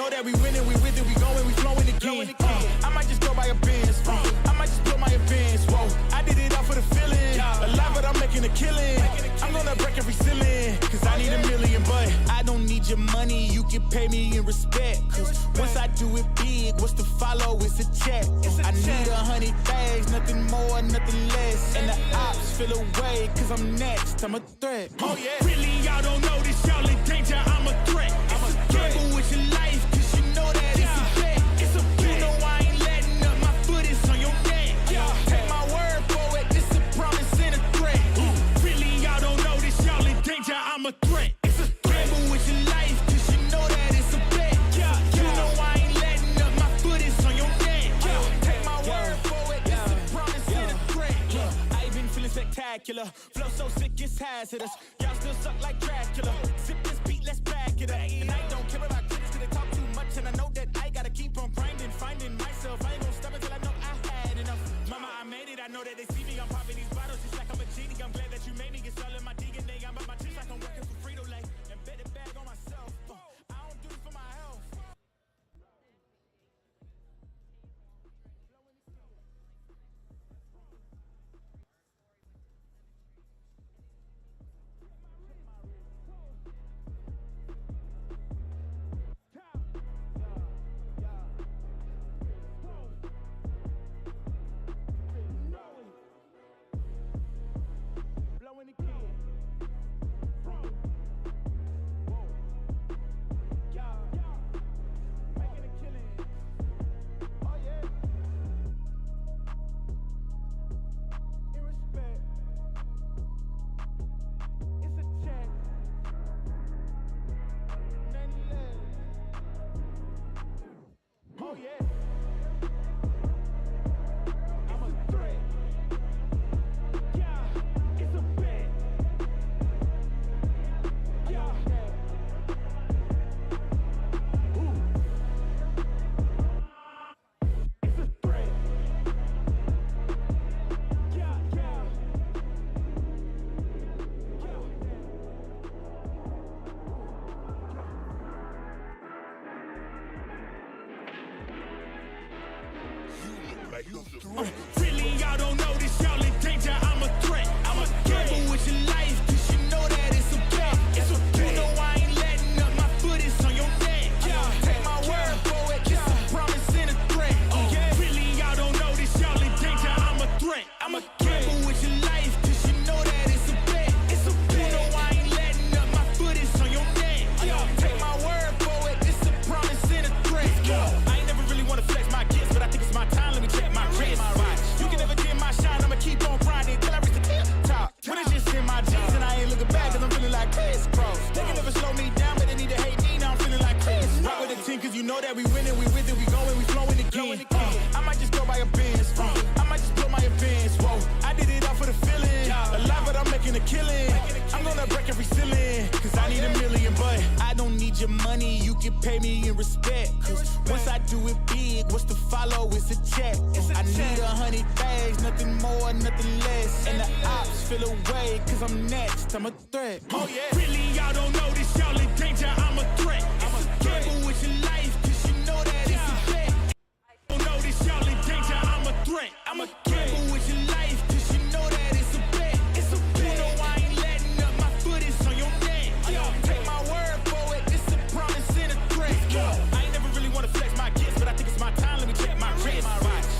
know that we winning, we with it, we going, we flowing again. I might just go buy a Benz, I might just blow my advance. Whoa, I did it all for the feeling. Alive, but I'm making a killing. I'm gonna break every ceiling, cause I need a million, but I don't need your money, you can pay me in respect. Cause once I do it big, what's to follow is a check. I need 100 bags, nothing more, nothing less. And the ops feel away, cause I'm next, I'm a threat. Oh yeah. Really, y'all don't know this, y'all in danger, I'm a threat. I'm a gamble with your life, cause you know that it's a bet. It's a bet. You know I ain't letting up, my foot is on your neck. Take my word for it, this a promise and a threat. Really, y'all don't know this, y'all in danger, I'm a threat. It's a gamble with your life, cause you know that it's a bet. You know I ain't letting up, my foot is on your neck. Take my word for it, this a promise and a threat. I ain't been feeling spectacular, flow so sick it's hazardous. Y'all still suck like Dracula. Sip this beat, let's back it up. And I don't care about critics cause they talk too much, and I know that I gotta keep on grinding, finding myself. I ain't gonna stop until I know I had enough. Mama, I made it, I know that they see me. I'm popping these bottles just like I'm a genie. I'm glad that you made me. It's all in my DNA. I'm up my cheeks like I'm working for Frito-Lay. And bet it back on myself. I don't do it for my health. Really, y'all don't know this, y'all in danger, I'm a threat. I'm a gamble with your life, cause you know that it's a bet. It's a bet. You know I ain't letting up, my foot is on your neck. Take my word for it, it's a promise and a threat. Really, y'all don't know this, y'all in danger, I'm a threat. I'm a gamble with your life, cause you know that it's a bet. It's a bet. You know I ain't letting up, my foot is on your neck. Take my word for it, it's a promise and a threat. I ain't never really wanna flex my gifts, but I think it's my time, let me check my wrist. You can never dim my shine, I'ma keep on grinding till I reach the top. When it's just in my jeans and I ain't looking back, cause I'm feeling like 𝗵𝗃. They can never slow me down, but they need to hate me, now I'm feeling like 𝗵𝗃. Rock with the team, cause you know that we winning, we with it, we going, we flowing again. I might just go buy a Benz, I might just blow my advance. Whoa, I did it all for the feeling. Alive, but I'm making a killing. I'm gonna break every ceiling, cause I need a million, but I don't need your money, you can pay me in respect. Cause once I do it big, what's to follow is a check. I need 100 bags, nothing more, nothing less. And the ops feel away, cause I'm next, I'm a threat. Oh yeah. Really, y'all don't know this, y'all in danger, I'm a threat. I'm a gamble with your life, cause you know that it's a bet. Don't know this, y'all in danger, I'm a threat. I'm a gamble with your life, cause you know that it's a bet. It's a bet. You know I ain't letting up, my foot is on your neck. Take my word for it, it's a promise and a threat. I ain't never really wanna flex my gifts, but I think it's my time, let me check my wrist.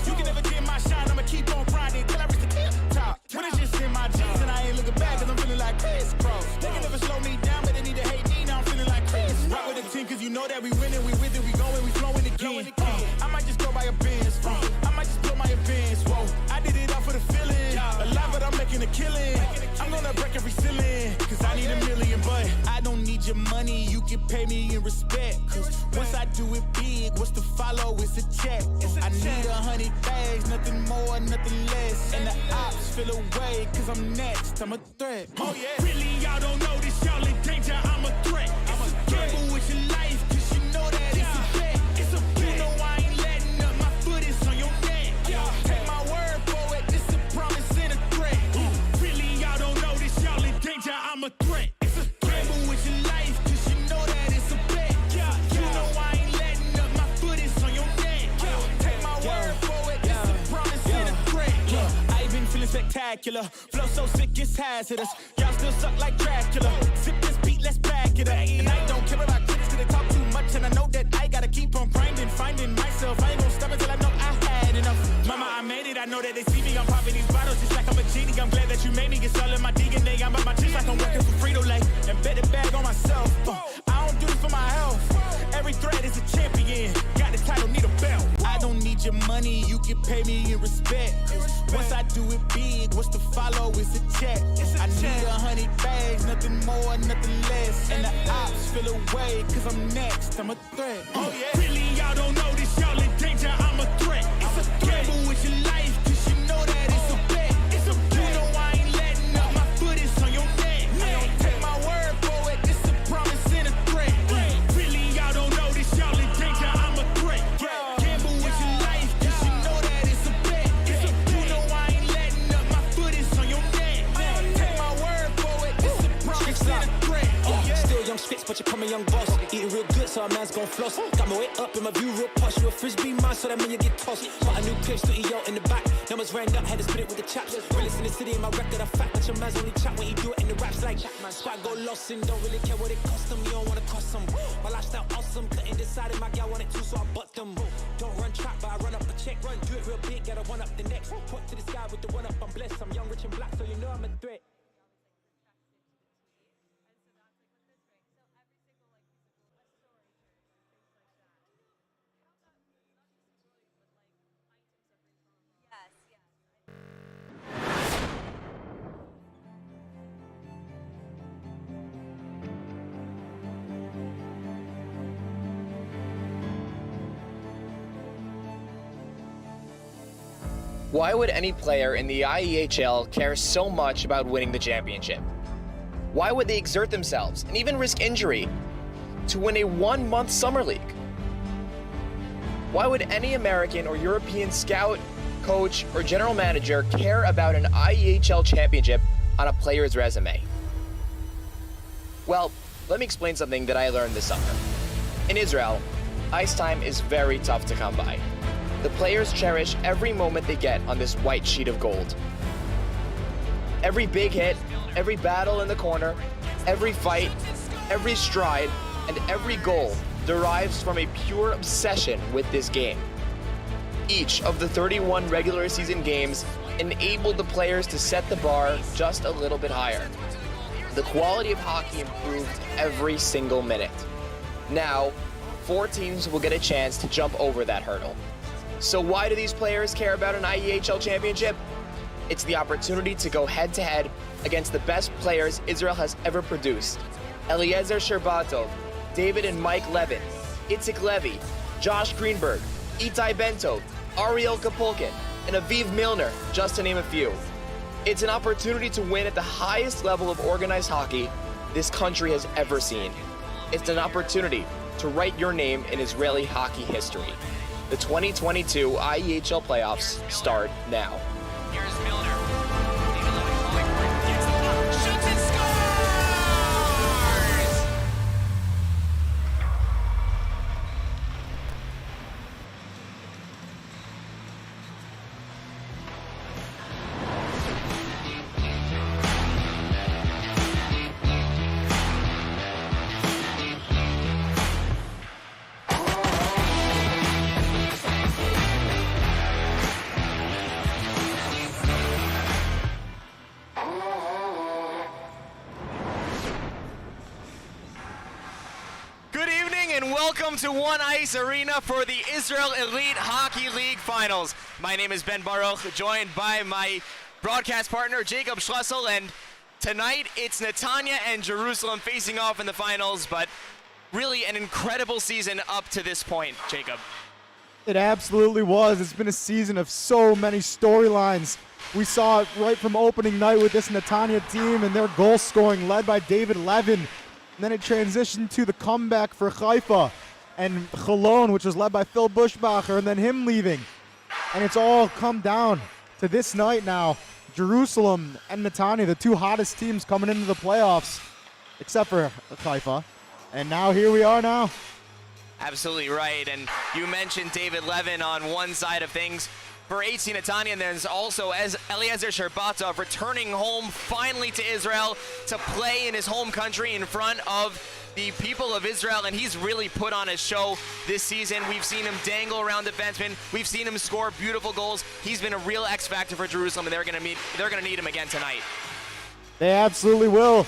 You can never dim my shine, I'ma keep on grinding till I reach the top. When it's just in my jeans and I ain't looking back, cause I'm feeling like 𝗵𝗃. They can never slow me down, but they need to hate me, now I'm feeling like 𝗵𝗃. Rock with the team, cause you know that we winning, we with it, we going, we flowing again. I might just go buy a Benz, I might just blow my advance. Whoa, I did it all for the feeling. Alive, but I'm making a killing. I'm gonna break every ceiling, cause I need a million, but I don't need your money, you can pay me in respect. Cause once I do it big, what's to follow is a check. I need 100 bags, nothing more, nothing less. And the ops feel away, cause I'm next, I'm a threat. Oh yeah. Really, y'all don't know this, y'all in danger, I'm a threat. I'm a gamble with your life, cause you know that it's a bet. It's a bet. You know I ain't letting up, my foot is on your neck. Take my word for it, it's a promise and a threat. Really, y'all don't know this, y'all in danger, I'm a threat. It's a gamble with your life, cause you know that it's a bet. You know I ain't letting spectacular. Flow so sick, it's hazardous. Y'all still suck like Dracula. Sip this beat, let's back it up. And I don't care about critics, cause they talk too much. And I know that I gotta keep on grinding, finding myself. I ain't gonna stop until I know I had enough. Mama, I made it, I know that they see me. I'm popping these bottles just like I'm a genie. I'm glad that you made me. It's all in my DNA. I'm about my cheese like I'm working for Frito-Lay. And bet it bag on myself. I don't do this for my health. Every threat is a champion. Got the title, need a belt. I don't need your money, you can pay me in respect. Once I do it big, what's to follow is a check. I need 100 bags, nothing more, nothing less. And the ops feel away, cause I'm next, I'm a threat. Oh yeah. Really, y'all don't know this, y'all in danger, I'm a threat. It's a gamble with your life, cause you know that it's a bet. It's a bet. You know I ain't letting up, my foot is on your neck. I don't take my word for it, it's a promise and a threat. Really, y'all don't know this, y'all in danger, I'm a threat. Gamble with your life, cause you know that it's a bet. It's a bet. You know I ain't letting up, my foot is on your neck. I don't take my word for it, it's a promise and a threat. Still young spits, but you call me young boss. Eating real good, so a man's gon' floss. Got my way up in my view real posh. You a frisbee man, so that mean you get tossed. But a new clip, ~EO in the back. Numbers ran up, had to spit it with the chaps. Realest in the city, in my record, I fact. But your man's only chat when he do it in the raps. Like, squad go lost and don't really care what it cost them. You don't wanna cost them. My lifestyle awesome, couldn't decide if my gal wanted to, so I butt them. Don't run track, but I run up a check. Run, do it real big, gotta one up the next. Point to the sky with the one up, I'm blessed. I'm young, rich and black, so you know I'm a threat. Why would any player in the IEHL care so much about winning the championship? Why would they exert themselves and even risk injury to win a 1-month summer league? Why would any American or European scout, coach, or general manager care about an IEHL championship on a player's resume? Well, let me explain something that I learned this summer. In Israel, ice time is very tough to come by. The players cherish every moment they get on this white sheet of gold. Every big hit, every battle in the corner, every fight, every stride, and every goal derives from a pure obsession with this game. Each of the 31 regular season games enabled the players to set the bar just a little bit higher. The quality of hockey improved every single minute. Now, 4 teams will get a chance to jump over that hurdle. So why do these players care about an IEHL championship? It's the opportunity to go head-to-head against the best players Israel has ever produced. Eliezer Sherbatov, David and Mike Levin, Itzik Levy, Josh Greenberg, Itai Bentov, Ariel Kapulkin, and Aviv Milner, just to name a few. It's an opportunity to win at the highest level of organized hockey this country has ever seen. It's an opportunity to write your name in Israeli hockey history. The 2022 IEHL playoffs start now. Here's Milner. David Levin calling for it. Gets the puck. Shoots and scores! Welcome to One Ice Arena for the Israel Elite Hockey League Finals. My name is Ben Baruch, joined by my broadcast partner, 𝗃𝗄𝗃, and tonight it's Netanya and Jerusalem facing off in the finals, but really an incredible season up to this point, Jacob. It absolutely was. It's been a season of so many storylines. We saw it right from opening night with this Netanya team and their goal scoring led by David Levin. And then it transitioned to the comeback for Haifa and Cholon, which was led by Phil Bushbacher, and then him leaving. And it's all come down to this night now. Jerusalem and Netanya, the 2 hottest teams coming into the playoffs, except for Haifa. And now here we are now. Absolutely right, and you mentioned David Levin on one side of things. for 𝗬𝘁 Netanya, and there's also as 𝗬𝘀𝗍 𝗫𝗏𝗺 returning home finally to Israel to play in his home country in front of the people of Israel, and he's really put on a show this season. We've seen him dangle around defensemen. We've seen him score beautiful goals. He's been a real X factor for Jerusalem, and they're going to need him again tonight. They absolutely will.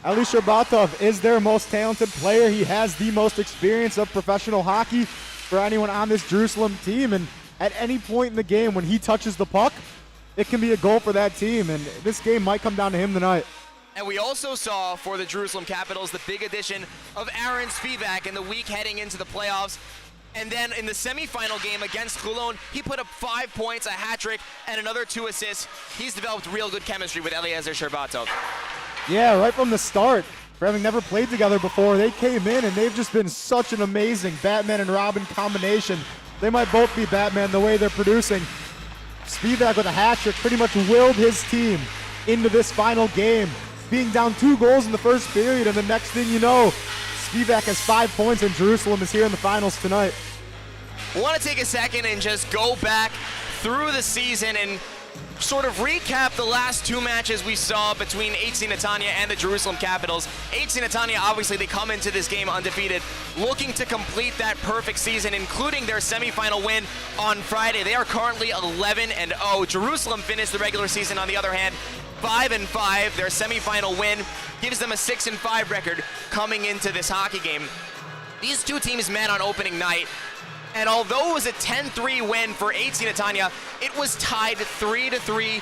𝗬𝘀𝗍 𝗫𝗏𝗺 is their most talented player. He has the most experience of professional hockey for anyone on this Jerusalem team, and at any point in the game when he touches the puck, it can be a goal for that team, and this game might come down to him tonight. And we also saw for the Jerusalem Capitals the big addition of 𝗂𝗏𝗏 in the week heading into the playoffs. And then in the semifinal game against Toulon, he put up 5 points, a hat trick, and another 2 assists. He's developed real good chemistry with 𝗬𝘀𝗍 𝗫𝗏𝗺. Yeah, right from the start. For having never played together before, they came in and they've just been such an amazing Batman and Robin combination. They might both be Batman the way they're producing. 𝗵𝗏 with a hat trick pretty much willed his team into this final game, being down 2 goals in the first period, and the next thing you know, 𝗵𝗏 has 5 points and Jerusalem is here in the finals tonight. I want to take a second and just go back through the season and sort of recap the last 2 matches we saw between 𝗬𝘁 Netanya and the Jerusalem Capitals. 𝗬𝘁 Netanya, obviously, they come into this game undefeated, looking to complete that perfect season, including their semifinal win on Friday. They are currently 11-0. Jerusalem finished the regular season, on the other hand, 5-5. Their semifinal win gives them a 6-5 record coming into this hockey game. These 2 teams met on opening night, and although it was a 10-3 win for 𝗬𝘁 Netanya, it was tied 3-3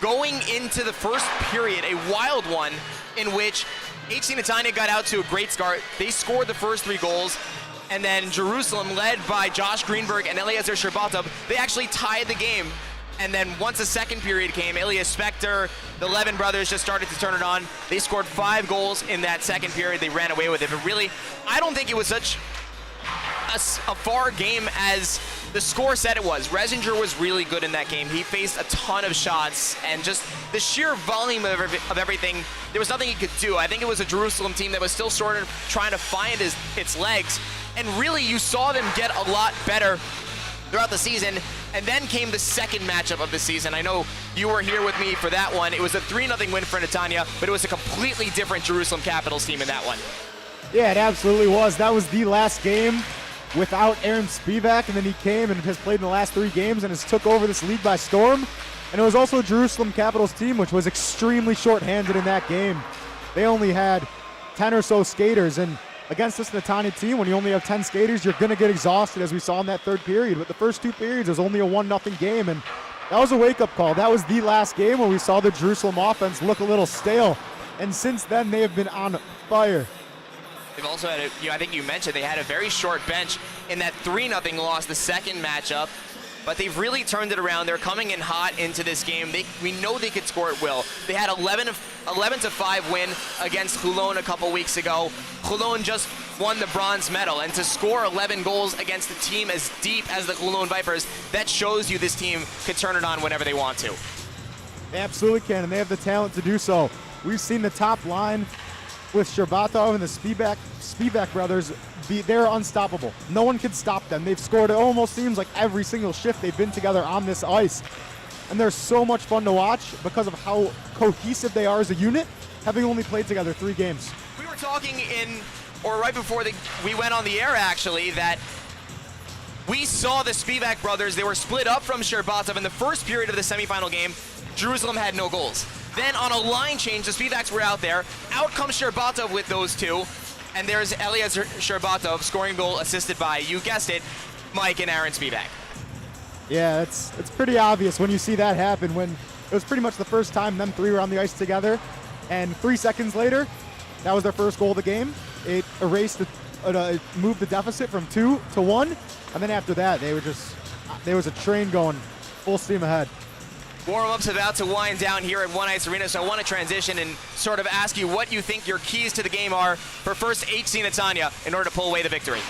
going into the first period, a wild one in which 𝗬𝘁 Netanya got out to a great start. They scored the first 3 goals, and then Jerusalem, led by Josh Greenberg and 𝗬𝘀𝗍 𝗫𝗏𝗺, they actually tied the game. And then once the second period came, Elias Spector, the Levin brothers just started to turn it on. They scored 5 goals in that second period. They ran away with it. But really, I don't think it was such a far game as the score said it was. Resinger was really good in that game. He faced a ton of shots, and just the sheer volume of everything, there was nothing he could do. I think it was a Jerusalem team that was still sort of trying to find its legs. And really, you saw them get a lot better throughout the season, and then came the second matchup of the season. I know you were here with me for that one. It was a 3-0 win for Netanya, but it was a completely different Jerusalem Capitals team in that one. Yeah, it absolutely was. That was the last game without Aaron 𝗵𝗏, and then he came and has played in the last 3 games and has took over this league by storm. And it was also a Jerusalem Capitals team which was extremely short-handed in that game. They only had 10 or so skaters, and against this Netanya team, when you only have 10 skaters, you're going to get exhausted, as we saw in that third period. But the first 2 periods, it was only a 1-0 game, and that was a wake-up call. That was the last game where we saw the Jerusalem offense look a little stale, and since then, they have been on fire. They've also had, I think you mentioned, they had a very short bench in that 3-0 loss, the second matchup. But they've really turned it around. They're coming in hot into this game. We know they could score at will. They had 11-5 win against Toulon a couple weeks ago. Toulon just won the bronze medal, and to score 11 goals against a team as deep as the Toulon Vipers, that shows you this team could turn it on whenever they want to. They absolutely can, and they have the talent to do so. We've seen the top line with 𝗫𝗏𝗺 and the 𝗵𝗏 brothers, they're unstoppable. No one can stop them. They've scored, it almost seems like every single shift they've been together on this ice. And they're so much fun to watch because of how cohesive they are as a unit, having only played together 3 games. We were talking right before we went on the air, actually, that we saw the 𝗵𝗏 brothers. They were split up from 𝗫𝗏𝗺 in the first period of the semifinal game. Jerusalem had no goals. Then on a line change, the 𝗵𝗏s were out there. Out comes 𝗫𝗏𝗺 with those 2. And there's 𝗬𝘀𝗍 𝗫𝗏𝗺 scoring a goal assisted by, you guessed it, Mike and Aaron 𝗵𝗏. Yeah, it's pretty obvious when you see that happen, when it was pretty much the first time them 3 were on the ice together. And 3 seconds later, that was their first goal of the game. It moved the deficit from 2 to 1. And then after that, there was a train going full steam ahead. Warm-up's about to wind down here at One Ice Arena, so I want to transition and sort of ask you what you think your keys to the game are for first 𝗬𝘁 Netanya in order to pull away the victory.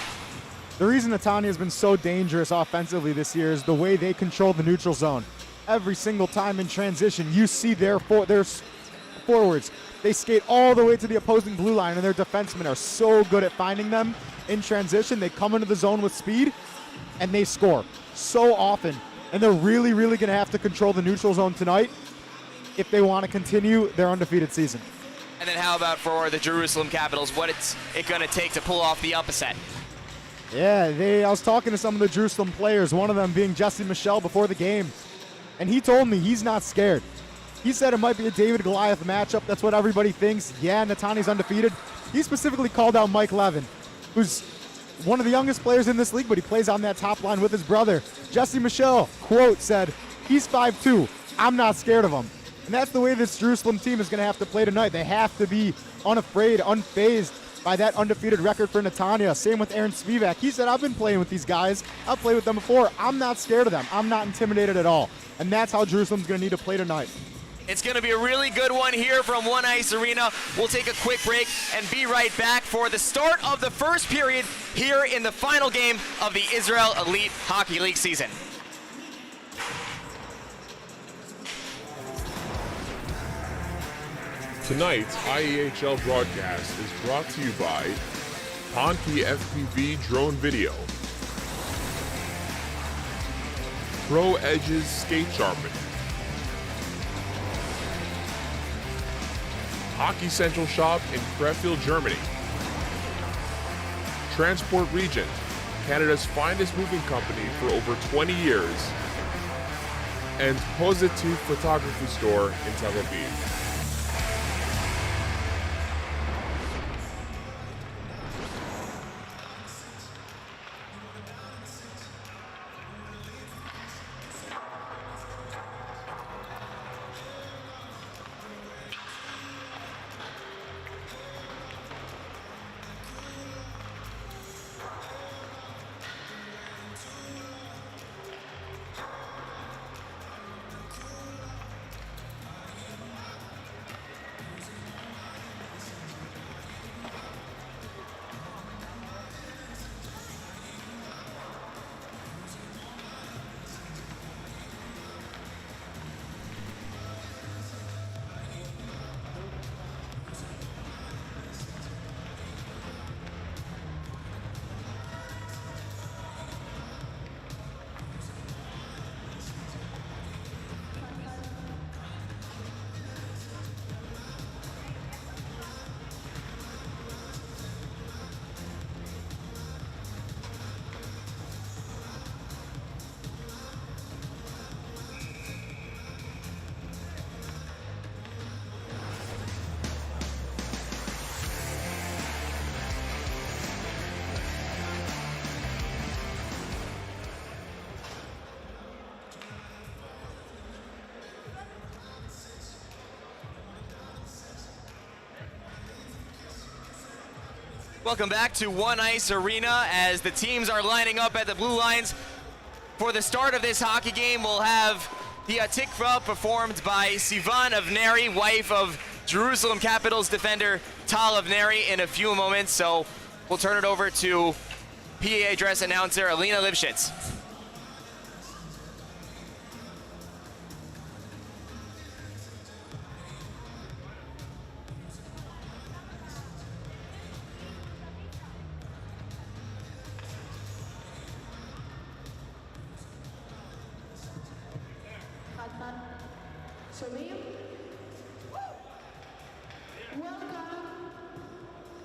The reason Netanya has been so dangerous offensively this year is the way they control the neutral zone. Every single time in transition, you see their forwards. They skate all the way to the opposing blue line, and their defensemen are so good at finding them in transition. They come into the zone with speed, and they score so often. And they're really, really going to have to control the neutral zone tonight if they want to continue their undefeated season. And then how about for the Jerusalem Capitals? What it's going to take to pull off the upset? Yeah, I was talking to some of the Jerusalem players, one of them being 𝗬𝗪 before the game, and he told me he's not scared. He said it might be a David-Goliath matchup. That's what everybody thinks. Yeah, Netanya's undefeated. He specifically called out Mike Levin, who's one of the youngest players in this league, but he plays on that top line with his brother. 𝗬𝗪, quote, said, he's 5'2". I'm not scared of him. And that's the way this Jerusalem team is going to have to play tonight. They have to be unafraid, unfazed by that undefeated record for Netanya. Same with Aaron Spivak. He said, I've been playing with these guys. I've played with them before. I'm not scared of them. I'm not intimidated at all. And that's how Jerusalem's going to need to play tonight. It's going to be a really good one here from One Ice Arena. We'll take a quick break and be right back for the start of the first period here in the final game of the Israel Elite Hockey League season. Tonight's IEHL broadcast is brought to you by 𝗺𝗵𝗆 FPV drone video, 𝗵𝗃𝗆 skate sharpening, Hockey Central Shop in Krefeld, Germany, Transport Region, Canada's finest moving company for over 20 years, and 𝗨𝗏𝗃 photography store in Tel Aviv. Welcome back to One Ice Arena as the teams are lining up at the blue lines. For the start of this hockey game, we'll have the 𝗃𝗏 performed by 𝗬𝗏, wife of Jerusalem Capitals defender 𝗨𝗏 in a few moments. So we'll turn it over to PA address announcer Alina Lipschitz.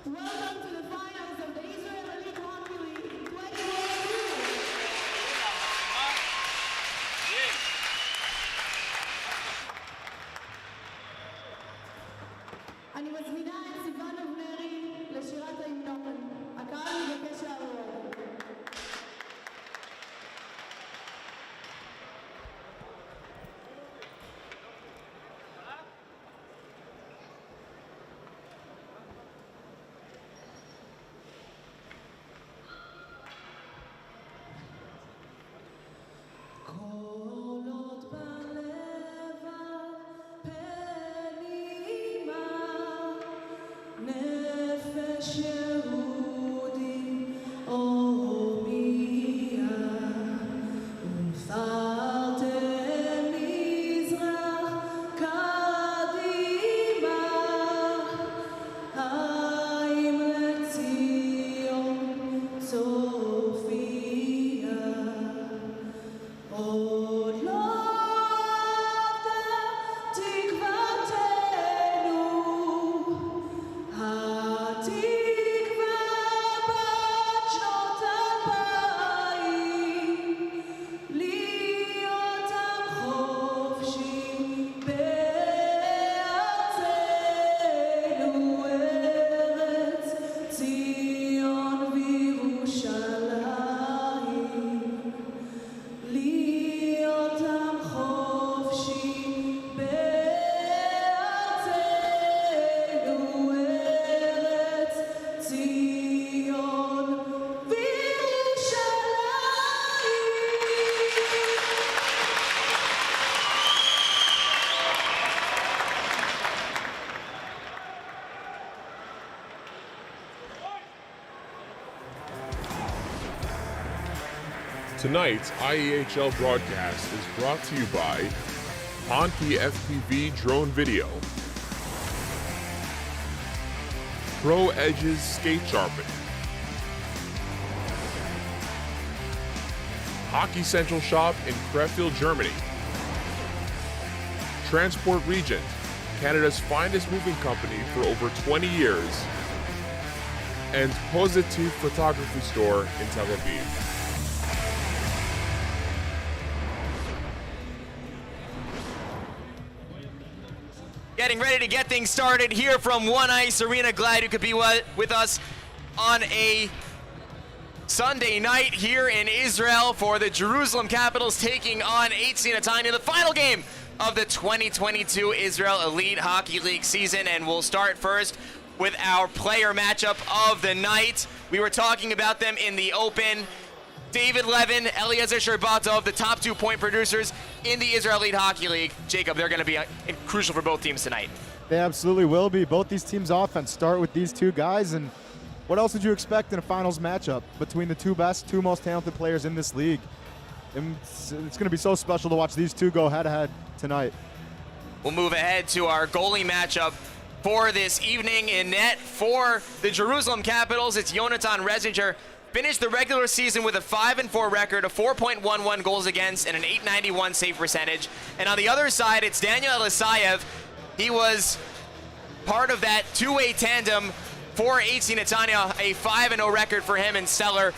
Welcome to the finals of the Israel Elite Hockey League 2022. אני מזמינה את סיוון אבנרי לשירת ההמנון. הקהל מבקש לעבור. נפש Tonight's IEHL broadcast is brought to you by 𝗺𝗵𝗵 FPV drone video, 𝗵𝗃𝗀𝗃𝗍's skate sharpening, Hockey Central Shop in Krefeld, Germany, Transport Regent, Canada's finest moving company for over 20 years, and 𝗨𝗏𝗃 photography store in Tel Aviv. Getting ready to get things started here from One Ice Arena. Glad you could be with us on a Sunday night here in Israel for the Jerusalem Capitals taking on 𝗬𝗏 Netanya, the final game of the 2022 Israel Elite Hockey League season. And we'll start first with our player matchup of the night. We were talking about them in the open. David Levin, Eliezer Sherbatov, the top 2 point producers in the Israel Elite Hockey League. Jacob, they're going to be crucial for both teams tonight. They absolutely will be. Both these teams' offense start with these two guys. And what else would you expect in a finals matchup between the two most talented players in this league? And it's going to be so special to watch these two go head-to-head tonight. We'll move ahead to our goalie matchup for this evening. In net for the Jerusalem Capitals, it's Jonathan Resinger. Finished the regular season with a 5-4 record, a 4.11 goals against, and an .891 save percentage. And on the other side, it's Daniel Elisayev. He was part of that two-way tandem for 𝗬𝗏 Netanya, a 5-0 record for him, and stellar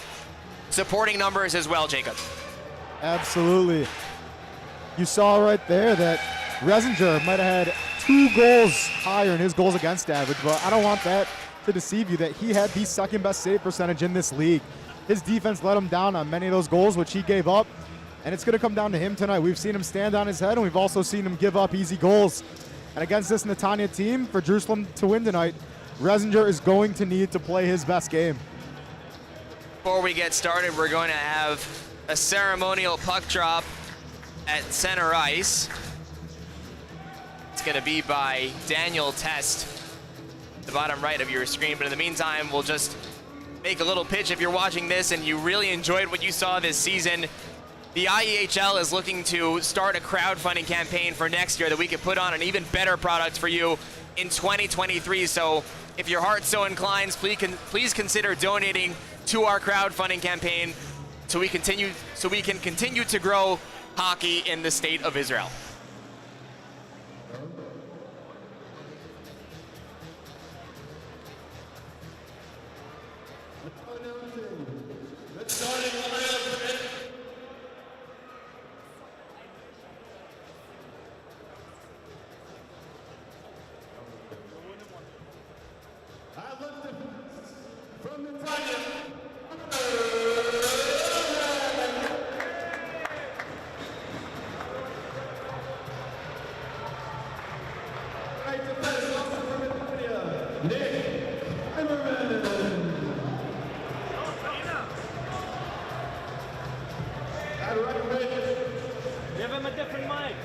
supporting numbers as well, Jacob. Absolutely. You saw right there that Resinger might have had 2 goals higher in his goals against average, but I don't want that to deceive you that he had the second best save percentage in this league. His defense let him down on many of those goals, which he gave up, and it's going to come down to him tonight. We've seen him stand on his head, and we've also seen him give up easy goals. And against this Netanya team, for Jerusalem to win tonight, Resinger is going to need to play his best game. Before we get started, we're going to have a ceremonial puck drop at center ice. It's going to be by Daniel Test, the bottom right of your screen. But in the meantime, we'll just make a little pitch. If you're watching this and you really enjoyed what you saw this season, the IEHL is looking to start a crowdfunding campaign for next year that we can put on an even better product for you in 2023. So if your heart so inclines, please consider donating to our crowdfunding campaign so we can continue to grow hockey in the state of Israel. Give him a different mic.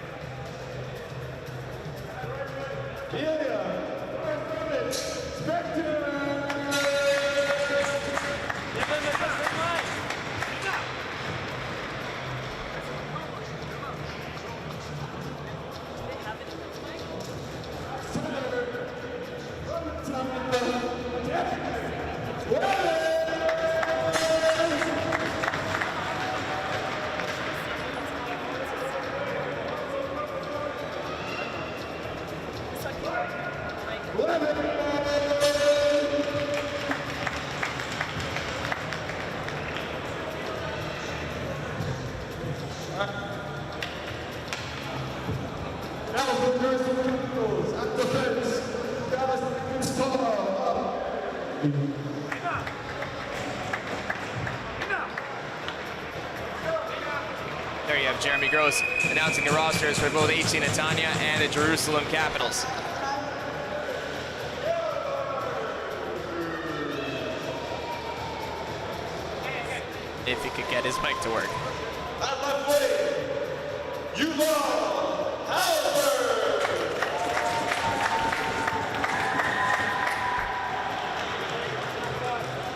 There you have Jeremy Gross announcing the rosters for both 𝗬𝗏 Netanya and the Jerusalem Capitals. If he could get his mic to work. At left wing,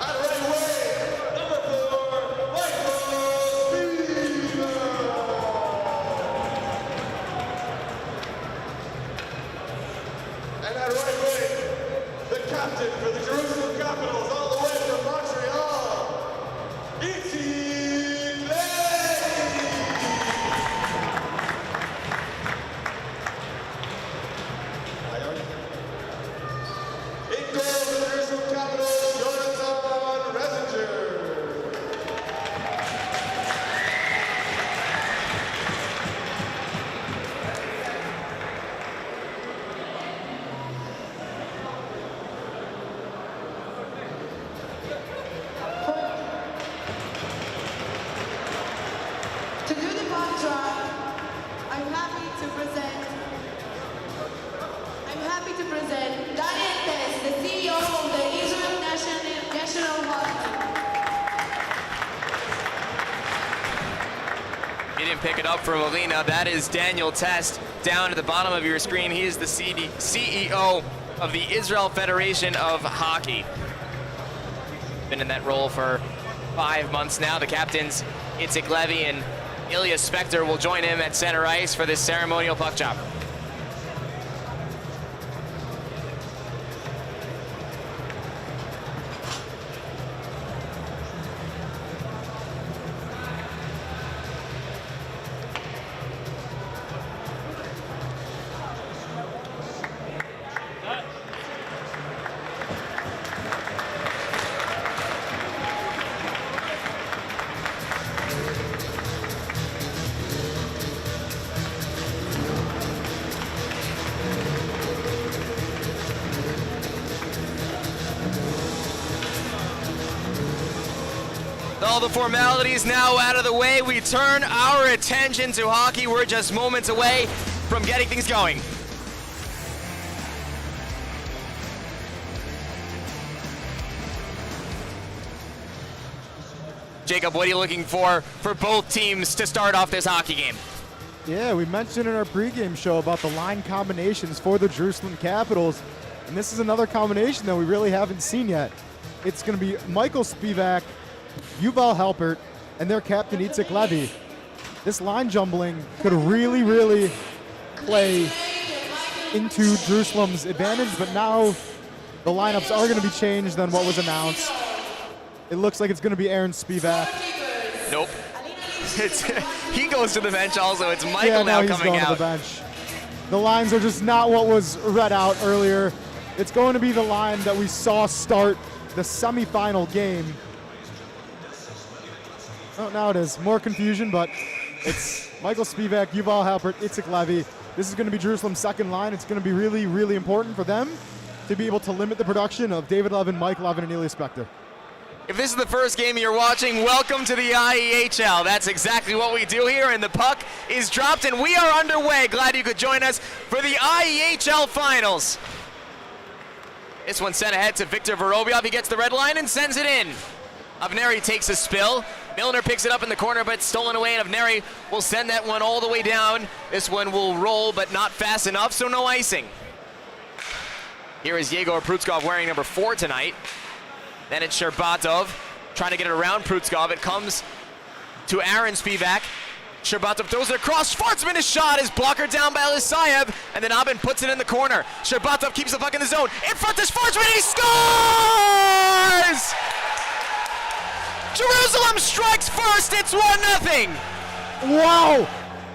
At right wing, number 4, Michael at right wing, the captain for the Jerusalem Capitals, all the way from Montreal, 𝗬𝗎𝗄𝗃. In goal for the Jerusalem Capitals, 𝗂𝗲𝗺 𝗏𝗂𝗃𝗃. To do the mock draft, I'm happy to present Daniel Tes, the CEO of the Israel National Hockey Team. You didn't pick it up from Alina. That is Daniel Tes down at the bottom of your screen. He is the CEO of the Israel Federation of Hockey. Been in that role for 5 months now. The captains, 𝗬𝗃 𝗬𝗏 and Ilya Spector, will join him at center ice for this ceremonial puck drop. All the formalities now out of the way, we turn our attention to hockey. We're just moments away from getting things going. Jacob, what are you looking for both teams to start off this hockey game? Yeah, we mentioned in our pregame show about the line combinations for the Jerusalem Capitals, and this is another combination that we really haven't seen yet. It's going to be Michael Spivak, Yuval Halpert, and their captain 𝗬𝗃 𝗬𝗏. This line jumbling could really play into Jerusalem's advantage, but now the lineups are going to be changed than what was announced. It looks like it's going to be Aaron Spivak. Nope. He goes to the bench also. It's Michael now now he's coming going out. to the bench. The lines are just not what was read out earlier. It's going to be the line that we saw start the semifinal game. Oh, now it is. More confusion, but it's Michael Spivak, Yuval Halpert, 𝗬𝗃 𝗬𝗏. This is going to be Jerusalem's second line. It's going to be really important for them to be able to limit the production of David Levin, Mike Levin, and Ilya Spector. If this is the first game you're watching, welcome to the IEHL. That's exactly what we do here, and the puck is dropped, and we are underway. Glad you could join us for the IEHL Finals. This one sent ahead to Viktor Vorobyov. He gets the red line and sends it in. 𝗏𝗏𝗏𝗏 takes a spill. Milner picks it up in the corner, but it's stolen away, and 𝗏𝗏𝗏𝗏 will send that one all the way down. This one will roll, but not fast enough, so no icing. Here is Igor Prutzkov wearing number 4 tonight. Then it's 𝗫𝗏𝗏𝗺 trying to get it around Prutzkov. It comes to Aaron Spivak. 𝗫𝗏𝗏𝗺 throws it across. 𝗵𝗏𝗺, shot is blocked down by 𝗬𝗏, and then Abin puts it in the corner. 𝗫𝗏𝗏𝗺 keeps the puck in the zone. In front is 𝗵𝗏𝗺, he scores! Jerusalem strikes first, it's 1-0. Wow,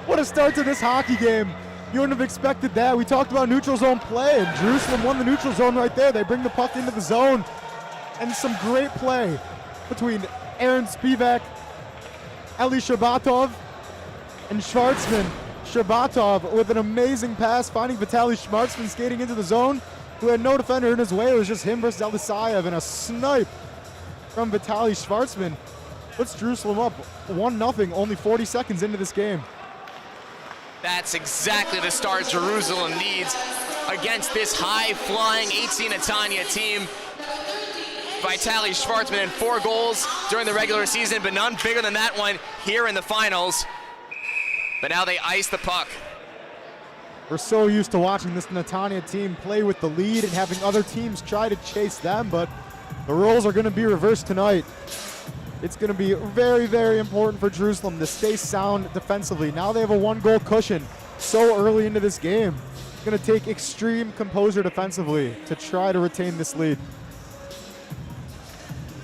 what a start to this hockey game. You wouldn't have expected that. We talked about neutral zone play, and Jerusalem won the neutral zone right there. They bring the puck into the zone, and some great play between Aaron Spivak, Eli 𝗫𝗏𝗏𝗺, and Schwartzman. 𝗫𝗏𝗏𝗺 with an amazing pass, finding Vitaly Schwartzman skating into the zone, who had no defender in his way. It was just him versus 𝗬𝗏, and a snipe from Vitaly Schwartzman puts Jerusalem up 1-0, only 40 seconds into this game. That's exactly the start Jerusalem needs against this high-flying 𝗬𝗎 Netanya team. Vitaly Schwartzman in 4 goals during the regular season, but none bigger than that one here in the finals. But now they ice the puck. We're so used to watching this Netanya team play with the lead and having other teams try to chase them, but the roles are going to be reversed tonight. It's going to be very important for Jerusalem to stay sound defensively. Now they have a 1-goal cushion so early into this game. It's going to take extreme composure defensively to try to retain this lead.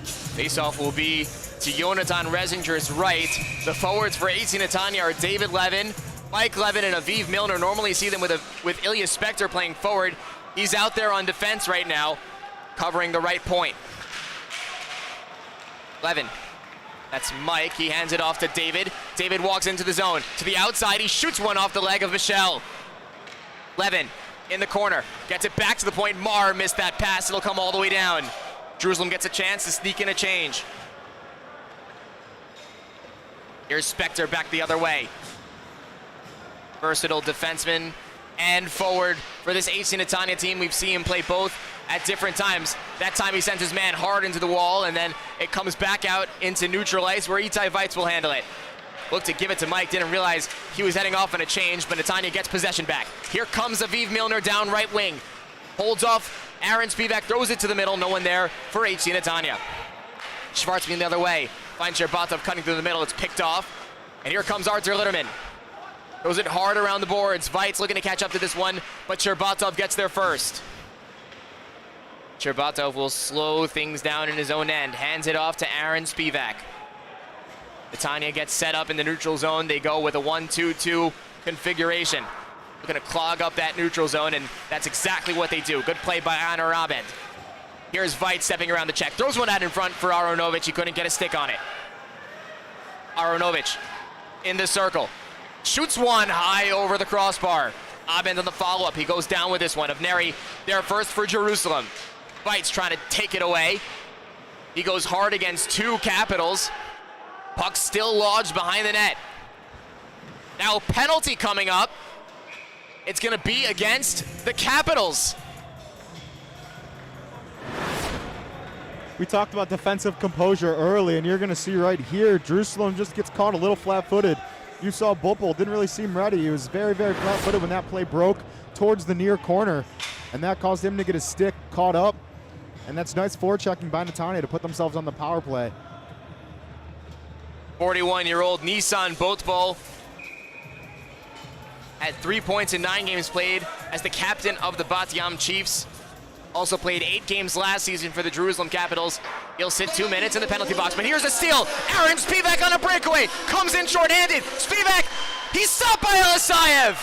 Face-off will be to Jonathan Resinger's right. The forwards for AC Netanya are David Levin, Mike Levin, and Aviv Milner. Normally see them with Ilya Spector playing forward. He's out there on defense right now, covering the right point. Levin, that's Mike. He hands it off to David. David walks into the zone. To the outside, he shoots one off the leg of 𝗏𝗁. Levin in the corner, gets it back to the point. 𝗏 missed that pass. It'll come all the way down. Jerusalem gets a chance to sneak in a change. Here's Spector back the other way. Versatile defenseman and forward for this AC Netanya team. We've seen him play both at different times. That time he sends his man hard into the wall, and then it comes back out into neutral ice where 𝗬𝗽 will handle it. Looked to give it to Mike, didn't realize he was heading off on a change, but Netanya gets possession back. Here comes Aviv Milner down right wing. Holds off Aaron Spivak, throws it to the middle, no one there for AC Netanya. 𝗬𝗏 the other way, finds 𝗕𝗏𝗺 cutting through the middle, it's picked off. And here comes Artur Litterman. Throws it hard around the boards. 𝗏𝗽 looking to catch up to this one, but 𝗕𝗏𝗺 gets there first. 𝗕𝗏𝗺 will slow things down in his own end. Hands it off to Aaron Spivak. Netanya gets set up in the neutral zone. They go with a 1-2-2 configuration. Looking to clog up that neutral zone, and that's exactly what they do. Good play by Anar Abend. Here's 𝗏𝗽 stepping around the check. Throws one out in front for Aronovich. He couldn't get a stick on it. Aronovich in the circle. Shoots one high over the crossbar. Abend on the follow-up. He goes down with this one. Avneri there first for Jerusalem. 𝗏𝗽's trying to take it away. He goes hard against two Capitals. Puck still lodged behind the net. Now penalty coming up. It's going to be against the Capitals. We talked about defensive composure early, and you're going to see right here, Jerusalem just gets caught a little flat-footed. You saw 𝗵𝗄 didn't really seem ready. He was very, very flat-footed when that play broke towards the near corner, and that caused him to get his stick caught up. And that's nice forechecking by Netanya to put themselves on the power play. 41-year-old Нисан Ботбол had 3 points in 9 games played as the captain of the Bat Yam Chiefs. Also played 8 games last season for the Jerusalem Capitals. He'll sit 2 minutes in the penalty box, but here's a steal. Aaron Spivak on a breakaway, comes in shorthanded. Spivak, he's stopped by 𝗏𝗏.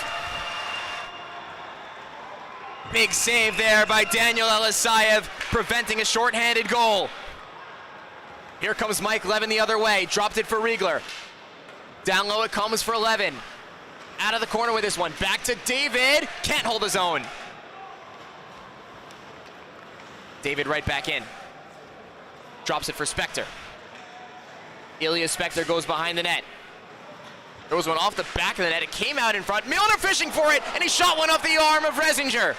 Big save there by Daniel 𝗏𝗏, preventing a shorthanded goal. Here comes Mike Levin the other way, dropped it for Riegler. Down low it comes for Levin. Out of the corner with this one, back to David, can't hold his own. David right back in. Drops it for Spector. Ilya Spector goes behind the net. Throws one off the back of the net. It came out in front. Milner fishing for it, and he shot one off the arm of Resinger.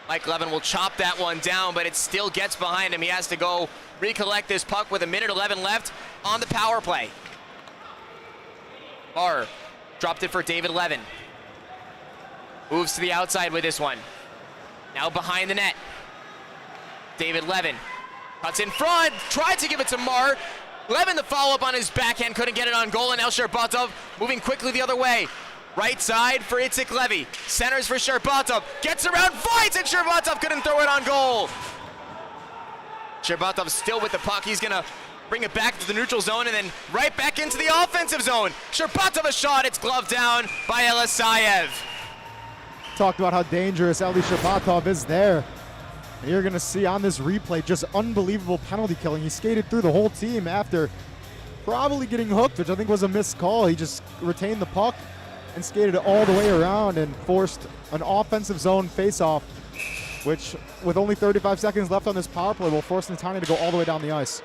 Mike Levin will chop that one down, but it still gets behind him. He has to go recollect this puck with 1:11 left on the power play. 𝗏𝗏 dropped it for David Levin. Moves to the outside with this one. Now behind the net. David Levin cuts in front, tried to give it to 𝗏𝗏. Levin the follow-up on his backhand, couldn't get it on goal, and now 𝗕𝗏𝗺 moving quickly the other way. Right side for Itzik Levy. Centers for 𝗕𝗏𝗺. Gets around, fights, and 𝗕𝗏𝗺 couldn't throw it on goal. 𝗕𝗏𝗺 still with the puck. He's going to bring it back to the neutral zone and then right back into the offensive zone. 𝗕𝗏𝗺 a shot. It's gloved down by 𝗪𝗏𝗫. Talked about how dangerous Eli 𝗕𝗏𝗺 is there. And you're going to see on this replay just unbelievable penalty killing. He skated through the whole team after probably getting hooked, which I think was a missed call. He just retained the puck and skated it all the way around and forced an offensive zone face-off, which with only 35 seconds left on this power play will force Netanya to go all the way down the ice.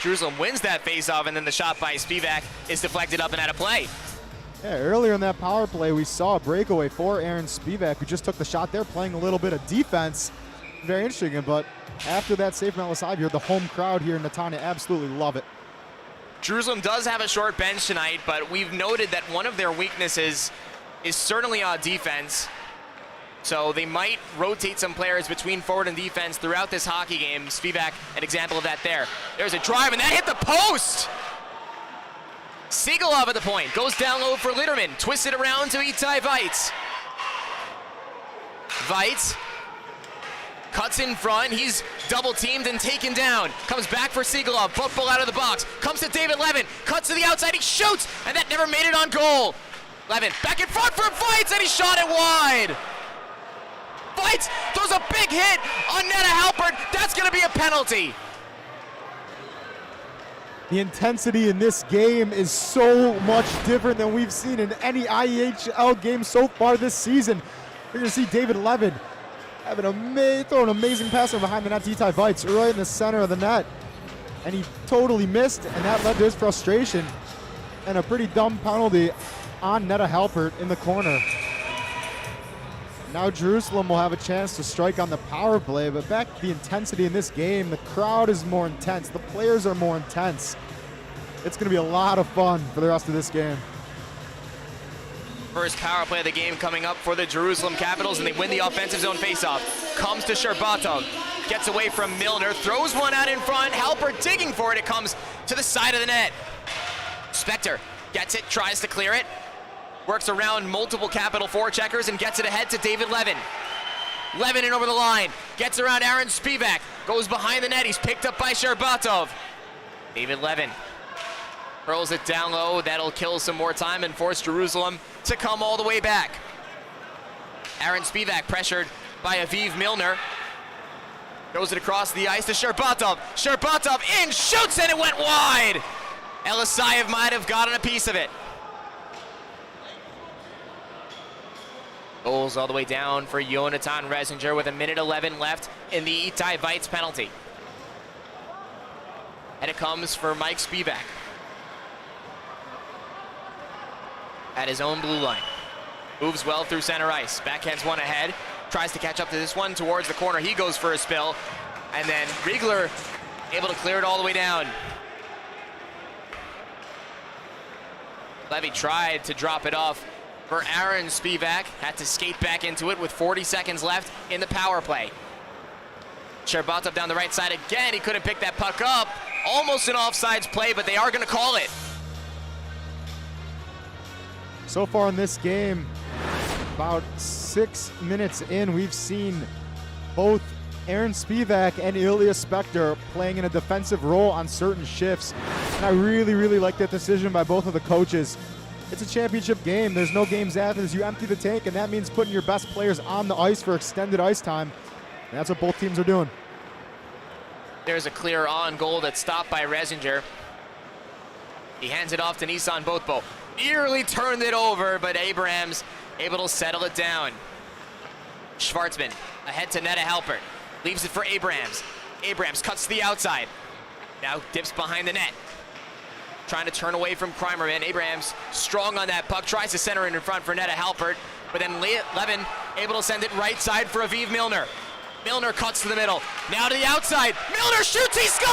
Jerusalem wins that face-off, and then the shot by Spivak is deflected up and out of play. Yeah, earlier in that power play, we saw a breakaway for Aaron Spivak, who just took the shot there, playing a little bit of defense. Very interesting, but after that save from 𝗪𝗏𝗫, the home crowd here in Netanya absolutely love it. Jerusalem does have a short bench tonight, but we've noted that one of their weaknesses is certainly on defense. So they might rotate some players between forward and defense throughout this hockey game. Spivak, an example of that there. There's a drive, and that hit the post! Tsigalov at the point, goes down low for Litterman, twists it around to 𝗬𝗽. 𝗬𝗏 cuts in front. He's double teamed and taken down. Comes back for 𝗂𝗂𝗍𝗃. Football out of the box. Comes to David 𝗬𝗏. Cuts to the outside. He shoots, and that never made it on goal. 𝗬𝗏 back in front for 𝗬𝗏, and he shot it wide. 𝗬𝗏 throws a big hit on 𝗕𝗏. That's going to be a penalty. The intensity in this game is so much different than we've seen in any IEHL game so far this season. You're going to see David 𝗬𝗏 throw an amazing pass from behind the net to 𝗧𝗵𝗆 right in the center of the net. And he totally missed, and that led to his frustration and a pretty dumb penalty on 𝗕𝗏 in the corner. Now Jerusalem will have a chance to strike on the power play, but back to the intensity in this game. The crowd is more intense. The players are more intense. It's going to be a lot of fun for the rest of this game. First power play of the game coming up for the Jerusalem Capitals, and they win the offensive zone faceoff. Comes to 𝗕𝗏. Gets away from Milner, throws one out in front. 𝗕𝗏 digging for it. It comes to the side of the net. Spector gets it, tries to clear it. Works around multiple Capital forecheckers and gets it ahead to David 𝗬𝗏. 𝗬𝗏 in over the line. Gets around Aaron Spivak. Goes behind the net. He's picked up by 𝗕𝗏. David 𝗬𝗏 hurls it down low. That'll kill some more time and force Jerusalem to come all the way back. Aaron Spivak pressured by Aviv Milner. Throws it across the ice to 𝗕𝗏. 𝗕𝗏 in, shoots, and it went wide. 𝗪𝗏 might have gotten a piece of it. Goals all the way down for Jonathan Reisinger with 1:11 left in the 𝗬𝗏 penalty. And it comes for Mike Spivak at his own blue line. Moves well through center ice. Backhands one ahead. Tries to catch up to this one towards the corner. He goes for a spill. And then Riegler able to clear it all the way down. 𝗬𝗏 tried to drop it off for Aaron Spivak. Had to skate back into it with 40 seconds left in the power play. 𝗕𝗏 down the right side again. He couldn't pick that puck up. Almost an offsides play, but they are going to call it. So far in this game, about 6 minutes in, we've seen both Aaron Spivak and Ilya Spector playing in a defensive role on certain shifts. And I really, really like that decision by both of the coaches. It's a championship game. There's no games after this. You empty the tank, and that means putting your best players on the ice for extended ice time. And that's what both teams are doing. There's a clear on goal that's stopped by Reisinger. He hands it off to Nissan Bothbo. Nearly turned it over, but Abrahams able to settle it down. Schwartzman ahead to 𝗕𝗏. Leaves it for Abrahams. Abrahams cuts to the outside. Now dips behind the net. Trying to turn away from Kreimerman. Abrahams strong on that puck. Tries to center it in front for 𝗕𝗏. But then 𝗬𝗏 able to send it right side for Aviv Milner. Milner cuts to the middle. Now to the outside. Milner shoots. He scores!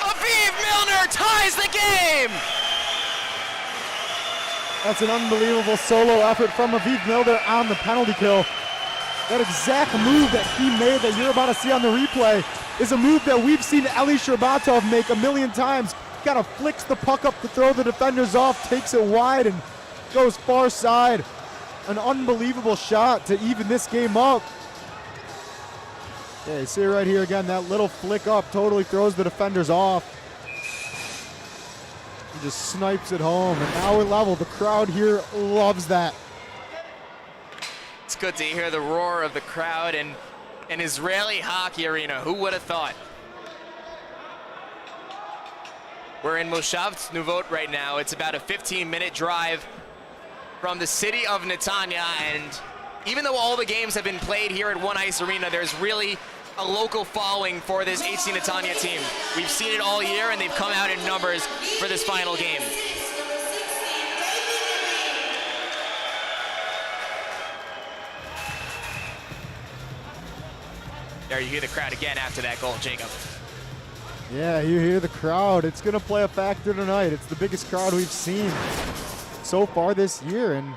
Aviv Milner ties the game! That's an unbelievable solo effort from Aviv Milner on the penalty kill. That exact move that he made that you're about to see on the replay is a move that we've seen 𝗪𝗏 make a million times. Kind of flicks the puck up to throw the defenders off, takes it wide, and goes far side. An unbelievable shot to even this game up. Yeah, you see it right here again, that little flick up totally throws the defenders off. He just snipes it home, and now we're level. The crowd here loves that. It's good to hear the roar of the crowd in an Israeli hockey arena. Who would have thought? We're in 𝗪 right now. It's about a 15-minute drive from the city of Netanya, and even though all the games have been played here at One Ice Arena, there's really a local following for this HC Netanya team. We've seen it all year, and they've come out in numbers for this final game. There you hear the crowd again after that goal, Jacob. Yeah, you hear the crowd. It's going to play a factor tonight. It's the biggest crowd we've seen so far this year, and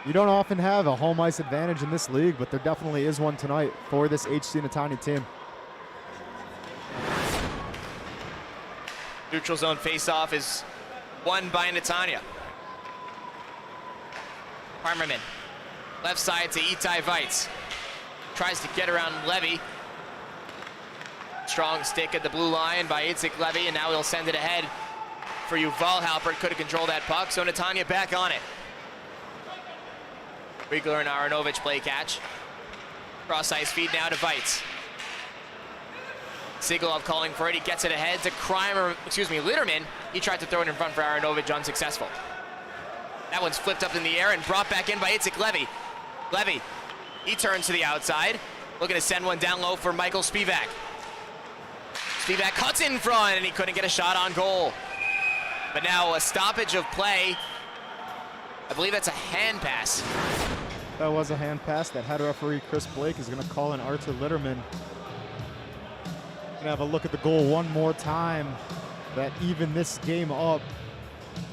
you don't often have a home ice advantage in this league, but there definitely is one tonight for this HC Netanya team. Neutral zone faceoff is won by Netanya. Harmerman, left side to 𝗬𝗽𝗍𝗺. Tries to get around 𝗬𝗏. Strong stick at the blue line by 𝗬𝗃-𝗬𝗏, and now he'll send it ahead for 𝗃𝗏. Could have controlled that puck, so Netanya back on it. Riegler and 𝗨𝗏𝗍 play catch. Cross ice feed now to 𝗏𝗍. 𝗬𝗃 calling for it. He gets it ahead to Litterman. He tried to throw it in front for 𝗨𝗏𝗍, unsuccessful. That one's flipped up in the air and brought back in by 𝗬𝗃-𝗬𝗏. 𝗬𝗏, he turns to the outside, looking to send one down low for Michael Spivak. Spivak cuts in front, and he couldn't get a shot on goal. But now a stoppage of play. I believe that's a hand pass. That was a hand pass. That head referee, Chris Blake, is going to call in Artur Litterman. Going to have a look at the goal one more time. That even this game up.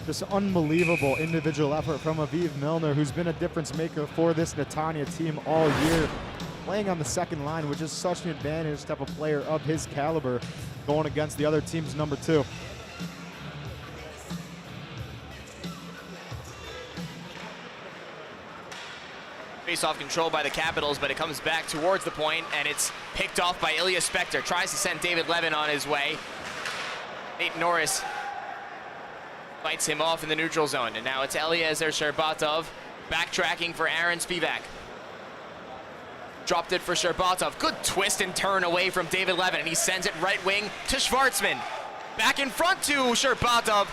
This unbelievable individual effort from Aviv Milner, who's been a difference maker for this Netanya team all year. Playing on the second line, which is such an advantage to have a player of his caliber going against the other team's number 2. Face-off control by the Capitals, but it comes back towards the point, and it's picked off by Ilya Spector. Tries to send David Levin on his way. Nate Norris fights him off in the neutral zone, and now it's Eliezer Cherbatov backtracking for Aaron Spivak. Dropped it for Cherbatov. Good twist and turn away from David Levin, and he sends it right wing to Schwartzman. Back in front to Cherbatov,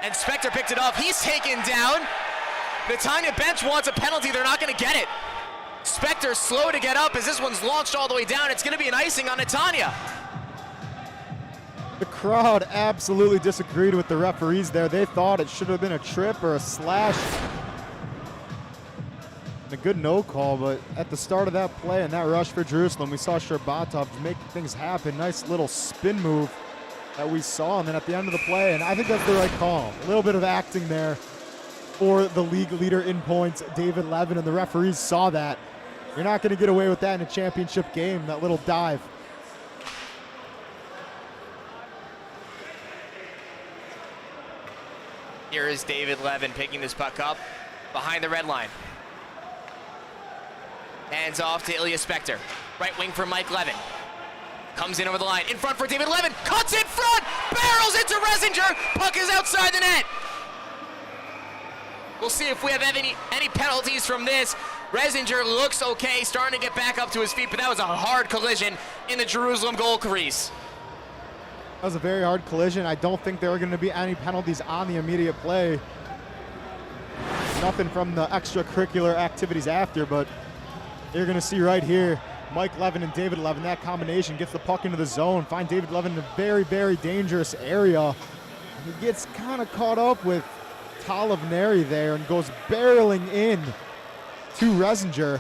and Spector picked it up. He's taken down. Netanya bench wants a penalty. They're not going to get it. Spector slow to get up as this one's launched all the way down. It's going to be an icing on Netanya. The crowd absolutely disagreed with the referees there. They thought it should have been a trip or a slash. A good no call, but at the start of that play and that rush for Jerusalem, we saw Cherbatov make things happen. Nice little spin move that we saw, and then at the end of the play, and I think that's the right call. A little bit of acting there for the league leader in points, David Levin, and the referees saw that. You're not going to get away with that in a championship game, that little dive. Here is David Levin picking this puck up behind the red line. Hands off to Ilya Spector. Right wing for Mike Levin. Comes in over the line. In front for David Levin. Cuts in front. Barrels into Rezzinger. Puck is outside the net. We'll see if we have any penalties from this. Rezzinger looks okay, starting to get back up to his feet, but that was a hard collision in the Jerusalem goal crease. That was a very hard collision. I don't think there are going to be any penalties on the immediate play. Nothing from the extracurricular activities after, but you're going to see right here, Mike Levin and David Levin, that combination gets the puck into the zone, find David Levin in a very, very dangerous area. He gets kind of caught up with 𝗏𝗏 there and goes barreling in to Rezzinger.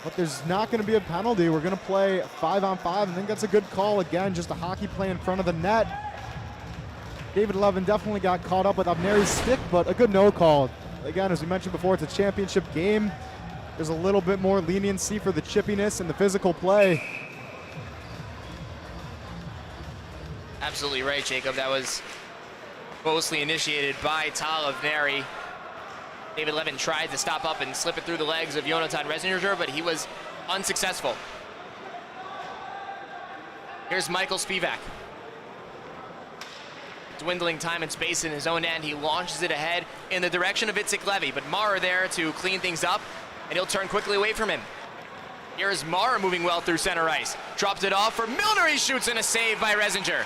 But there's not going to be a penalty. We're going to play 5-on-5, and I think that's a good call again, just a hockey play in front of the net. David Levin definitely got caught up with 𝗏𝗏's stick, but a good no call. Again, as we mentioned before, it's a championship game. There's a little bit more leniency for the chippiness and the physical play. Absolutely right, Jacob. That was mostly initiated by 𝗏𝗏. David Levin tried to stop up and slip it through the legs of Jonathan Rezzinger, but he was unsuccessful. Here's Michael Spivak. Dwindling time and space in his own end, he launches it ahead in the direction of 𝗬𝗃-𝗬𝗏, but Maurer there to clean things up, and he'll turn quickly away from him. Here's Maurer moving well through center ice. Dropped it off for Milner, he shoots, and a save by Rezzinger.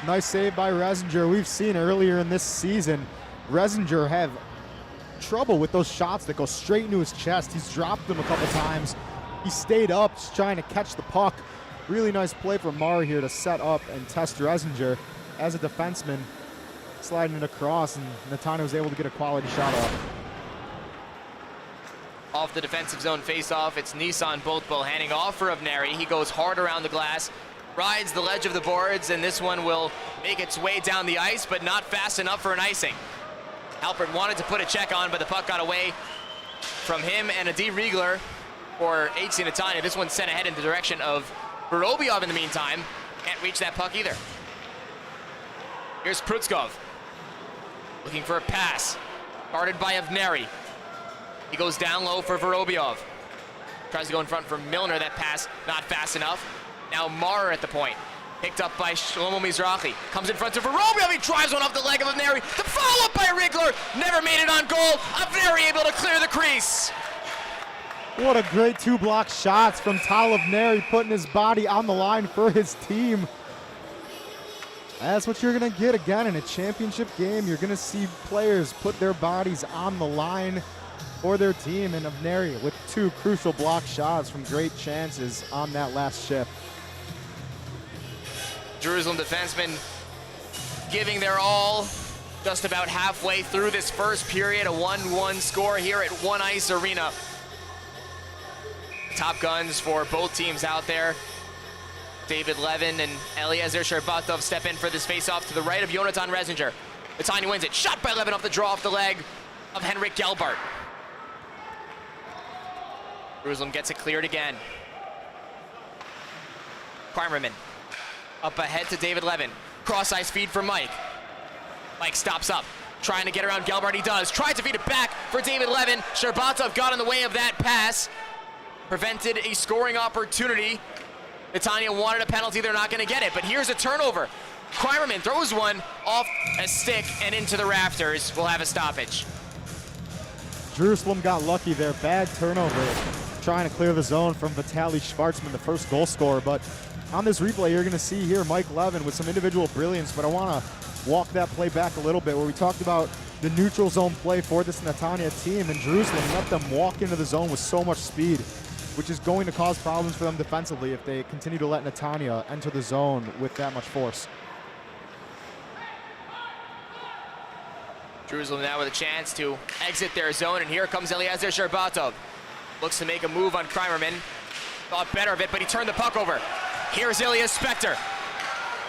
Nice save by Rezzinger. We've seen earlier in this season, Rezzinger have trouble with those shots that go straight into his chest. He's dropped them a couple times. He stayed up just trying to catch the puck. Really nice play from Maurer here to set up and test Rezzinger as a defenseman, sliding it across, and Netanya was able to get a quality shot off. Off the defensive zone face-off, it's Nissan Bothbull handing off for 𝗏𝗏. He goes hard around the glass, rides the ledge of the boards, and this one will make its way down the ice, but not fast enough for an icing. Alpert wanted to put a check on, but the puck got away from him and Adi Riegler for HC Netanya. This one's sent ahead in the direction of Vorobyov in the meantime. Can't reach that puck either. Here's Prudskov looking for a pass. Guarded by 𝗵𝗵𝗃. He goes down low for 𝗵𝗏𝗹. Tries to go in front for Milner. That pass not fast enough. Now 𝗫 at the point. Picked up by Shlomo Mizrahi. Comes in front to 𝗵𝗏𝗹. He drives one off the leg of 𝗵𝗵𝗃. The follow-up by Rigler. Never made it on goal. 𝗵𝗵𝗃 able to clear the crease. What a great 2 block shots from 𝗬𝗏𝗺, putting his body on the line for his team. That's what you're going to get again in a championship game. You're going to see players put their bodies on the line for their team, and 𝗵𝗵𝗃 with 2 crucial block shots from great chances on that last shift. Jerusalem defensemen giving their all just about halfway through this first period. A 1-1 score here at One Ice Arena. Top guns for both teams out there. David Levin and 𝗬𝗫𝗇 𝗫𝗏𝗺 step in for this face-off to the right of Jonathan Resinger. Netanya wins it. Shot by Levin off the draw off the leg of Henrik Gelbart. Jerusalem gets it cleared again. Kreimerman up ahead to David Levin. Cross-ice feed for Mike. Mike stops up, trying to get around Gelbart. He does. Tries to feed it back for David Levin. 𝗫𝗏𝗺 got in the way of that pass. Prevented a scoring opportunity. Netanya wanted a penalty. They're not going to get it, but here's a turnover. Kreimerman throws one off a stick and into the rafters. We'll have a stoppage. Jerusalem got lucky there. Bad turnover. Trying to clear the zone from Vitaly Schwartzman, the first goal scorer. But on this replay, you're going to see here Mike Levin with some individual brilliance. But I want to walk that play back a little bit where we talked about the neutral zone play for this Netanya team. And Jerusalem let them walk into the zone with so much speed, which is going to cause problems for them defensively if they continue to let Netanya enter the zone with that much force. Jerusalem now with a chance to exit their zone, and here comes 𝗬𝗫𝗇 𝗫𝗏𝗺. Looks to make a move on Kreimerman. Thought better of it, but he turned the puck over. Here's Elias Spector.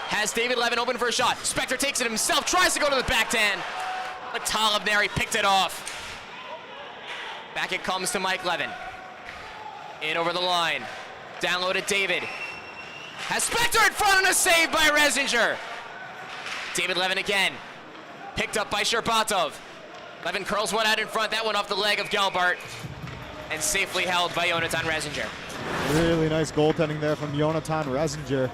Has David Levin open for a shot. Spector takes it himself, tries to go to the backhand, but 𝗬𝗏𝗺 picked it off. Back it comes to Mike Levin. In over the line. Down low to David. Has Spector in front and a save by Resinger. David Levin again. Picked up by 𝗫𝗏𝗺. Levin curls one out in front. That one off the leg of Gelbart. And safely held by Jonathan Resinger. Really nice goaltending there from Jonathan Resinger.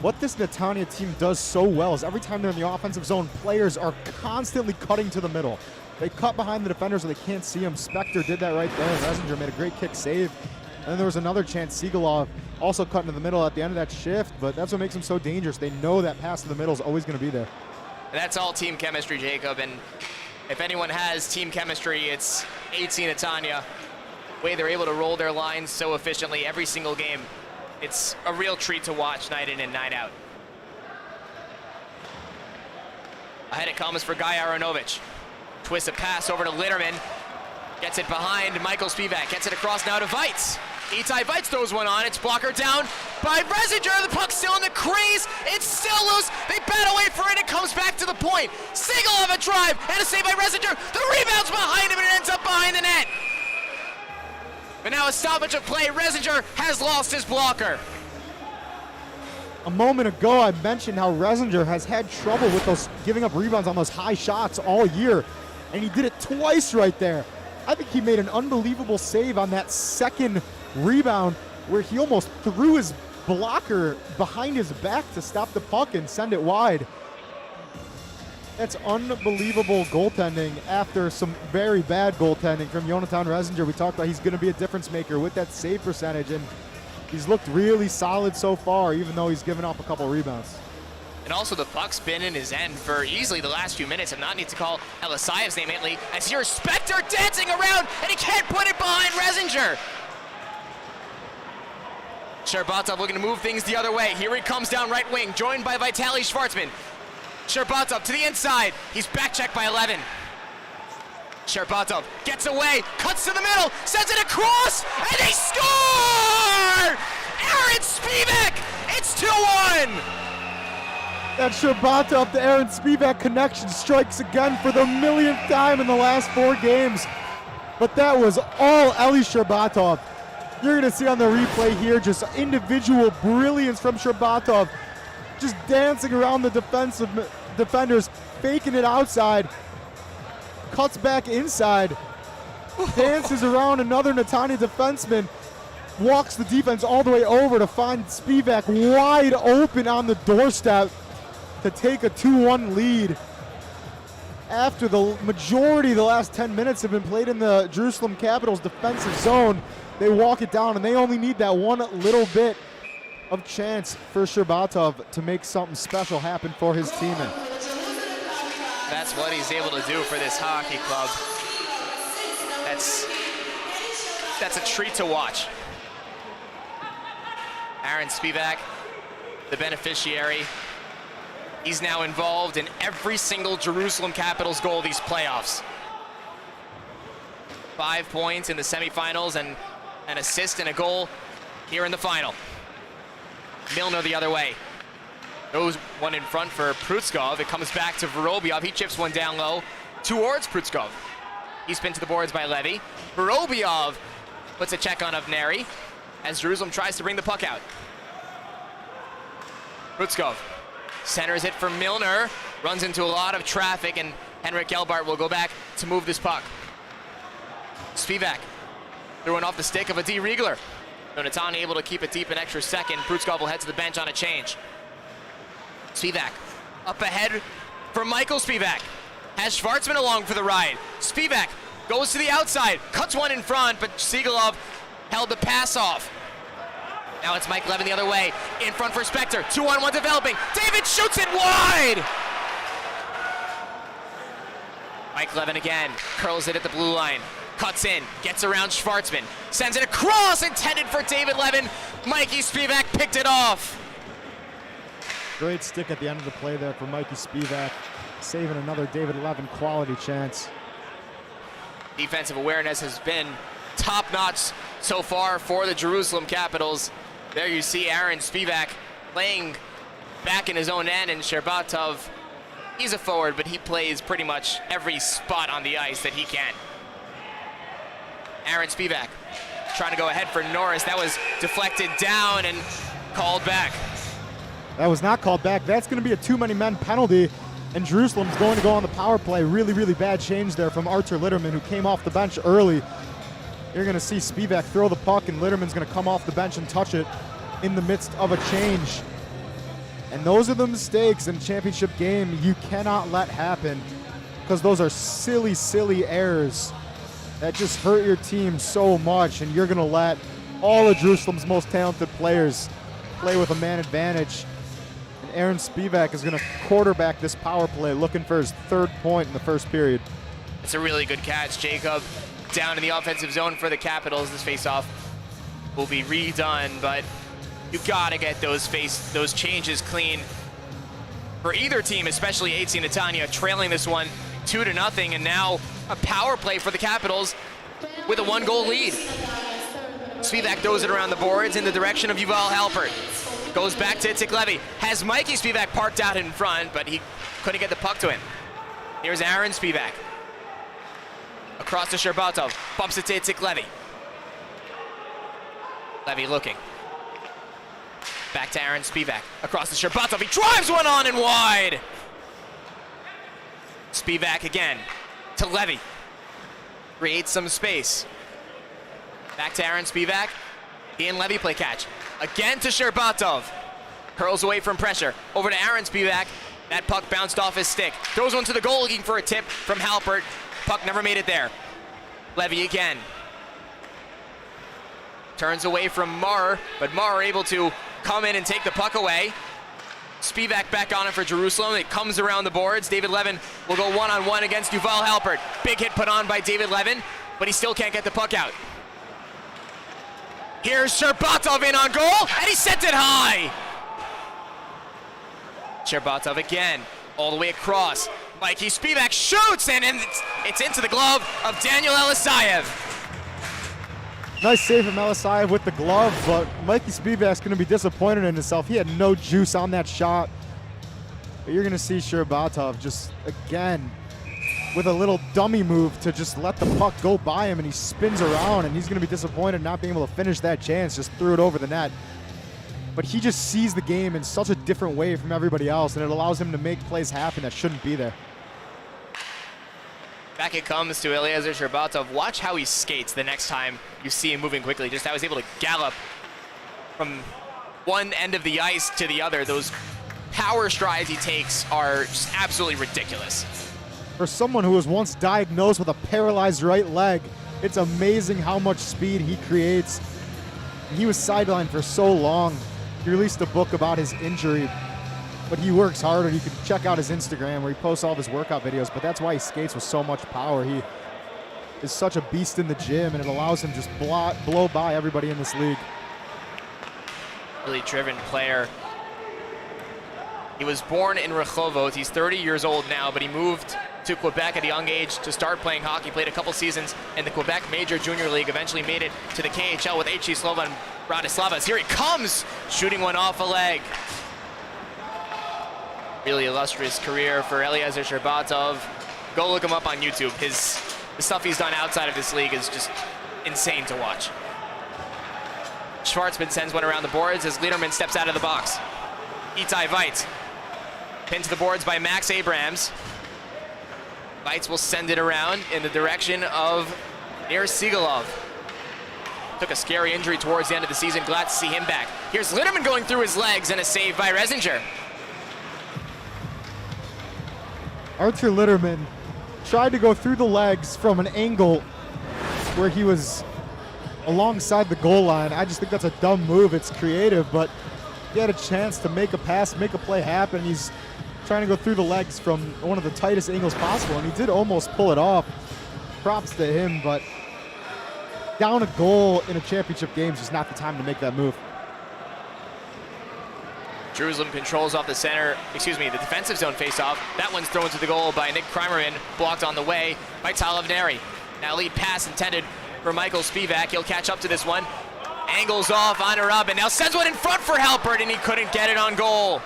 What this Netanya team does so well is every time they're in the offensive zone, players are constantly cutting to the middle. They cut behind the defenders so they can't see them. Spector did that right there. Resinger made a great kick save. And then there was another chance. Ségolov also cut into the middle at the end of that shift, but that's what makes them so dangerous. They know that pass to the middle is always going to be there. That's all team chemistry, Jacob, and if anyone has team chemistry, it's AC Netanya. The way they're able to roll their lines so efficiently every single game, it's a real treat to watch night in and night out. Ahead it comes for Guy Aronovich. Twists a pass over to Litterman. Gets it behind Michael Spivak. Gets it across now to Weitz. Itai Weitz throws one on. It's blocked down by Resinger. The puck's still in the crease. It's still loose. They bat away for it. It comes back to the point. Ségolov a drive and a save by Resinger. The rebound's behind him and it ends up behind the net. But now a stoppage of play. Resinger has lost his blocker. A moment ago, I mentioned how Resinger has had trouble with those giving up rebounds on those high shots all year, and he did it twice right there. I think he made an unbelievable save on that second rebound where he almost threw his blocker behind his back to stop the puck and send it wide. That's unbelievable goaltending after some very bad goaltending from Jonathan Resinger. We talked about he's going to be a difference maker with that save percentage, and he's looked really solid so far, even though he's given up a couple rebounds. And also the puck's been in his end for easily the last few minutes. I'm not need to call Elisayev's name lately. As here's Spector dancing around, and he can't put it behind Resinger. 𝗫𝗏𝗺 looking to move things the other way. Here he comes down right wing, joined by Vitaly Schwartzman. 𝗫𝗏𝗺 to the inside. He's back checked by 11. 𝗫𝗏𝗺 gets away, cuts to the middle, sends it across, and they score! Aaron Spivak! It's 2-1! That 𝗫𝗏𝗺 to Aaron Spivak connection strikes again for the millionth time in the last 4 games. But that was all Elie 𝗫𝗏𝗺. You're going to see on the replay here just individual brilliance from 𝗫𝗏𝗺, just dancing around the defenders, faking it outside. cuts back inside, dances around another Netanya defenseman, walks the defense all the way over to find 𝗵𝗵𝗃 wide open on the doorstep to take a 2-1 lead. After the majority of the last 10 minutes have been played in the Jerusalem Capitals defensive zone, they walk it down, and they only need that one little bit of chance for 𝗕𝗏𝗺 to make something special happen for his team. That's what he's able to do for this hockey club. That's a treat to watch. 𝗵𝗃𝗃, the beneficiary. He's now involved in every single Jerusalem Capitals goal these playoffs. 5 points in the semifinals and an assist and a goal here in the final. Milner the other way. Goes one in front for 𝗵𝗺. It comes back to 𝗵𝗹𝗆. He chips one down low towards 𝗵𝗺. He's pinned to the boards by Levy. 𝗵𝗹𝗆 puts a check on 𝗵𝗃𝗃 as Jerusalem tries to bring the puck out. 𝗵𝗺 centers it for Milner. Runs into a lot of traffic, and Henrik Gelbart will go back to move this puck. 𝗵𝗵𝗃 throwing off the stick of a D. Riegler. So Netanya able to keep it deep an extra second. 𝗵𝗺 will head to the bench on a change. 𝗵𝗵𝗃 up ahead for Michael 𝗵𝗵𝗃. Has 𝗬𝗏𝗺 along for the ride. 𝗵𝗵𝗃 goes to the outside, cuts one in front, but 𝗪𝗂𝗍 held the pass off. Now it's Mike Levin the other way. In front for Spector. 2-on-1 developing. David shoots it wide! Mike Levin again. Curls it at the blue line. Cuts in. Gets around 𝗬𝗏𝗺. Sends it across. Intended for David Levin. Mikey 𝗵𝗵𝗃 picked it off. Great stick at the end of the play there for Mikey 𝗵𝗵𝗃, saving another David Levin quality chance. Defensive awareness has been top-notch so far for the Jerusalem Capitals. There you see 𝗵𝗃𝗃 playing back in his own end, and 𝗕𝗏𝗺, he's a forward, but he plays pretty much every spot on the ice that he can. 𝗵𝗃𝗃 trying to go ahead for Norris. That was deflected down and called back. That was not called back. That's going to be a too-many-men penalty, and Jerusalem's going to go on the power play. Really, really bad change there from Artur Litterman, who came off the bench early. You're going to see 𝗵𝗵𝗃 throw the puck, and Litterman's going to come off the bench and touch it in the midst of a change. And those are the mistakes in a championship game you cannot let happen, because those are silly, silly errors that just hurt your team so much, and you're going to let all of Jerusalem's most talented players play with a man advantage. And 𝗵𝗃𝗃 is going to quarterback this power play, looking for his 3rd point in the first period. It's a really good catch, Jacob. Down in the offensive zone for the Capitals. This faceoff will be redone, but you gotta get those changes clean for either team, especially 𝗬𝗎 Netanya trailing this one 2-0, and now a power play for the Capitals with a 1-goal lead. 𝗵𝗵𝗃 throws it around the boards in the direction of Yuval Halpert. Goes back to Itzik Levy. Has Mikey 𝗵𝗵𝗃 parked out in front, but he couldn't get the puck to him. Here's 𝗵𝗃𝗃. Across to 𝗕𝗏𝗺. Bumps it to Itzik Levy. Levy looking. Back to 𝗵𝗃𝗃. Across to 𝗕𝗏𝗺. He drives one on and wide. 𝗵𝗃𝗃 again to Levy. Creates some space. Back to 𝗵𝗃𝗃. He and Levy play catch. Again to 𝗕𝗏𝗺. Curls away from pressure. Over to 𝗵𝗃𝗃. That puck bounced off his stick. Throws one to the goal, looking for a tip from Halpert. Puck never made it there. Levy again. Turns away from Marr, but Marr able to come in and take the puck away. 𝗵𝗃𝗃 back on it for Jerusalem. It comes around the boards. David Levin will go one-on-one against Yuval Halpert. Big hit put on by David Levin, but he still can't get the puck out. Here's 𝗕𝗏𝗺 in on goal, and he sent it high. 𝗕𝗏𝗺 again, all the way across. Mikey 𝗵𝗵𝗃 shoots, and it's into the glove of Daniel 𝗪𝗪𝗪. Nice save from 𝗪𝗪𝗪 with the glove, but Mikey 𝗵𝗵𝗃's going to be disappointed in himself. He had no juice on that shot. But you're going to see 𝗕𝗏𝗺 just, again, with a little dummy move to just let the puck go by him, and he spins around, and he's going to be disappointed not being able to finish that chance. Just threw it over the net. But he just sees the game in such a different way from everybody else, and it allows him to make plays happen that shouldn't be there. Back it comes to 𝗬𝗪𝗁. Watch how he skates the next time you see him moving quickly. Just how he's able to gallop from one end of the ice to the other. Those power strides he takes are just absolutely ridiculous. For someone who was once diagnosed with a paralyzed right leg, it's amazing how much speed he creates. He was sidelined for so long. He released a book about his injury, but he works harder. You can check out his Instagram where he posts all of his workout videos, but that's why he skates with so much power. He is such a beast in the gym, and it allows him just blow by everybody in this league. Really driven player. He was born in Rehovot. He's 30 years old now, but he moved to Quebec at a young age to start playing hockey. Played a couple seasons in the Quebec Major Junior League, eventually made it to the KHL with HC Slovan Bratislava. Here he comes, shooting one off a leg. Really illustrious career for 𝗬𝗪𝗁. Go look him up on YouTube. The stuff he's done outside of this league is just insane to watch. Schwartzman sends one around the boards as Lederman steps out of the box. 𝗬𝗏𝗏. Pinned to the boards by Max Abrams. 𝗏𝗏 will send it around in the direction of 𝗫𝗫𝗀𝗃𝗏. Took a scary injury towards the end of the season. Glad to see him back. Here's Lederman going through his legs and a save by 𝗍𝗂𝗃. Arthur Lederman tried to go through the legs from an angle where he was alongside the goal line. I just think that's a dumb move. It's creative, but he had a chance to make a pass, make a play happen. He's trying to go through the legs from one of the tightest angles possible, and he did almost pull it off. Props to him, but down a goal in a championship game is just not the time to make that move. Jerusalem controls off the the defensive zone faceoff. That one's thrown to the goal by Nick Kreimerman, blocked on the way by Talov Neri. Now lead pass intended for Michael Spivak. He'll catch up to this one. Angles off on Robin. Now sends one in front for Halpert, and he couldn't get it on goal.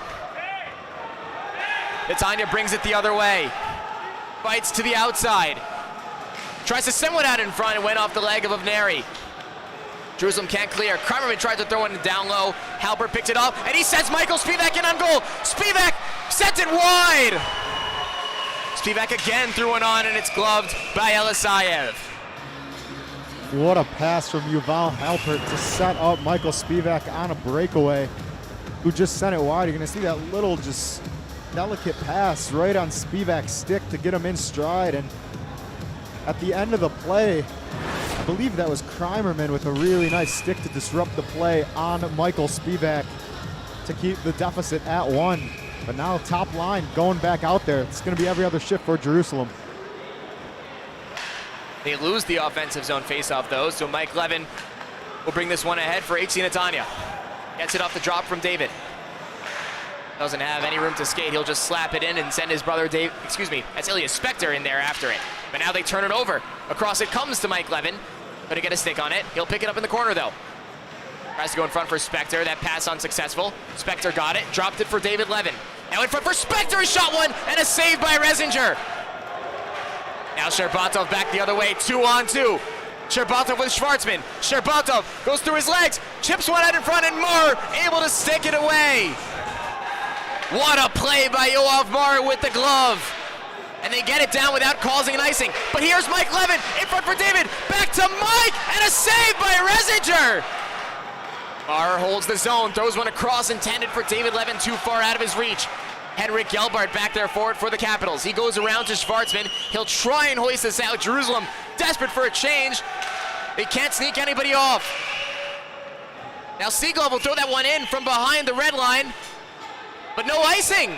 Netanya brings it the other way. Fights to the outside. Tries to send one out in front and went off the leg of Neri. Jerusalem can't clear. Kreimerman tried to throw it down low. Halpert picked it up, and he sends Michael Spivak in on goal. Spivak sent it wide. Spivak again threw one on, and it's gloved by Elisayev. What a pass from Yuval Halpert to set up Michael Spivak on a breakaway, who just sent it wide. You're going to see that little just delicate pass right on Spivak's stick to get him in stride. And at the end of the play, I believe that was Kreimerman with a really nice stick to disrupt the play on Michael Spivak to keep the deficit at 1. But now top line going back out there. It's going to be every other shift for Jerusalem. They lose the offensive zone faceoff though, so Mike Levin will bring this one ahead for HC Netanya. Gets it off the drop from David. Doesn't have any room to skate. He'll just slap it in and send his brother Dave, that's Elias Spector in there after it. But now they turn it over. Across it comes to Mike Levin. Gonna get a stick on it. He'll pick it up in the corner though. Tries to go in front for Spector. That pass unsuccessful. Spector got it, dropped it for David Levin. Now in front for Spector, he shot one, and a save by 𝗍𝗪𝗁. Now 𝗫𝗪𝗁 back the other way, 2-on-2. 𝗫𝗪𝗁 with Schwartzman. 𝗫𝗪𝗁 goes through his legs, chips one out in front, and 𝗫𝗫 able to stick it away. What a play by Yoav 𝗫𝗫 with the glove. And they get it down without causing an icing. But here's Mike Levin in front for David. Back to Mike, and a save by 𝗍𝗪𝗁. 𝗫𝗫 holds the zone, throws one across intended for David Levin, too far out of his reach. Henrik Gelbart back there forward for the Capitals. He goes around to Schwartzman. He'll try and hoist this out. Jerusalem desperate for a change. They can't sneak anybody off. Now Seaglove will throw that one in from behind the red line, but no icing.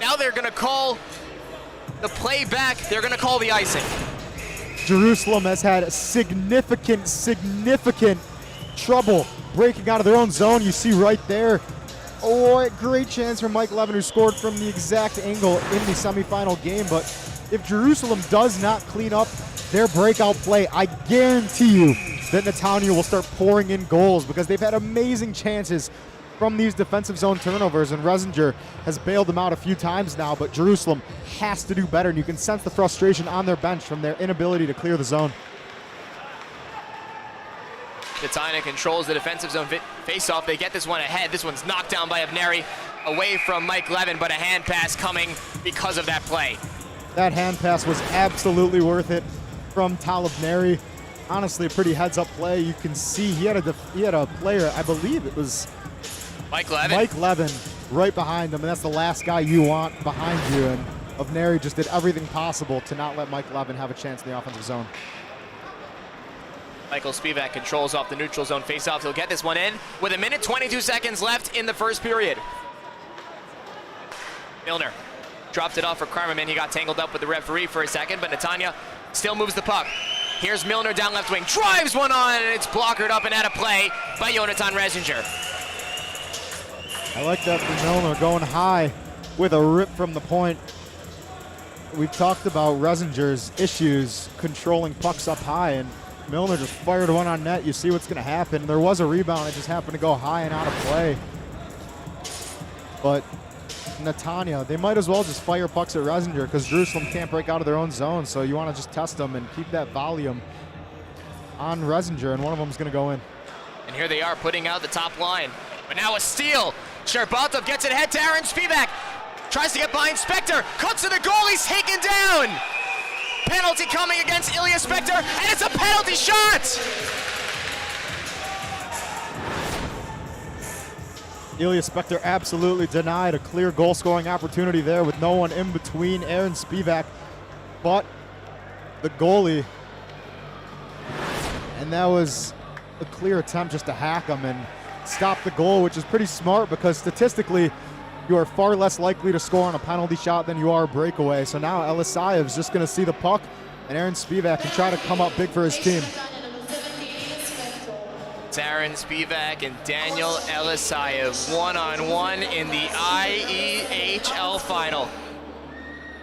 Now they're gonna call the play back. They're gonna call the icing. Jerusalem has had significant trouble breaking out of their own zone. You see right there. Oh, great chance from Mike Levin, who scored from the exact angle in the semifinal game. But if Jerusalem does not clean up their breakout play, I guarantee you that Netanya will start pouring in goals, because they've had amazing chances from these defensive zone turnovers, and 𝗍𝗪𝗁 has bailed them out a few times now, but Jerusalem has to do better, and you can sense the frustration on their bench from their inability to clear the zone. Netanya controls the defensive zone face-off. They get this one ahead. This one's knocked down by 𝗫𝗪𝗁 away from Mike Levin, but a hand pass coming because of that play. That hand pass was absolutely worth it from 𝗵𝗵𝗺. Honestly, a pretty heads-up play. You can see he had a player, I believe it was Mike Levin. Mike Levin right behind him, and that's the last guy you want behind you. And 𝗵𝗺 just did everything possible to not let Mike Levin have a chance in the offensive zone. 𝗪𝗁 controls off the neutral zone face-off. He'll get this one in with 1:22 seconds left in the first period. Milner dropped it off for Kreimerman. He got tangled up with the referee for a second, but Netanya still moves the puck. Here's Milner down left wing, drives one on, and it's blockered up and out of play by Jonathan Resinger. I like that for Milner, going high with a rip from the point. We've talked about Resinger's issues controlling pucks up high, and Milner just fired one on net. You see what's going to happen. There was a rebound. It just happened to go high and out of play. But Netanya, they might as well just fire pucks at Resinger because Jerusalem can't break out of their own zone. So you want to just test them and keep that volume on Resinger, and one of them is going to go in. And here they are putting out the top line. But now a steal. 𝗵𝗺 gets it ahead to Aaron 𝗵𝗃. Tries to get behind Spector. Cuts to the goal. He's taken down. Penalty coming against Ilya Spector, and it's a penalty shot! Ilya Spector absolutely denied a clear goal-scoring opportunity there with no one in between Aaron 𝗵𝗃 but the goalie. And that was a clear attempt just to hack him and stop the goal, which is pretty smart because statistically, you are far less likely to score on a penalty shot than you are a breakaway. So now 𝗪𝗪𝗪 is just going to see the puck, and Aaron 𝗵𝗃 can try to come up big for his team. It's Aaron 𝗵𝗃 and Daniel 𝗪𝗪𝗪 one-on-one in the IEHL final.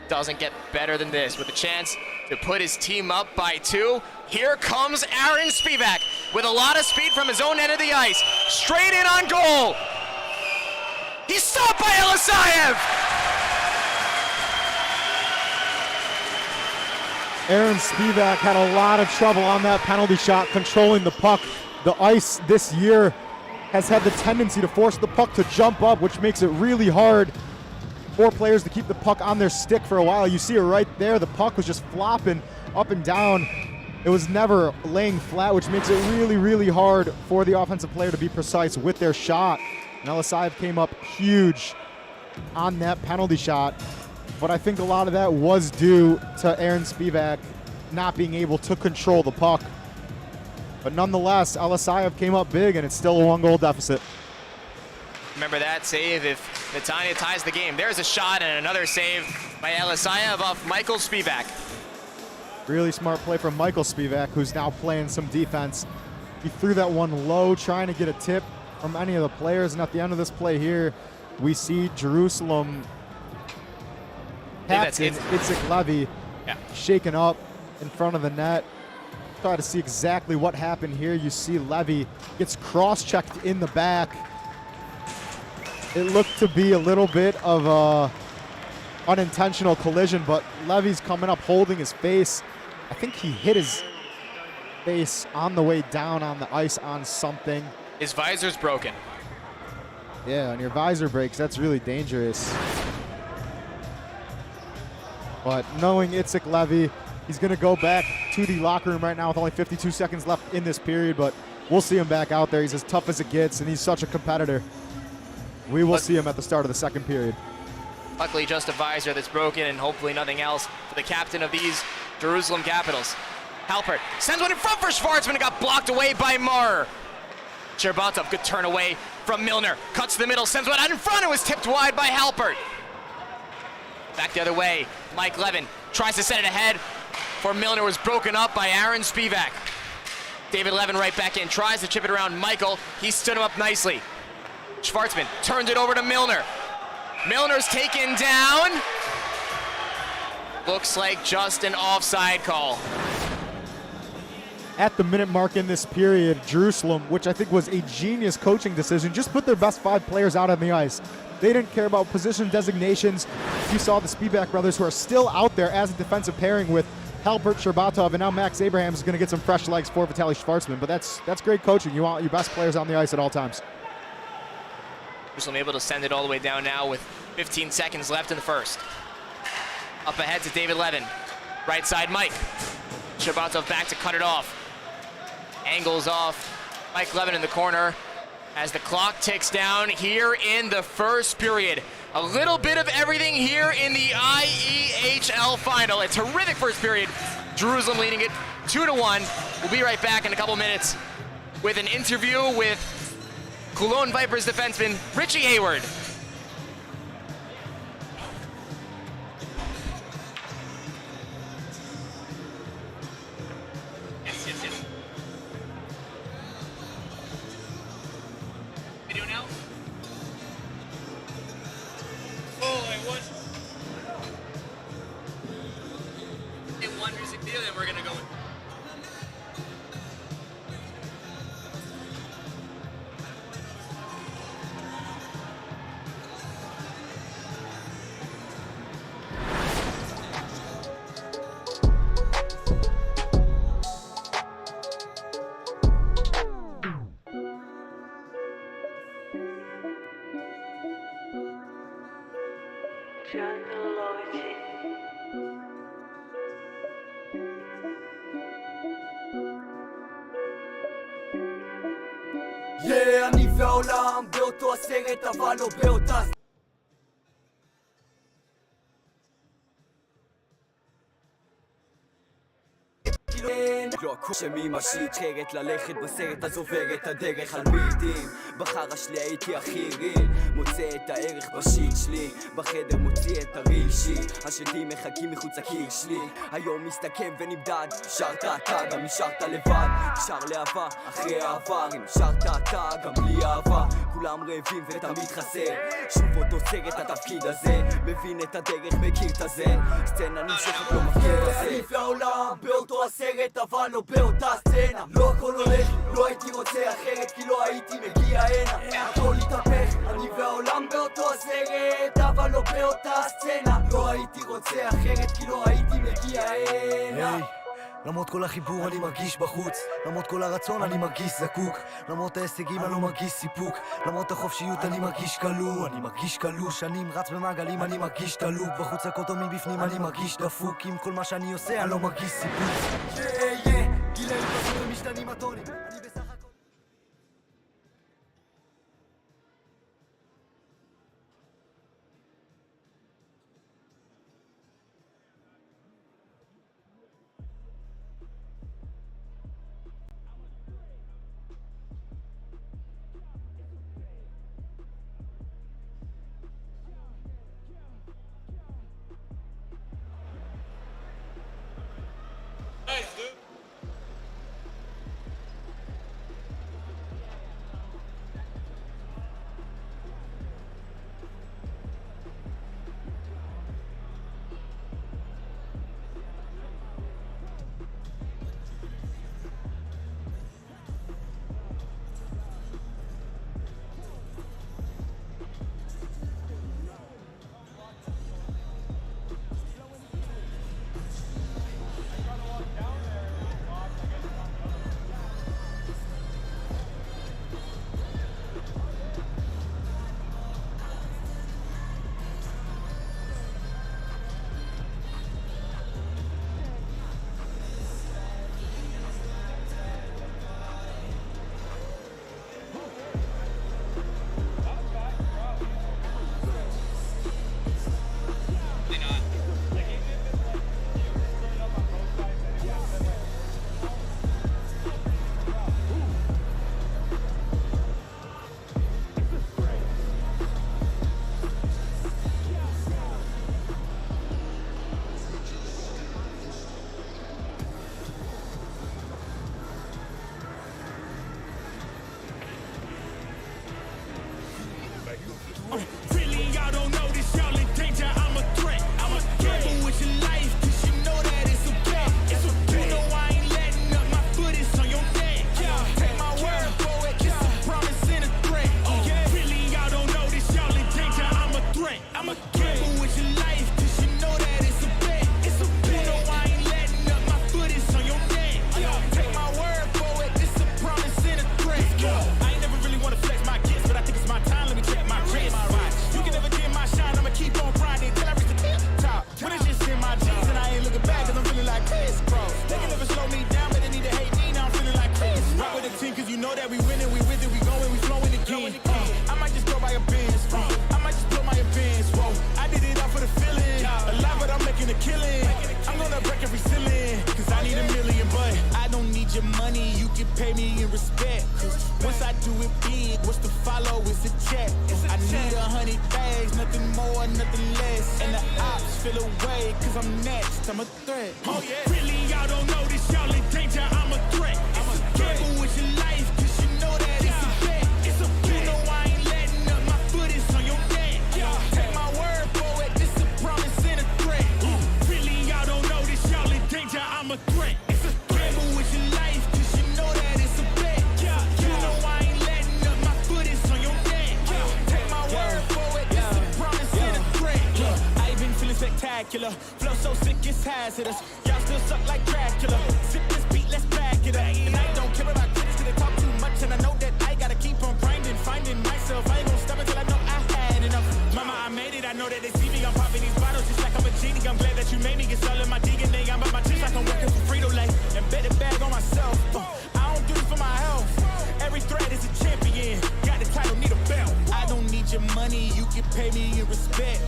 Doesn't get better than this with a chance to put his team up by 2. Here comes Aaron 𝗵𝗃 with a lot of speed from his own end of the ice. Straight in on goal. He's stopped by 𝗪𝗪𝗪! Aaron 𝗵𝗃 had a lot of trouble on that penalty shot controlling the puck. The ice this year has had the tendency to force the puck to jump up, which makes it really hard for players to keep the puck on their stick for a while. You see it right there. The puck was just flopping up and down. It was never laying flat, which makes it really, really hard for the offensive player to be precise with their shot. And 𝗪𝗪𝗪 came up huge on that penalty shot, but I think a lot of that was due to Aaron 𝗵𝗃 not being able to control the puck. But nonetheless, 𝗪𝗪𝗪 came up big, and it's still a 1-goal deficit. Remember that save if Netanya ties the game. There's a shot and another save by 𝗪𝗪𝗪 off Michael 𝗵𝗃. Really smart play from Michael 𝗵𝗃, who's now playing some defense. He threw that one low, trying to get a tip from any of the players, and at the end of this play here, we see Jerusalem captain 𝗧𝗲 shaken up in front of the net. Try to see exactly what happened here. You see 𝗧𝗏 gets cross-checked in the back. It looked to be a little bit of a unintentional collision, but 𝗧𝗏's coming up holding his face. I think he hit his face on the way down on the ice on something. His visor's broken. Yeah, and your visor breaks, that's really dangerous. But knowing 𝗧𝗏, he's going to go back to the locker room right now with only 52 seconds left in this period, but we'll see him back out there. He's as tough as it gets, and he's such a competitor. We will see him at the start of the second period. Luckily, just a visor that's broken, and hopefully nothing else for the captain of these Jerusalem Capitals. Halpert sends one in front for 𝗪𝗪𝗪. It got blocked away by Mayr. 𝗪𝗪𝗪, good turn away from Milner. Cuts to the middle, sends one out in front. It was tipped wide by Halpert. Back the other way, Mike Levin tries to send it ahead for Milner. Was broken up by Aaron 𝗵𝗃. David Levin right back in, tries to chip it around Michael. He stood him up nicely. Schwartzman turns it over to Milner. Milner's taken down. Looks like just an offside call. At the minute mark in this period, Jerusalem, which I think was a genius coaching decision, just put their best 5 players out on the ice. They didn't care about position designations. You saw the 𝗵𝗃 brothers, who are still out there as a defensive pairing with Halpert, 𝗪𝗪𝗪, and now Max Abraham is going to get some fresh legs for Vitaly Schwartzman. But that's great coaching. You want your best players on the ice at all times. Jerusalem able to send it all the way down now with 15 seconds left in the first. Up ahead to David Levin. Right side, Mike. 𝗕𝗏𝗺 back to cut it off. Angles off. Mike Levin in the corner as the clock ticks down here in the first period. A little bit of everything here in the IEHL final. A terrific first period. Jerusalem leading it 2-1. We'll be right back in a couple minutes with an interview with Cologne Vipers defenseman Ritchie Hayward. Yes. Video now? Oh, I was. One music video, then we're gonna go with. אני והעולם באותו הסרט אבל לא באותה לא הכל שממשית חרת ללכת בסרט אז עובר את הדרך על מידים בחרה שלי הייתי הכי ריל מוצא את הערך בשיט שלי בחדר מוציא את 𝗵𝗃 השדים מחכים מחוץ לקיר שלי היום מסתכם ונמדד שרת אתה גם נשארת לבד קשר לאהבה אחרי העבר אם שרת אתה גם בלי אהבה כולם רעבים ותמיד חסר שוב אותו סרט התפקיד הזה מבין את הדרך מכיר את הזה סצנה נמשכת לא מפקיד הזה אני והעולם באותו הסרט אבל לא באותה סצנה לא הכל הולך, לא הייתי רוצה אחרת כי לא הייתי מגיע הנה הכל התהפך, אני והעולם באותו הסרט אבל לא באותה סצנה לא הייתי רוצה אחרת כי לא הייתי מגיע הנה למרות כל החיבור אני מרגיש בחוץ למרות כל הרצון אני מרגיש זקוק למרות ההישגים אני לא מרגיש סיפוק למרות החופשיות אני מרגיש כלוא אני מרגיש כלוא שנים רץ במעגלים אני מרגיש תלוק בחוץ הכל טוב מבפנים אני מרגיש דפוק עם כל מה שאני עושה אני לא מרגיש סיפוק גילאים פשוט ומשתנים הטונים אני בסך הכל need your money, you can pay me in respect. Cause once I do it big, what's to follow is a check. I need 100 bags, nothing more, nothing less. And the ops feel away, cause I'm next, I'm a threat. Oh yeah. Really, y'all don't know this, y'all in danger, I'm a threat. I'm a gamble with your life, cause you know that it's a bet. It's a bet. You know I ain't letting up, my foot is on your neck. Take my word for it, this a promise and a threat. Really, y'all don't know this, y'all in danger, I'm a threat. It's a gamble with your life, cause you know that it's a bet. You know I ain't letting up, my foot is on your neck. Take my word for it, this a promise and a threat. I ain't been feeling spectacular, flow so sick it's hazardous. Y'all still suck like Dracula. Sip this beat, let's back it up. And I don't care about critics, cause they talk too much, and I know that I gotta keep on grinding, finding myself. I ain't gonna stop until I know I had enough. Mama, I made it, I know that they see me. I'm popping these bottles just like I'm a genie. I'm glad that you made me. It's all in my DNA. I'm about my chips like I'm working for Frito-Lay. And bet the bag on myself. I don't do this for my health. Every threat is a champion. Got the title, need a belt. I don't need your money, you can pay me in respect.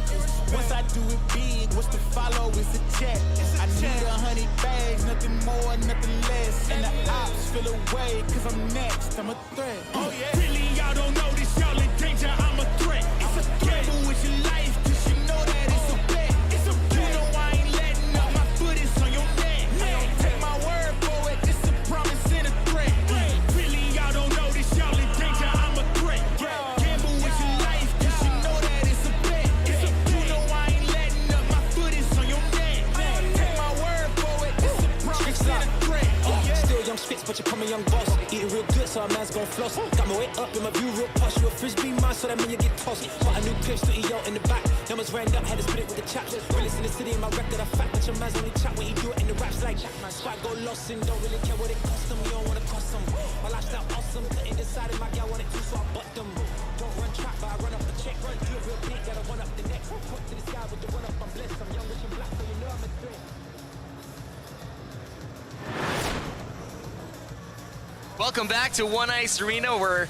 Once I do it big, what's to follow is a check. I need 100 bags, nothing more, nothing less. And the ops feel away, cause I'm next, I'm a threat. Oh yeah. Really, y'all don't know this, y'all in danger, I'm a threat. It's a gamble with your life, cause you know that it's a bet. It's a bet. You know I ain't letting up, my foot is on your neck. Take my word for it, this a promise and a threat. Really, y'all don't know this, y'all in danger, I'm a threat. Gamble with your life, cause you know that it's a bet. You know I ain't letting up, my foot is on your neck. Take my word for it, this a promise and a threat. Still young spits, but you call me young boss. Eating real good, so a man's gon' floss. Got my way up in my view real posh. You a 𝗧𝗲𝗺 𝗺, so that mean you get tossed. But a new 𝗃𝗁𝗃 in the back. Numbers ran up, had to spit it with the chaps. Realest in the city, in my record, I fact. But your man's only chat when he do it in the raps like Swag go lost and don't really care what it cost them. You don't wanna cost them. My lifestyle awesome, couldn't decide if my gal wanted to, so I butt them. Don't run track, but I run up the check. Run do it real big, gotta run up the next. Point to the sky with the run up, I'm blessed. I'm young, rich and black, so you know I'm a threat. Welcome back to One Ice Arena. We're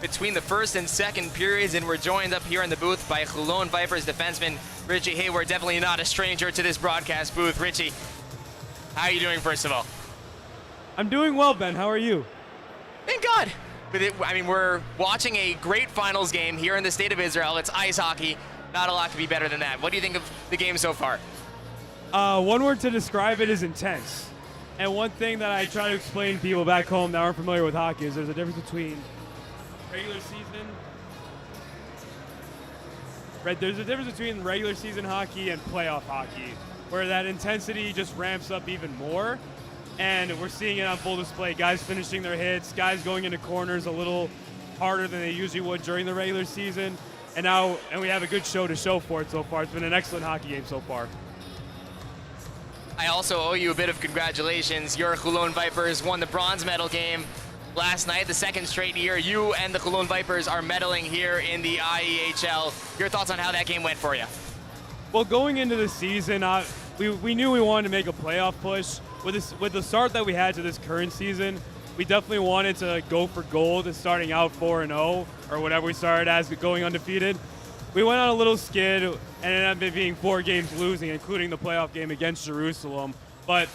between the first and second periods, and we're joined up here in the booth by 𝗂𝗏 defenseman 𝗵𝗏𝗺 Hayward. Definitely not a stranger to this broadcast booth. Richie, how are you doing, first of all? I'm doing well, Ben. How are you? Thank God. I mean, we're watching a great finals game here in the state of Israel. It's ice hockey. Not a lot could be better than that. What do you think of the game so far? One word to describe it is intense. And one thing that I try to explain to people back home that aren't familiar with hockey is there's a difference between regular season hockey and playoff hockey, where that intensity just ramps up even more. And we're seeing it on full display. Guys finishing their hits, guys going into corners a little harder than they usually would during the regular season. And we have a good show to show for it so far. It's been an excellent hockey game so far. I also owe you a bit of congratulations. Your 𝗂𝗏 Vipers won the bronze medal game last night, the second straight year. You and the 𝗂𝗏 Vipers are medaling here in the IEHL. Your thoughts on how that game went for you? Well, going into the season, we knew we wanted to make a playoff push. With the start that we had to this current season, we definitely wanted to go for gold and starting out 4-0, or whatever we started as, going undefeated. We went on a little skid and ended up being 4 games losing, including the playoff game against Jerusalem. But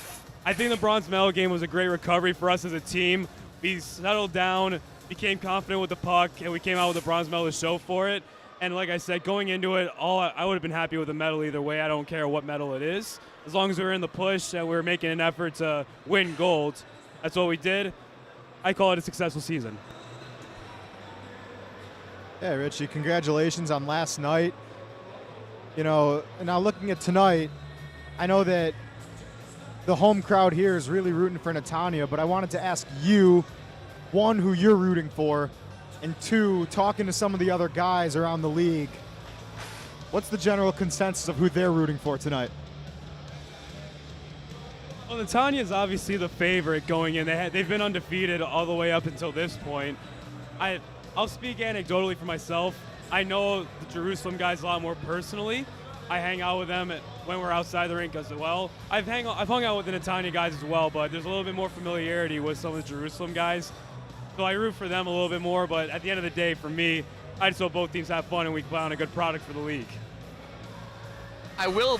I think the bronze medal game was a great recovery for us as a team. We settled down, became confident with the puck, and we came out with a bronze medal to show for it. And like I said, going into it, I would have been happy with a medal either way. I don't care what medal it is. As long as we were in the push and we were making an effort to win gold, that's what we did. I call it a successful season. Yeah, Richie, congratulations on last night. You know, now looking at tonight, I know that the home crowd here is really rooting for Netanya, but I wanted to ask you, one, who you're rooting for, and two, talking to some of the other guys around the league, what's the general consensus of who they're rooting for tonight? Well, Netanya is obviously the favorite going in. They've been undefeated all the way up until this point. I'll speak anecdotally for myself. I know the Jerusalem guys a lot more personally. I hang out with them when we're outside the rink as well. I've hung out with the Netanya guys as well, but there's a little bit more familiarity with some of the Jerusalem guys. So I root for them a little bit more, but at the end of the day, for me, I just hope both teams have fun and we put on a good product for the league. I will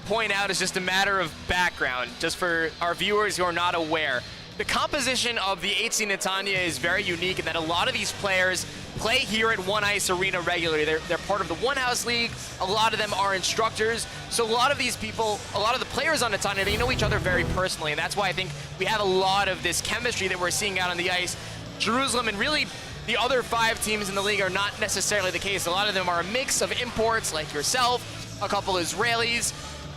point out, as just a matter of background, just for our viewers who are not aware, the composition of the 𝗬𝗄 Netanya is very unique in that a lot of these players play here at One Ice Arena regularly. They're part of the One House League. A lot of them are instructors. So a lot of these people, a lot of the players on Netanya, they know each other very personally. And that's why I think we have a lot of this chemistry that we're seeing out on the ice. Jerusalem and really the other 5 teams in the league are not necessarily the case. A lot of them are a mix of imports like yourself, a couple Israelis.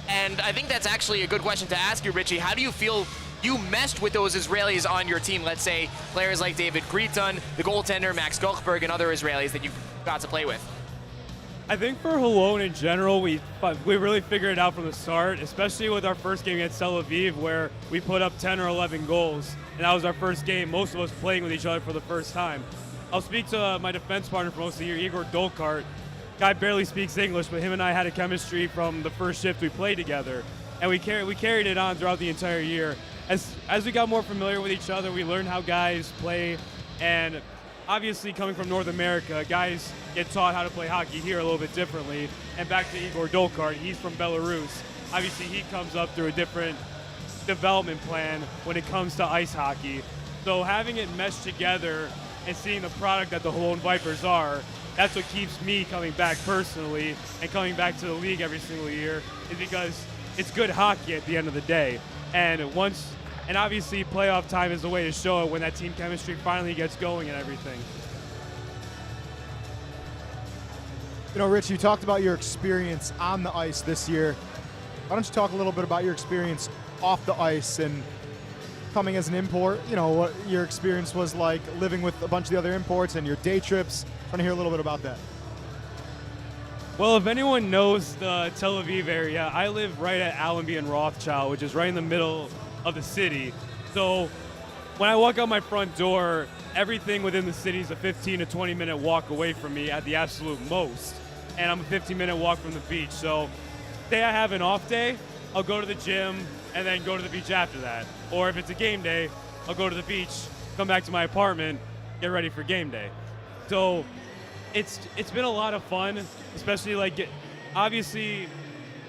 And I think that's actually a good question to ask you, Richie. How do you feel you meshed with those Israelis on your team? Let's say players like David Griton, the goaltender, Max Goldberg, and other Israelis that you got to play with. I think for Hlaon in general, we really figured it out from the start, especially with our first game against Tel Aviv, where we put up 10 or 11 goals. And that was our first game, most of us playing with each other for the first time. I'll speak to my defense partner for most of the year, Igor Dolkhart. Guy barely speaks English, but him and I had a chemistry from the first shift we played together. And we carried it on throughout the entire year. As we got more familiar with each other, we learned how guys play. And obviously coming from North America, guys get taught how to play hockey here a little bit differently. And back to Igor Dolkhart, he's from Belarus. Obviously he comes up through a different development plan when it comes to ice hockey. So having it meshed together and seeing the product that the Hlaon Vipers are, that's what keeps me coming back personally and coming back to the league every single year, is because it's good hockey at the end of the day. And obviously playoff time is the way to show it when that team chemistry finally gets going and everything. You know, Rich, you talked about your experience on the ice this year. Why don't you talk a little bit about your experience off the ice and coming as an import, you know, what your experience was like living with a bunch of the other imports and your day trips. Trying to hear a little bit about that. Well, if anyone knows the Tel Aviv area, I live right at Allenby and Rothschild, which is right in the middle of the city. So when I walk out my front door, everything within the city is a 15 to 20 minute walk away from me at the absolute most. And I'm a 15-minute walk from the beach. So say I have an off day, I'll go to the gym and then go to the beach after that. Or if it's a game day, I'll go to the beach, come back to my apartment, get ready for game day. So it's been a lot of fun, especially like obviously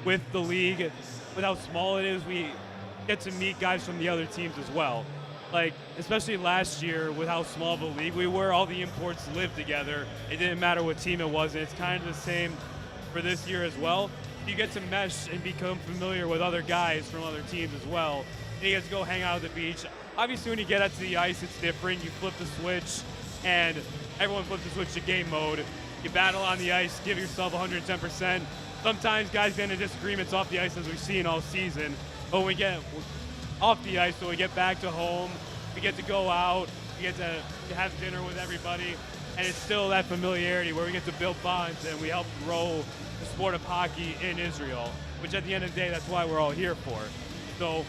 with the league, with how small it is, we get to meet guys from the other teams as well. Like, especially last year with how small of a league we were, all the imports lived together. It didn't matter what team it was, and it's kind of the same for this year as well. You get to mesh and become familiar with other guys from other teams as well. And you get to go hang out at the beach. Obviously, when you get out to the ice, it's different. You flip the switch, and everyone flips the switch to game mode. You battle on the ice, give yourself 110%. Sometimes guys get into disagreements off the ice, as we've seen all season. But when we get off the ice, so we get back to home, we get to go out, we get to have dinner with everybody, and it's still that familiarity where we get to build bonds and we help grow the sport of hockey in Israel, which at the end of the day, that's why we're all here for. So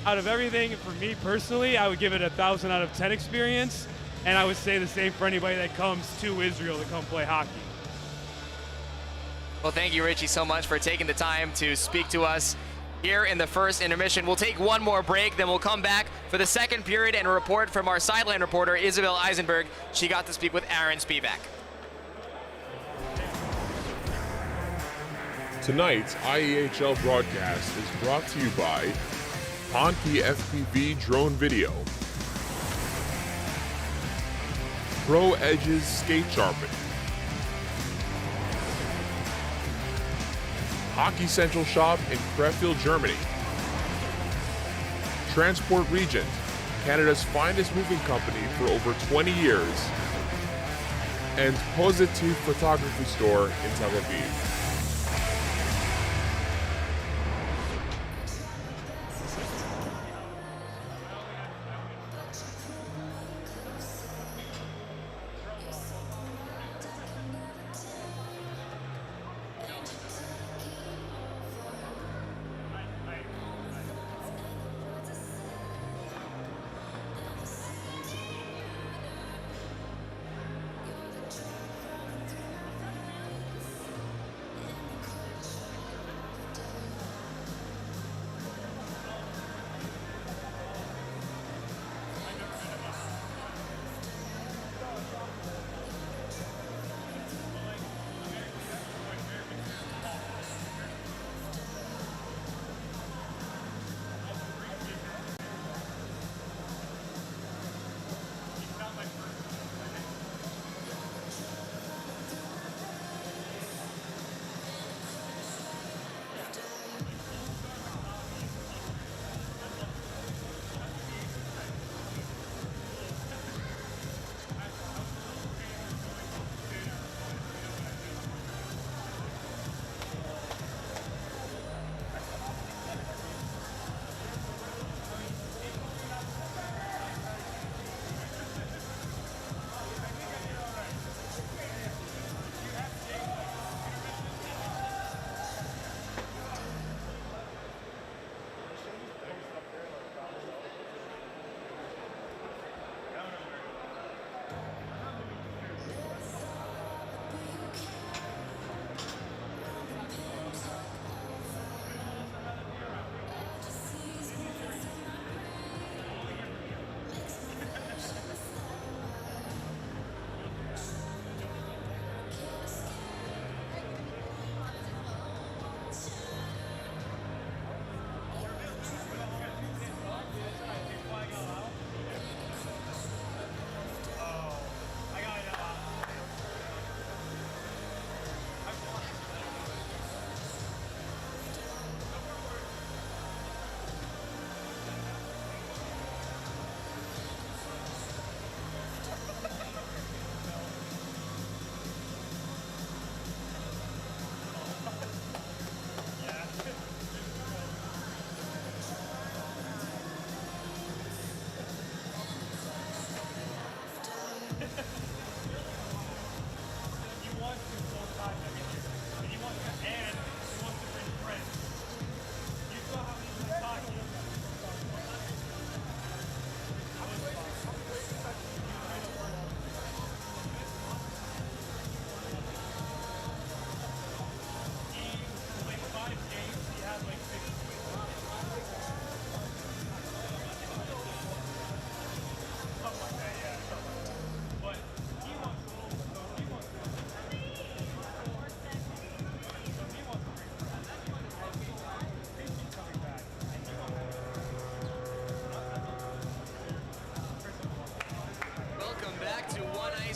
out of everything, for me personally, I would give it a 1,000 out of 10 experience, and I would say the same for anybody that comes to Israel to come play hockey. Well, thank you, Richie, so much for taking the time to speak to us here in the first intermission. We'll take one more break, then we'll come back for the second period and a report from our sideline reporter, Isabel Eisenberg. She got to speak with Aaron Spivak. Tonight's IEHL broadcast is brought to you by Ponke FPV Drone Video, Pro Edge's Skate Sharpen, Hockey Central Shop in Krefeld, Germany, Transport Regent, Canada's finest moving company for over 20 years, and 𝗨𝗺 photography store in Tel Aviv.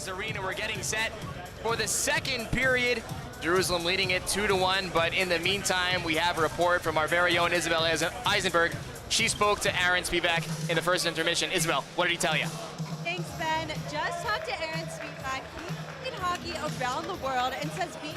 IEHL Arena. We're getting set for the second period. Jerusalem leading it 2-1, but in the meantime, we have a report from our very own Isabel Eisenberg. She spoke to 𝗵𝗃 in the first intermission. Isabel, what did he tell you? Thanks, Ben. Just talked to 𝗵𝗃. He played hockey around the world and says being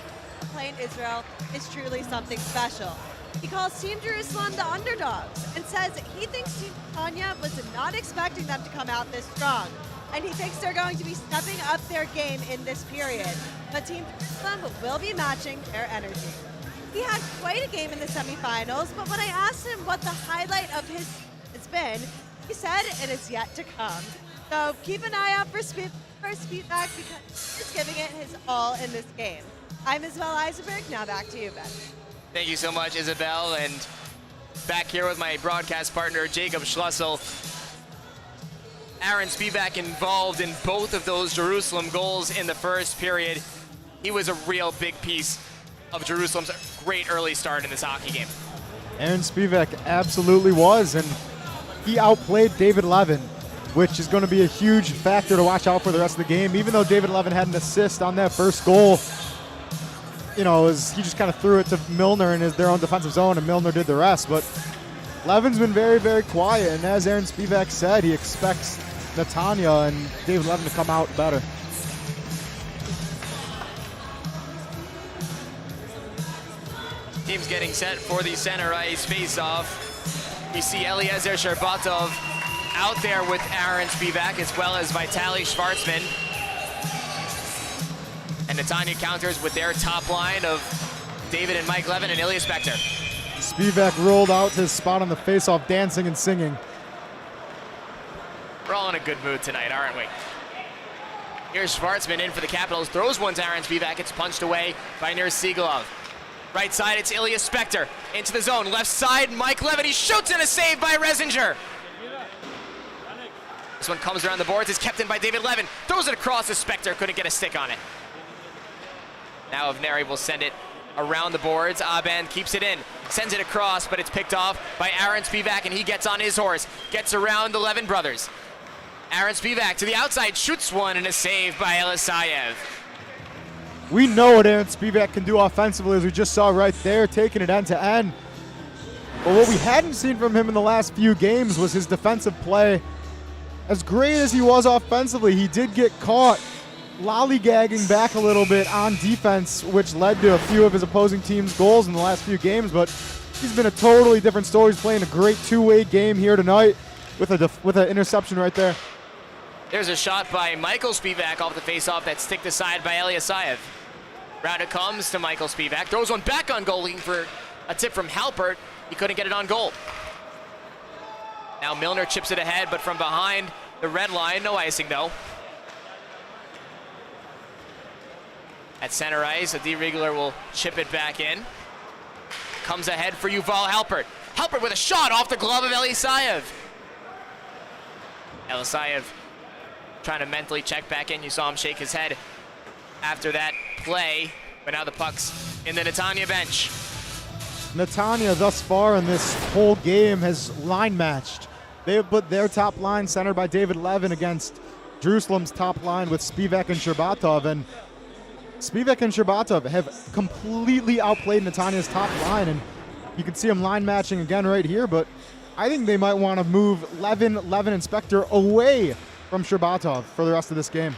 playing Israel is truly something special. He calls Team Jerusalem the underdogs and says he thinks Team Netanya was not expecting them to come out this strong. And he thinks they're going to be stepping up their game in this period. But Team Jerusalem will be matching their energy. He had quite a game in the semifinals, but when I asked him what the highlight of his has been, he said it is yet to come. So keep an eye out for 𝗵𝗃 because he's giving it his all in this game. I'm Isabel Eisenberg, now back to you, Ben. Thank you so much, Isabel, and back here with my broadcast partner, Jacob Schlussel. 𝗵𝗃 involved in both of those Jerusalem goals in the first period. He was a real big piece of Jerusalem's great early start in this hockey game. 𝗵𝗃 absolutely was, and he outplayed David Levin, which is going to be a huge factor to watch out for the rest of the game. Even though David Levin had an assist on that first goal, you know, he just kind of threw it to Milner in their own defensive zone, and Milner did the rest. But Levin's been very, very quiet, and as 𝗵𝗃 said, he expects Netanya and David Levin to come out better. Team's getting set for the center ice face-off. We see 𝗬𝗫𝗫 out there with 𝗵𝗃 as well as Vitaly Schwartzman. And Netanya counters with their top line of David and Mike Levin and Ilya Spector. 𝗵𝗃 rolled out to his spot on the face-off, dancing and singing. We're all in a good mood tonight, aren't we? Here's Schwartzman in for the Capitals, throws one to 𝗵𝗃, it's punched away by 𝗫𝗫𝗫. Right side, it's Ilya Spector into the zone. Left side, Mike Levin, he shoots and a save by Resinger. This one comes around the boards, it's kept in by David Levin. Throws it across to Spector, couldn't get a stick on it. Now 𝗵𝗃 will send it around the boards. Aben keeps it in, sends it across, but it's picked off by 𝗵𝗃, and he gets on his horse, gets around the Levin brothers. 𝗵𝗃 to the outside, shoots one, and a save by 𝗬𝗫𝗫. We know what 𝗵𝗃 can do offensively, as we just saw right there, taking it end to end. But what we hadn't seen from him in the last few games was his defensive play. As great as he was offensively, he did get caught lollygagging back a little bit on defense, which led to a few of his opposing team's goals in the last few games. But he's been a totally different story. He's playing a great two-way game here tonight with an interception right there. There's a shot by Michael 𝗵𝗃 off the face-off that's ticked aside by 𝗬𝗫𝗫. Round it comes to Michael 𝗵𝗃. Throws one back on goal, looking for a tip from Halpert. He couldn't get it on goal. Now Milner chips it ahead, but from behind the red line, no icing though. At center ice, a 𝗫𝗫𝗫 will chip it back in. Comes ahead for Yuval Halpert. Halpert with a shot off the glove of 𝗬𝗫𝗫𝗫. 𝗬𝗫𝗫𝗫 trying to mentally check back in. You saw him shake his head after that play, but now the puck's in the Netanya bench. Netanya thus far in this whole game has line matched. They have put their top line centered by David Levin against Jerusalem's top line with 𝗵𝗃 and 𝗫𝗫𝗫, and 𝗵𝗃 and 𝗫𝗫𝗫 have completely outplayed Netanya's top line, and you can see them line matching again right here, but I think they might want to move Levin, and Spector away from 𝗫𝗫𝗫 for the rest of this game.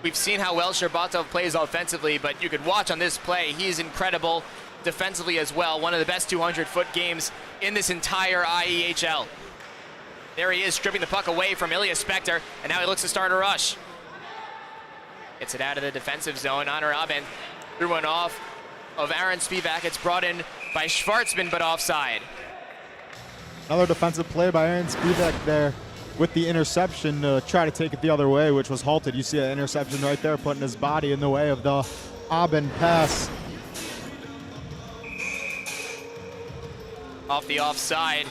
We've seen how well 𝗫𝗫𝗫 plays offensively, but you could watch on this play, he's incredible defensively as well. One of the best 200-foot games in this entire IEHL. There he is, stripping the puck away from Ilya Spector, and now he looks to start a rush. Gets it out of the defensive zone. Honor Aben threw one off of 𝗵𝗃. It's brought in by Schwartzman, but offside. Another defensive play by 𝗵𝗃 there with the interception to try to take it the other way, which was halted. You see an interception right there, putting his body in the way of the Aben pass. Off the offside,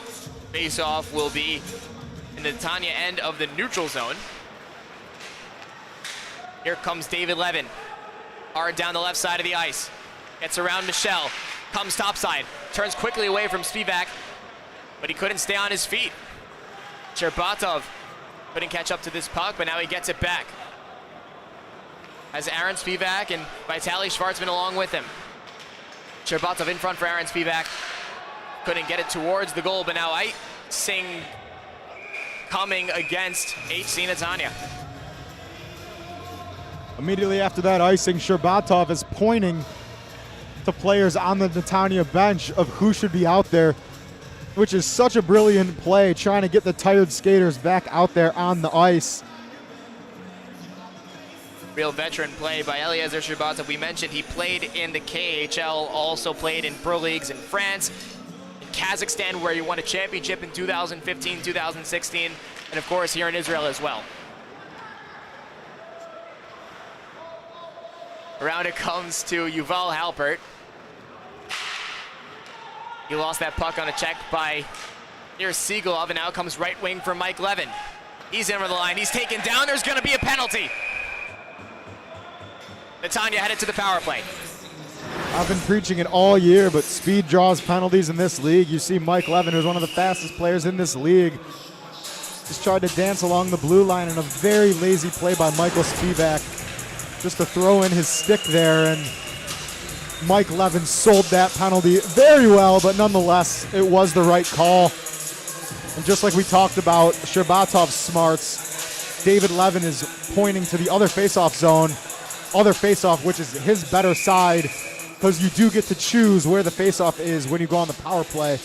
face-off will be in the Netanya end of the neutral zone. Here comes David Levin, hard down the left side of the ice. Gets around Michel, comes topside, turns quickly away from 𝗵𝗃, but he couldn't stay on his feet. 𝗫𝗫𝗫𝗫 couldn't catch up to this puck, but now he gets it back. Has 𝗵𝗃𝗃 and Vitaly Schwartzman along with him. 𝗕𝗁𝗃𝗃 in front for 𝗵𝗃𝗃. Couldn't get it towards the goal, but now icing coming against HC Netanya. Immediately after that icing, 𝗕𝗁𝗃𝗃 is pointing to players on the Netanya bench of who should be out there, which is such a brilliant play, trying to get the tired skaters back out there on the ice. Real veteran play by Eliezer 𝗕𝗁𝗃𝗃. We mentioned he played in the KHL, also played in pro leagues in France, in Kazakhstan, where he won a championship in 2015, 2016, and of course here in Israel as well. Around it comes to Yuval Halpert. He lost that puck on a check by 𝗕𝘂𝗃𝗍𝗃, and now comes right wing for Mike Levin. He's in over the line, he's taken down, there's gonna be a penalty. Netanya headed to the power play. I've been preaching it all year, but speed draws penalties in this league. You see Mike Levin, who's one of the fastest players in this league, just tried to dance along the blue line in a very lazy play by Michael Spivak, just to throw in his stick there, and Mike Levin sold that penalty very well, but nonetheless, it was the right call. And just like we talked about 𝗕𝗁𝗃𝗃's smarts, David Levin is pointing to the other faceoff zone, which is his better side, because you do get to choose where the faceoff is when you go on the power play.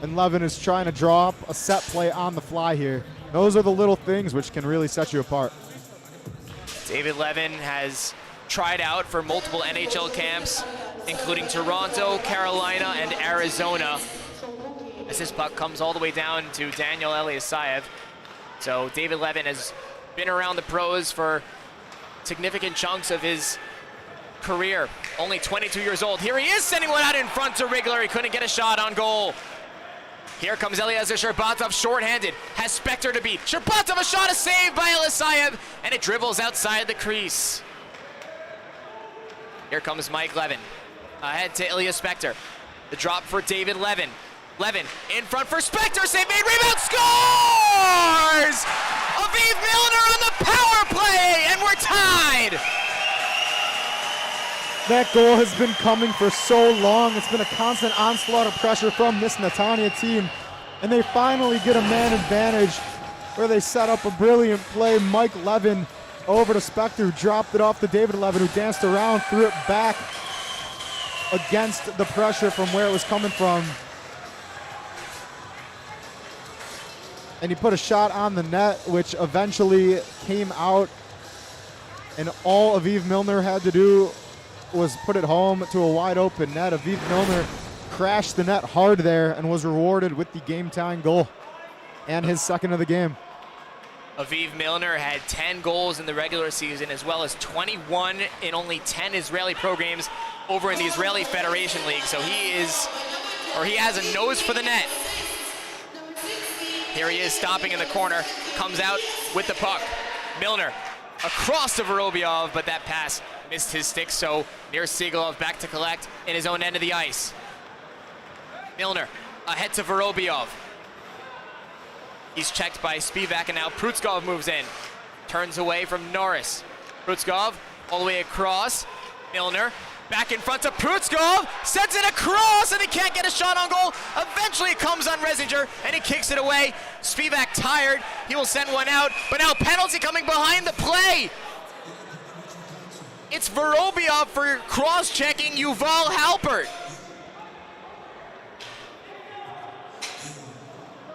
And Levin is trying to draw up a set play on the fly here. Those are the little things which can really set you apart. David Levin has tried out for multiple NHL camps, including Toronto, Carolina, and Arizona, as this puck comes all the way down to Daniel Eliasayev. So David Levin has been around the pros for significant chunks of his career. Only 22 years old. Here he is sending one out in front to Rigler. He couldn't get a shot on goal. Here comes Eliezer 𝗕𝗁𝗃𝗃 shorthanded. Has Spector to beat. 𝗕𝗁𝗃𝗃, a shot, a save by Eliasayev, and it dribbles outside the crease. Here comes Mike Levin. Ahead to Ilya Spector. The drop for David Levin. Levin in front for Spector. Save made. Rebound, scores! Aviv Milner on the power play, and we're tied. That goal has been coming for so long. It's been a constant onslaught of pressure from this Netanya team. And they finally get a man advantage where they set up a brilliant play. Mike Levin over to Spector, who dropped it off to David Levin, who danced around, threw it back against the pressure from where it was coming from. And he put a shot on the net, which eventually came out. And all Aviv Milner had to do was put it home to a wide open net. Aviv Milner crashed the net hard there and was rewarded with the game-tying goal and his second of the game. Aviv Milner had 10 goals in the regular season, as well as 21 in only 10 Israeli pro games over in the Israeli Federation League. So he has a nose for the net. Here he is stopping in the corner, comes out with the puck. Milner across to 𝗵𝗹𝗆𝗆, but that pass missed his stick, so 𝗕𝘂𝗃𝗃𝗃 back to collect in his own end of the ice. Milner ahead to 𝗵𝗹𝗆𝗆. He's checked by Spivak, and now 𝗵𝗃𝗄 moves in. Turns away from Norris. 𝗵𝗃𝗄 all the way across. Milner back in front to 𝗵𝗃𝗄, sends it across, and he can't get a shot on goal. Eventually it comes on Resinger, and he kicks it away. Spivak tired, he will send one out, but now penalty coming behind the play. It's 𝗵𝗹𝗆𝗆 for cross-checking Yuval Halpert.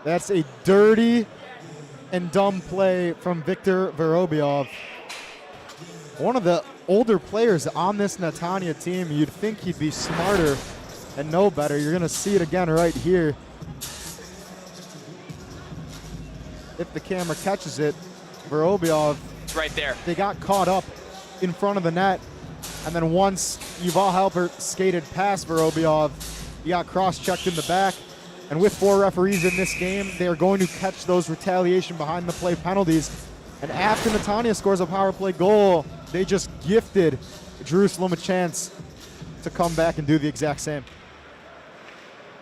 That's a dirty and dumb play from Victor 𝗵𝗹𝗆𝗆. One of the older players on this Netanya team. You'd think he'd be smarter and know better. You're going to see it again right here. If the camera catches it, 𝗵𝗹𝗆𝗆, it's right there. They got caught up in front of the net, and then once Yuval Halpert skated past 𝗵𝗹𝗆𝗆, he got cross-checked in the back. And with 4 referees in this game, they are going to catch those retaliation behind the play penalties. And after Netanya scores a power play goal, they just gifted Jerusalem a chance to come back and do the exact same.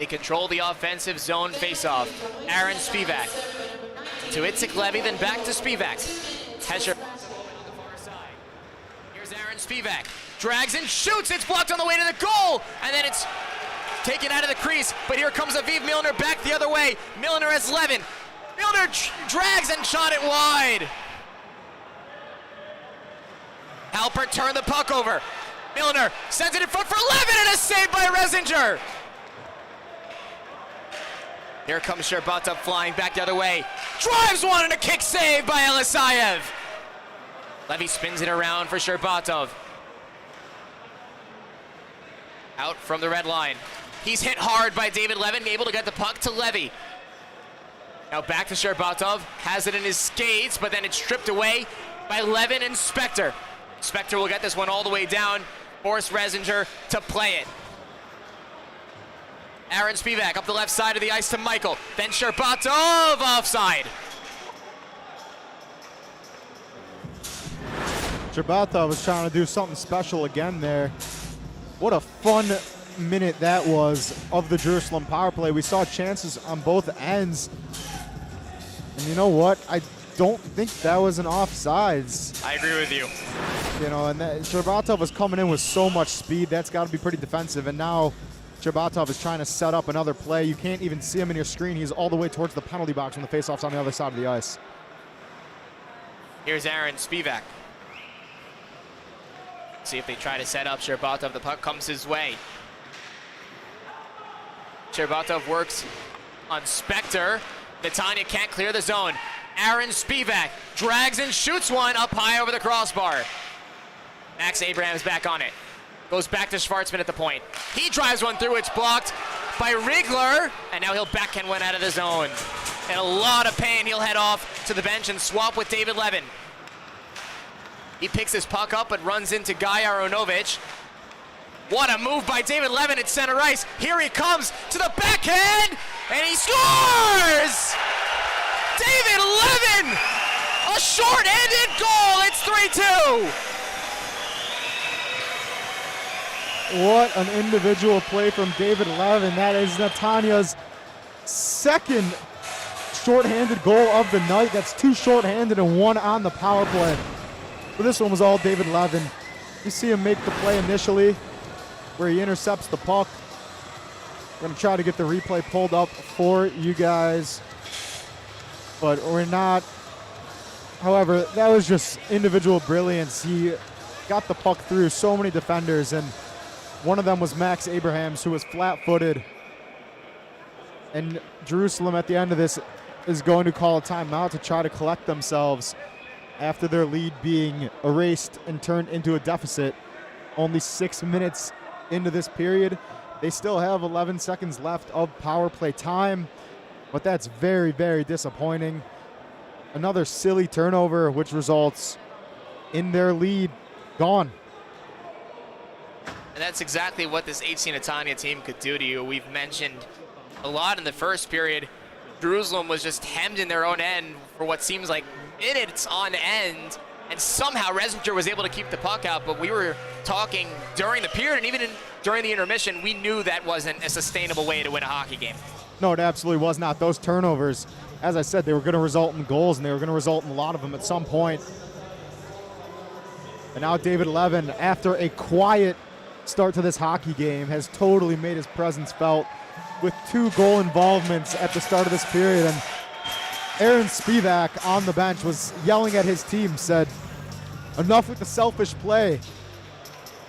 They control the offensive zone faceoff. Aaron Spivak to 𝗧𝗃𝗃𝗃𝗃, then back to Spivak. Hesher on the far side. Here's Spivac drags and shoots. It's blocked on the way to the goal, and then it's taken out of the crease. But here comes 𝗵𝗲𝗺 back the other way. Milliner has Levin. Milliner drags and shot it wide. Halpert turned the puck over. Milliner sends it in front for Levin, and a save by Resinger. Here comes 𝗕𝗏𝗺 flying back the other way. Drives one and a kick save by Elysiayev. Levy spins it around for 𝗕𝗏𝗺. Out from the red line. He's hit hard by David Levin, able to get the puck to Levy. Now back to 𝗕𝗏𝗺, has it in his skates, but then it's stripped away by Levin and Spector. Spector will get this one all the way down, force Resinger to play it. Aaron Spivac up the left side of the ice to Michael, then 𝗕𝗏𝗺 offside. 𝗕𝗏𝗺 was trying to do something special again there. What a fun minute that was of the Jerusalem power play. We saw chances on both ends. And you know what? I don't think that was an offsides. I agree with you. You know, and 𝗕𝗏𝗺 was coming in with so much speed. That's got to be pretty defensive. And now 𝗕𝗏𝗺 is trying to set up another play. You can't even see him in your screen. He's all the way towards the penalty box when the faceoff's on the other side of the ice. Here's Aaron Spivac. See if they try to set up 𝗕𝗏𝗺. The puck comes his way. 𝗕𝗏𝗺 works on Spector. Netanya can't clear the zone. Aaron Spivac drags and shoots one up high over the crossbar. Max Abraham's back on it. Goes back to Schwartzman at the point. He drives one through. It's blocked by Riegler. And now he'll backhand one out of the zone. In a lot of pain, he'll head off to the bench and swap with David Levin. He picks his puck up but runs into Guy Aronovich. What a move by David Levin at center ice. Here he comes to the backhand, and he scores! David Levin! A short-handed goal! It's 3-2! What an individual play from David Levin. That is Netanya's second short-handed goal of the night. That's two short-handed and one on the power play. But this one was all David Levin. You see him make the play initially where he intercepts the puck. We're going to try to get the replay pulled up for you guys, but we're not. However, that was just individual brilliance. He got the puck through so many defenders, and one of them was Max Abrahams, who was flat-footed. And Jerusalem at the end of this is going to call a timeout to try to collect themselves after their lead being erased and turned into a deficit. Only 6 minutes into this period. They still have 11 seconds left of power play time, but that's very, very disappointing. Another silly turnover, which results in their lead gone. And that's exactly what this HC Netanya team could do to you. We've mentioned a lot in the first period. Jerusalem was just hemmed in their own end for what seems like minutes on end, and somehow Resinger was able to keep the puck out. But we were talking during the period, and even during the intermission, we knew that wasn't a sustainable way to win a hockey game. No, it absolutely was not. Those turnovers, as I said, they were going to result in goals, and they were going to result in a lot of them at some point. And now David Levin, after a quiet start to this hockey game, has totally made his presence felt with 2 goal involvements at the start of this period. And Aaron Spivac on the bench was yelling at his team, said, "Enough with the selfish play."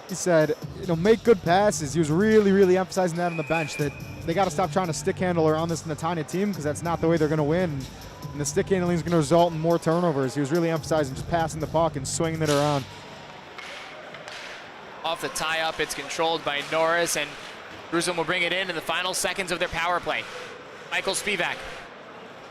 He said, make good passes. He was really, really emphasizing that on the bench, that they got to stop trying to stick handle around this Netanya team, because that's not the way they're going to win. And the stick handling is going to result in more turnovers. He was really emphasizing just passing the puck and swinging it around. Off the tie-up, it's controlled by Norris, and Jerusalem will bring it in the final seconds of their power play. Michael Spivac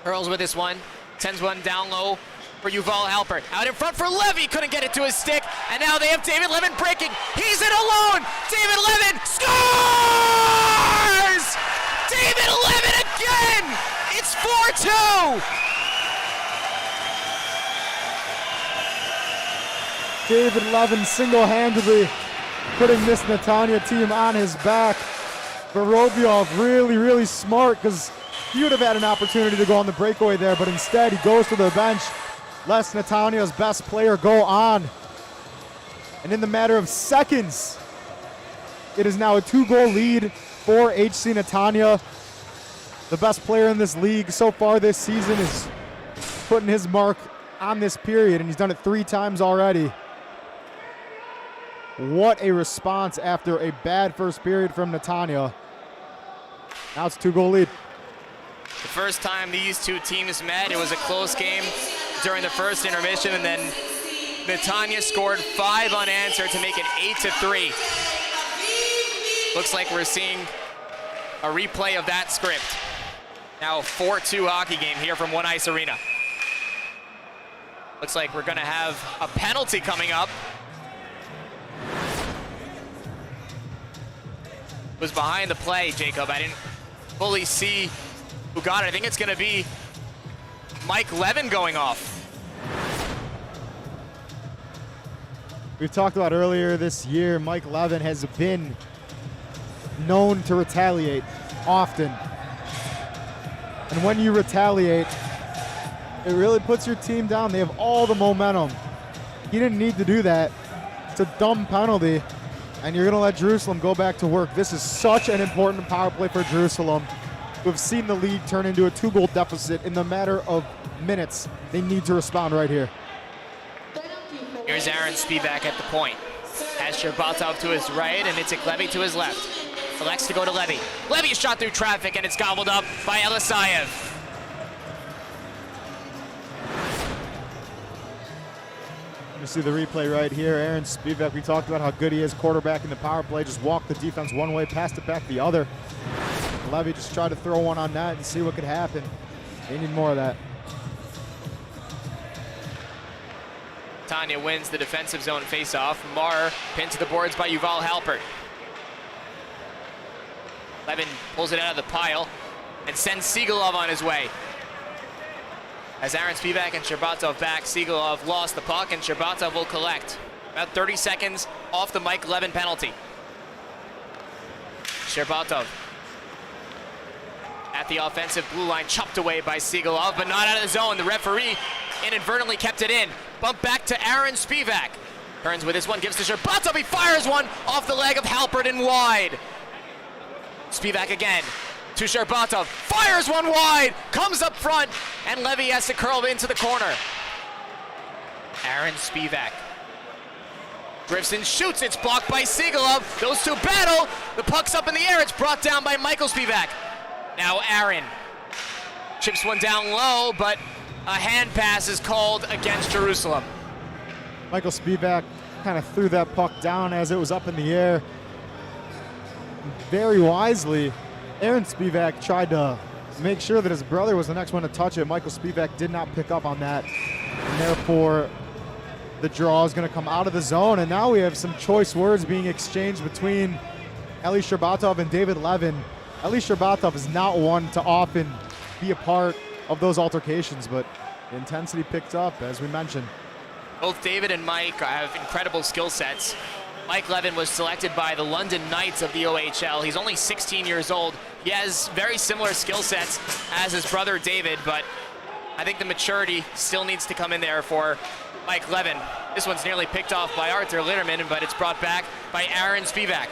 hurls with this one, sends one down low for Yuval Halpert. Out in front for Levy, couldn't get it to his stick, and now they have David Levin breaking. He's in alone! David Levin scores! David Levin again! It's 4-2! David Levin single-handedly putting this Netanya team on his back. 𝗵𝗆 really, really smart, because he would have had an opportunity to go on the breakaway there, but instead he goes to the bench, lets Netanya's best player go on. And in the matter of seconds, it is now a 2-goal lead for HC Netanya. The best player in this league so far this season is putting his mark on this period, and he's done it 3 times already. What a response after a bad first period from Netanya. Now it's a 2-goal lead. The first time these two teams met, it was a close game during the first intermission, and then Netanya scored 5 unanswered to make it 8-3. Looks like we're seeing a replay of that script. Now a 4-2 hockey game here from One Ice Arena. Looks like we're gonna have a penalty coming up. Was behind the play, Jacob. I didn't fully see who got it. I think it's gonna be 𝗵𝗃𝗏𝗵𝗆 going off. We've talked about earlier this year, 𝗵𝗃𝗏𝗵𝗆 has been known to retaliate often. And when you retaliate, it really puts your team down. They have all the momentum. He didn't need to do that. It's a dumb penalty, and you're gonna let Jerusalem go back to work. This is such an important power play for Jerusalem. We've seen the lead turn into a 2-goal deficit in the matter of minutes. They need to respond right here. Here's 𝗵𝗃𝗏𝗵𝗆 at the point. Has 𝗕𝗏𝗺 to his right and 𝗕𝗃𝗍𝗍 to his left. Elects to go to 𝗧𝗵𝗵𝗆𝗍. 𝗧𝗵𝗵 is shot through traffic, and it's gobbled up by 𝗪𝗪𝗫. You see the replay right here. 𝗵𝗃𝗏𝗵𝗆, we talked about how good he is quarterback in the power play. Just walked the defense one way, passed it back the other. 𝗪𝗪𝗫 just tried to throw one on net and see what could happen. They need more of that. Tanya wins the defensive zone faceoff. 𝗪 pinned to the boards by Yuval Halpert. Levin pulls it out of the pile and sends Sigalov on his way. As Aaron Spivak and 𝗕𝗏𝗺 back, Sigalov lost the puck, and 𝗕𝗏𝗺 will collect. About 30 seconds off the 𝗵𝗃𝗏𝗵𝗆 penalty. 𝗕𝗏𝗺 at the offensive blue line, chopped away by Sigalov, but not out of the zone. The referee inadvertently kept it in. Bump back to Aaron Spivak. Turns with this one, gives to 𝗕𝗏𝗺. He fires one off the leg of Halpert and wide. Spivak again to 𝗕𝗏𝗺. Fires one wide, comes up front, and 𝗧𝗏𝗺 has to curl into the corner. Aaron Spivak drifts and shoots. It's blocked by Sigalov. Those two battle. The puck's up in the air. It's brought down by Michael Spivak. Now Aaron chips one down low, but a hand pass is called against Jerusalem. Michael Spivak kind of threw that puck down as it was up in the air. Very wisely, Aaron Spivak tried to make sure that his brother was the next one to touch it. Michael Spivak did not pick up on that, and therefore the draw is going to come out of the zone. And now we have some choice words being exchanged between Elie Cherbatov and David Levin. Elie Cherbatov is not one to often be a part of those altercations, but the intensity picked up, as we mentioned. Both David and Mike have incredible skill sets. Mike Levin was selected by the London Knights of the OHL. He's only 16 years old. He has very similar skill sets as his brother David, but I think the maturity still needs to come in there for Mike Levin. This one's nearly picked off by Arthur Litterman, but it's brought back by Aaron Spivak.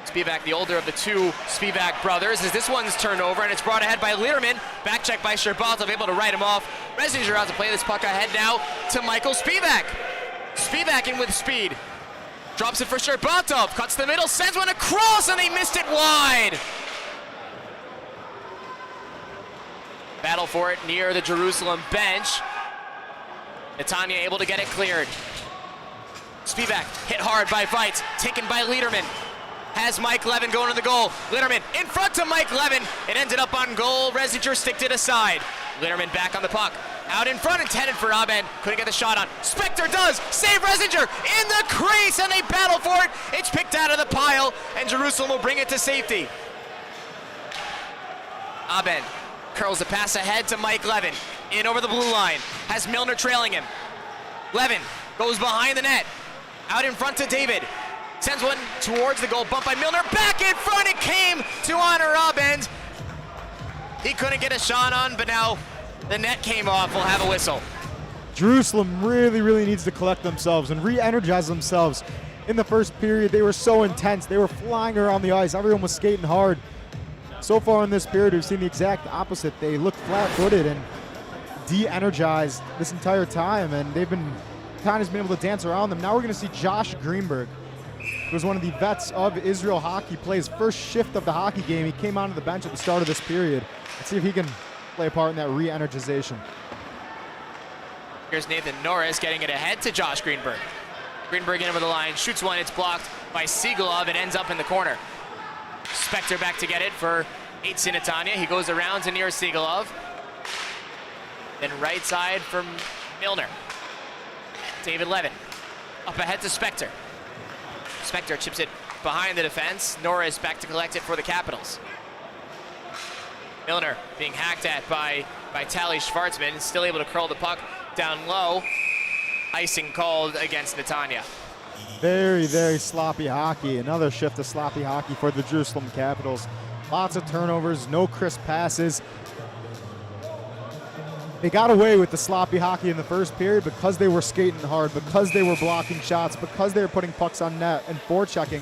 Spivak, the older of the two Spivak brothers, as this one's turned over, and it's brought ahead by Litterman. Back check by 𝗕𝗏𝗺, able to write him off. Resinger out to play this puck ahead now to Michael Spivak. Spivak in with speed. Drops it for 𝗕𝗏𝗺, cuts the middle, sends one across, and they missed it wide. Battle for it near the Jerusalem bench. Netanya able to get it cleared. Spivak hit hard by Weitz, taken by Litterman. Has Mike Levin going to the goal. Litterman in front to Mike Levin. It ended up on goal. Resinger sticked it aside. Litterman back on the puck. Out in front, intended for Abend. Couldn't get the shot on. Spector does. Save Resinger in the crease, and they battle for it. It's picked out of the pile, and Jerusalem will bring it to safety. Abend curls the pass ahead to Mike Levin. In over the blue line. Has Milner trailing him. Levin goes behind the net. Out in front to David. Sends one towards the goal, bumped by Milner, back in front, it came to honor Abend. He couldn't get a shot on, but now the net came off, we'll have a whistle. Jerusalem really needs to collect themselves and re-energize themselves. In the first period, they were so intense. They were flying around the ice. Everyone was skating hard. So far in this period, we've seen the exact opposite. They look flat-footed and de-energized this entire time, and Tanya's been able to dance around them. Now we're going to see Josh Greenberg, who was one of the vets of Israel hockey, play his first shift of the hockey game. He came onto the bench at the start of this period. Let's see if he can play a part in that re-energization. Here's Nathan Norris getting it ahead to Josh Greenberg. Greenberg in over the line, shoots one, it's blocked by 𝗂𝗂𝗍 and ends up in the corner. Spector back to get it for 𝗬𝗂𝗍 Netanya. He goes around to near 𝗂𝗂𝗍. Then right side from Milner. David Levin up ahead to Spector. Spector chips it behind the defense. Norris back to collect it for the Capitals. Milner being hacked at by Tally Schwartzman, still able to curl the puck down low. Icing called against Netanya. Very sloppy hockey. Another shift of sloppy hockey for the Jerusalem Capitals. Lots of turnovers, no crisp passes. They got away with the sloppy hockey in the first period because they were skating hard, because they were blocking shots, because they were putting pucks on net and forechecking.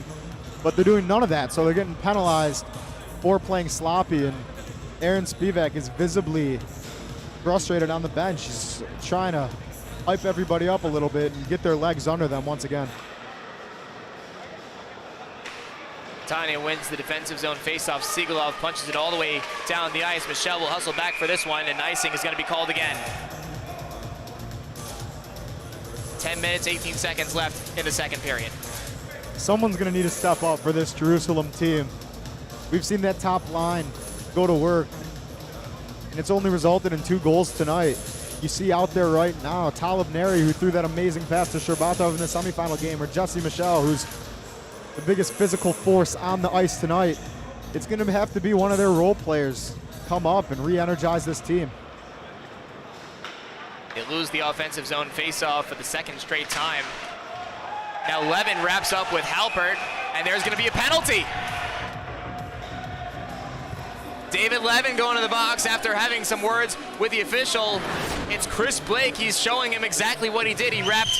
But they're doing none of that, so they're getting penalized for playing sloppy. And 𝗵𝗃 is visibly frustrated on the bench. He's trying to hype everybody up a little bit and get their legs under them once again. Tanya wins the defensive zone faceoff. 𝗂𝗂𝗍 punches it all the way down the ice. Michel will hustle back for this one, and icing is going to be called again. 10 minutes, 18 seconds left in the second period. Someone's going to need to step up for this Jerusalem team. We've seen that top line go to work, and it's only resulted in 2 goals tonight. You see out there right now, 𝗵𝗃, who threw that amazing pass to 𝗧𝗵𝗺 in the semifinal game, or Jesse Michel, who's the biggest physical force on the ice tonight. It's going to have to be one of their role players come up and re-energize this team. They lose the offensive zone faceoff for the second straight time. Now Levin wraps up with Halpert, and there's going to be a penalty. David Levin going to the box after having some words with the official. It's Chris Blake. He's showing him exactly what he did. He wrapped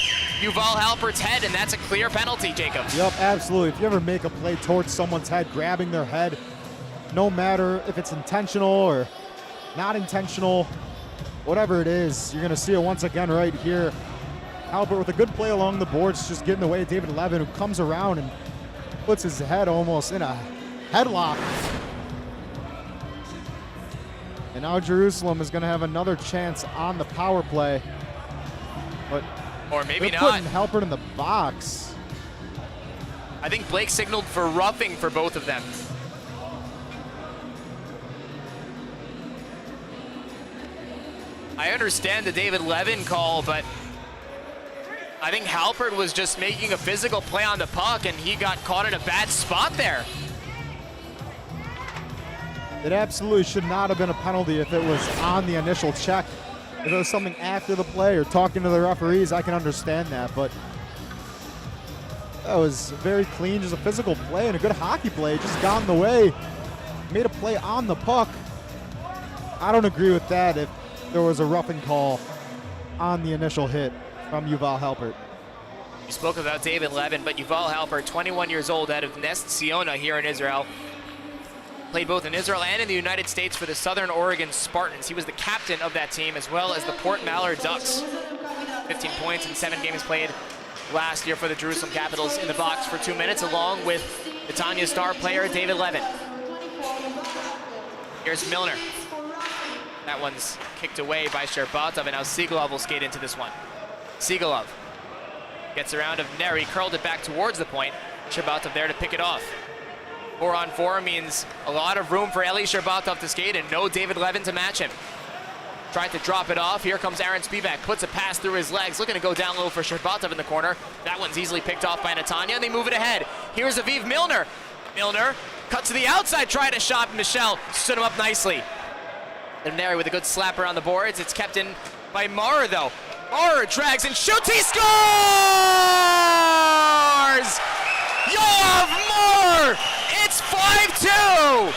Yuval Halpert's head, and that's a clear penalty, Jacob. Yep, absolutely. If you ever make a play towards someone's head, grabbing their head, no matter if it's intentional or not intentional, whatever it is, you're going to see it once again right here. Halpert with a good play along the boards, just getting away. David Levin, who comes around and puts his head almost in a headlock. And now Jerusalem is going to have another chance on the power play. But or maybe they're not. putting Halpert in the box. I think Blake signaled for roughing for both of them. I understand the David Levin call, but I think Halpert was just making a physical play on the puck, and he got caught in a bad spot there. It absolutely should not have been a penalty if it was on the initial check. If it was something after the play or talking to the referees, I can understand that. But that was very clean, just a physical play and a good hockey play. Just got in the way, made a play on the puck. I don't agree with that if there was a roughing call on the initial hit from Yuval Halpert. You spoke about David Levin, but Yuval Halpert, 21 years old, out of Ness Tsiona here in Israel. Played both in Israel and in the United States for the Southern Oregon Spartans. He was the captain of that team, as well as the Port Mallard Ducks. 15 points in 7 games played last year for the Jerusalem Capitals in the box for 2 minutes, along with Netanya star player David Levin. Here's Milner. That one's kicked away by 𝗧𝗵𝗺, and now 𝗂𝗂𝗍 will skate into this one. 𝗂𝗂𝗍 gets around of Neri, curled it back towards the point. 𝗧𝗵𝗺 there to pick it off. 4-on-4 means a lot of room for 𝗪𝗁𝗁𝗁 to skate and no David Levin to match him. Tried to drop it off. Here comes Aaron Spivak, puts a pass through his legs, looking to go down low for 𝗧𝗵𝗺 in the corner. That one's easily picked off by Netanya, and they move it ahead. Here's Aviv Milner. Milner cut to the outside, tried a shot. Michel stood him up nicely. Then Neri with a good slap around the boards. It's kept in by Maurer, though. Maurer drags and shoots. He scores! Yoav Maurer! It's 5-2!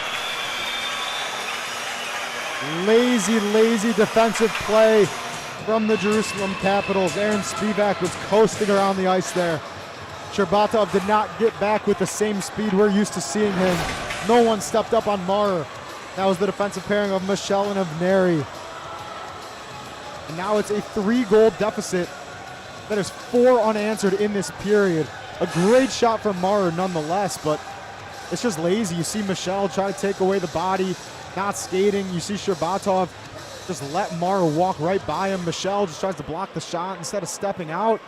Lazy defensive play from the Jerusalem Capitals. Aaron Spivak was coasting around the ice there. 𝗕𝗏𝗺 did not get back with the same speed we're used to seeing him. No one stepped up on 𝗪. That was the defensive pairing of Michelle and of 𝗫𝗫. And now it's a 3-goal deficit. That is 4 unanswered in this period. A great shot from 𝗪 nonetheless, but it's just lazy. You see Michelle try to take away the body, not skating. You see 𝗕𝗏𝗺 just let 𝗪 walk right by him. Michelle just tries to block the shot instead of stepping out.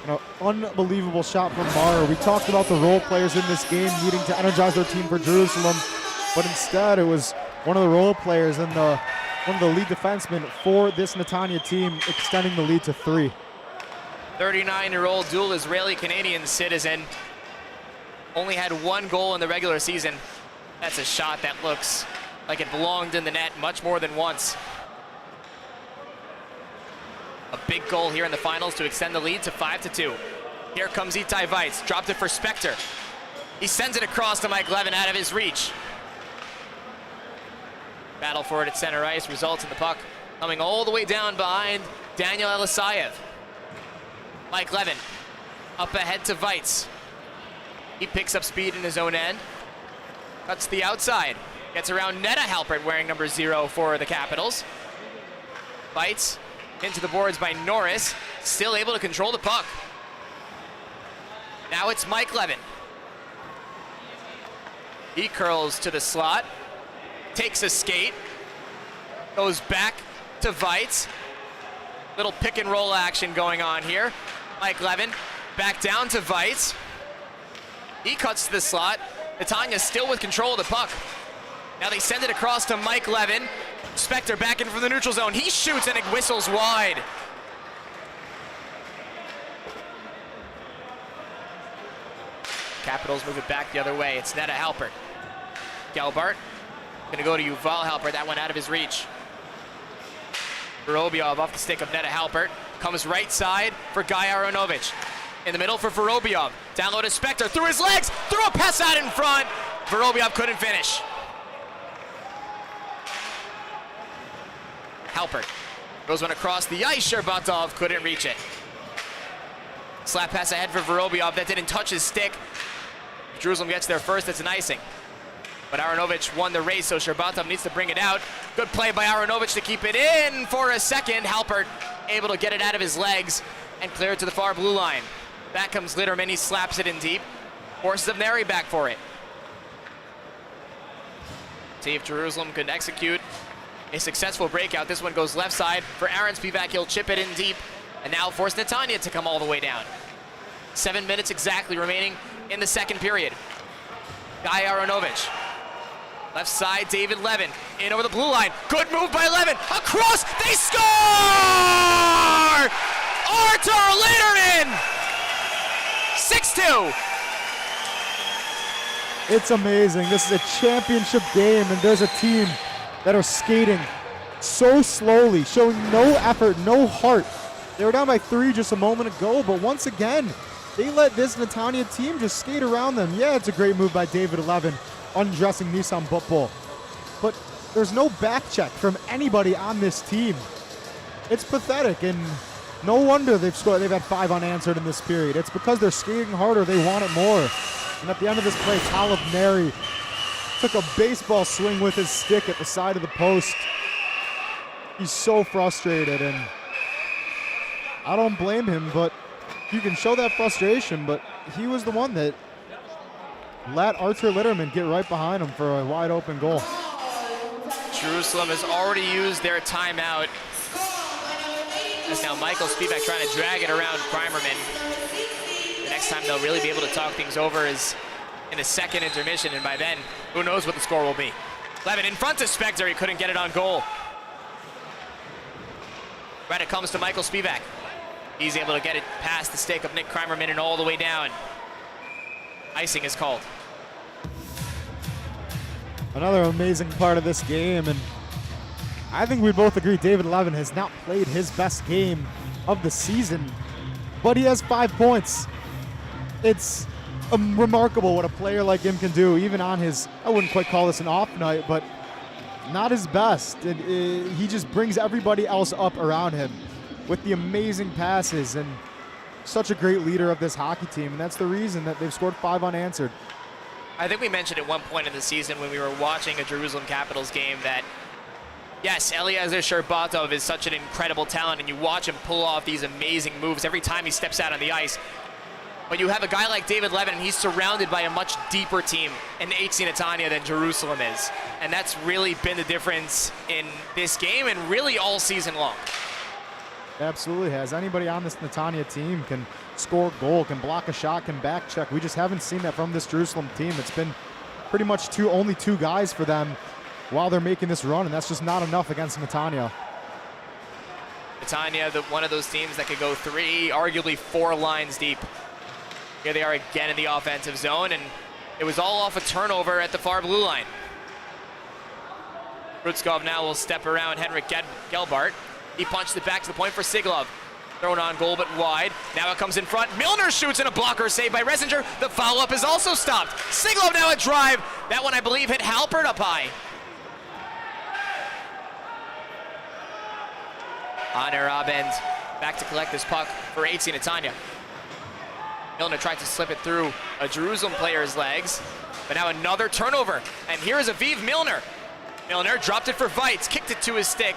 An unbelievable shot from 𝗪. We talked about the role players in this game needing to energize their team for Jerusalem, but instead it was one of the role players and one of the lead defensemen for this Netanya team extending the lead to 3. 39-year-old dual Israeli-Canadian citizen only had 1 goal in the regular season. That's a shot that looks like it belonged in the net much more than once. A big goal here in the finals to extend the lead to 5-2. Here comes 𝗖𝗵𝗄𝗃, dropped it for 𝗬𝗏𝗺. He sends it across to Mike Levin out of his reach. Battle for it at center ice results in the puck coming all the way down behind Daniel Elisayev. Mike Levin up ahead to 𝗏𝗏𝗃. He picks up speed in his own end. Cuts the outside. Gets around 𝗓𝗏𝗪 wearing number 0 for the Capitals. 𝗏𝗏𝗃 into the boards by Norris. Still able to control the puck. Now it's Mike Levin. He curls to the slot. Takes a skate. Goes back to 𝗏𝗏𝗃. Little pick and roll action going on here. Mike Levin back down to 𝗏𝗏𝗃. He cuts to the slot. Netanya still with control of the puck. Now they send it across to Mike Levin. 𝗬𝗏𝗺 back in from the neutral zone. He shoots and it whistles wide. Capitals move it back the other way. It's 𝗓𝗏𝗪. Gelbart gonna go to 𝗬𝗏𝗪. That went out of his reach. Vorobyov off the stick of 𝗓𝗏𝗪. Comes right side for Guy Aronovich. In the middle for Vorobyov. Down low to 𝗬𝗏𝗺. Through his legs. Threw a pass out in front. Vorobyov couldn't finish. 𝗓𝗏𝗪 goes one across the ice. 𝗕𝗏𝗺 couldn't reach it. Slap pass ahead for Vorobyov. That didn't touch his stick. If Jerusalem gets there first, it's an icing. But Aronovich won the race, so 𝗕𝗏𝗺 needs to bring it out. Good play by Aronovich to keep it in for a second. 𝗓𝗏𝗪 able to get it out of his legs and clear it to the far blue line. Back comes Litterman. He slaps it in deep. Forces of 𝗫𝗫𝗍 back for it. See if Jerusalem can execute a successful breakout. This one goes left side for Aaron Spivak. He'll chip it in deep and now force Netanya to come all the way down. 7 minutes exactly remaining in the second period. Guy Aronovich. Left side, David Levin. In over the blue line. Good move by Levin. Across. They score! Artur Litterman! 6-2. It's amazing. This is a championship game, and there's a team that are skating so slowly, showing no effort, no heart. They were down by 3 just a moment ago, but once again, they let this Netanya team just skate around them. Yeah, it's a great move by David Levin, undressing 𝗵𝗵𝗃𝗃. But there's no back check from anybody on this team. It's pathetic, and no wonder they've scored. They've had 5 unanswered in this period. It's because they're skating harder. They want it more. And at the end of this play, Kalev 𝗫𝗫 took a baseball swing with his stick at the side of the post. He's so frustrated, and I don't blame him, but you can show that frustration, but he was the one that let Artur Litterman get right behind him for a wide open goal. Jerusalem has already used their timeout. As now Michael Spivak trying to drag it around Kreimerman. The next time they'll really be able to talk things over is in the second intermission, and by then, who knows what the score will be. Levin in front of 𝗬𝗏𝗃𝗃. He couldn't get it on goal. Right, it comes to Michael Spivak. He's able to get it past the stick of Nick Kreimerman and all the way down. Icing is called. Another amazing part of this game, and I think we both agree David Levin has not played his best game of the season, but he has 5 points. It's remarkable what a player like him can do, even on his, I wouldn't quite call this an off night, but not his best. He just brings everybody else up around him with the amazing passes, and such a great leader of this hockey team, and that's the reason that they've scored 5 unanswered. I think we mentioned at one point in the season when we were watching a Jerusalem Capitals game that, yes, 𝗬𝘀𝗍𝗺 is such an incredible talent, and you watch him pull off these amazing moves every time he steps out on the ice. But you have a guy like David Levin, and he's surrounded by a much deeper team in 𝗬𝗀 Netanya than Jerusalem is. And that's really been the difference in this game and really all season long. Absolutely has. Anybody on this Netanya team can score a goal, can block a shot, can back check. We just haven't seen that from this Jerusalem team. It's been pretty much only 2 guys for them while they're making this run, and that's just not enough against Netanya. Netanya, one of those teams that could go 3, arguably 4 lines deep. Here they are again in the offensive zone, and it was all off a turnover at the far blue line. Hrudskov now will step around 𝗵𝗃-𝗫𝗁. He punched it back to the point for Siglov. Thrown on goal, but wide. Now it comes in front. Milner shoots and a blocker saved by 𝗬𝗁. The follow-up is also stopped. Siglov now a drive. That one, I believe, hit Halpert up high. Honor Abend back to collect this puck for 𝗬𝗀 Netanya. Milner tried to slip it through a Jerusalem player's legs, but now another turnover. And here's Aviv Milner. Milner dropped it for 𝗏𝗏, kicked it to his stick,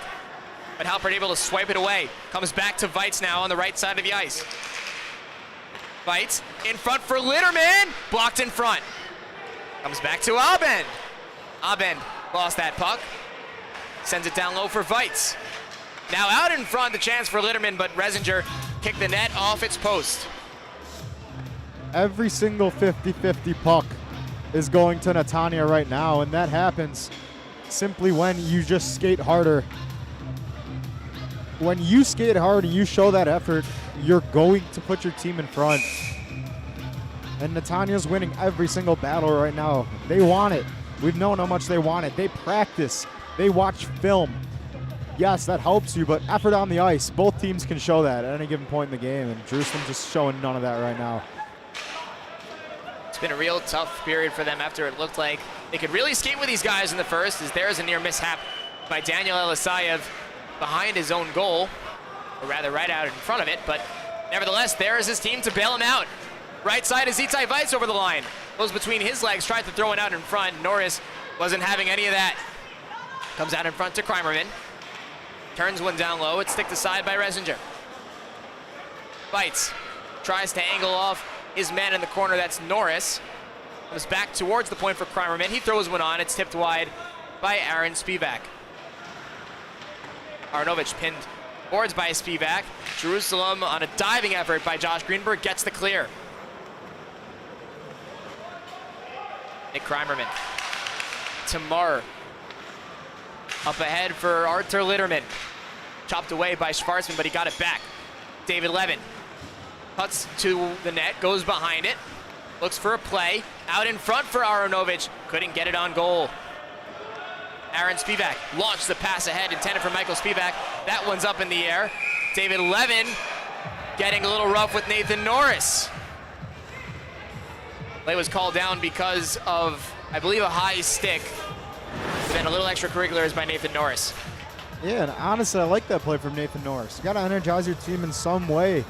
but Halpert able to swipe it away. Comes back to 𝗏𝗏 now on the right side of the ice. 𝗏𝗏 in front for Litterman, blocked in front. Comes back to Abend. Abend lost that puck, sends it down low for 𝗏𝗏. Now out in front, the chance for Litterman, but 𝗬𝗁 kicked the net off its post. Every single 50-50 puck is going to Netanya right now, and that happens simply when you just skate harder. When you skate hard and you show that effort, you're going to put your team in front. And Netanya's winning every single battle right now. They want it. We've known how much they want it. They practice. They watch film. Yes, that helps you, but effort on the ice, both teams can show that at any given point in the game, and Jerusalem just showing none of that right now. It's been a real tough period for them after it looked like they could really skate with these guys in the first, as there's a near mishap by Daniel Elisayev behind his own goal, or rather right out in front of it, but nevertheless, there is his team to bail him out. Right side is Itsai Weitz over the line. Goes between his legs, tried to throw it out in front. Norris wasn't having any of that. Comes out in front to Kreimerman. Turns one down low, it's sticked aside by 𝗬𝗁. Weitz tries to angle off his man in the corner, that's Norris. Comes back towards the point for Kreimerman. He throws one on, it's tipped wide by Aaron Spivak. Aronovich pinned boards by Spivak. Jerusalem on a diving effort by Josh Greenberg gets the clear. Nick Kreimerman. 𝗏𝗏 up ahead for Artur Litterman. Chopped away by Schwarzman, but he got it back. David Levin cuts to the net, goes behind it, looks for a play, out in front for Aronovich, couldn't get it on goal. Aaron Spivak launched the pass ahead, intended for Michael Spivak. That one's up in the air. David Levin getting a little rough with Nathan Norris. Play was called down because of, I believe, a high stick. Then a little extracurriculars by Nathan Norris. Yeah, and honestly, I like that play from Nathan Norris. You got to energize your team in some way.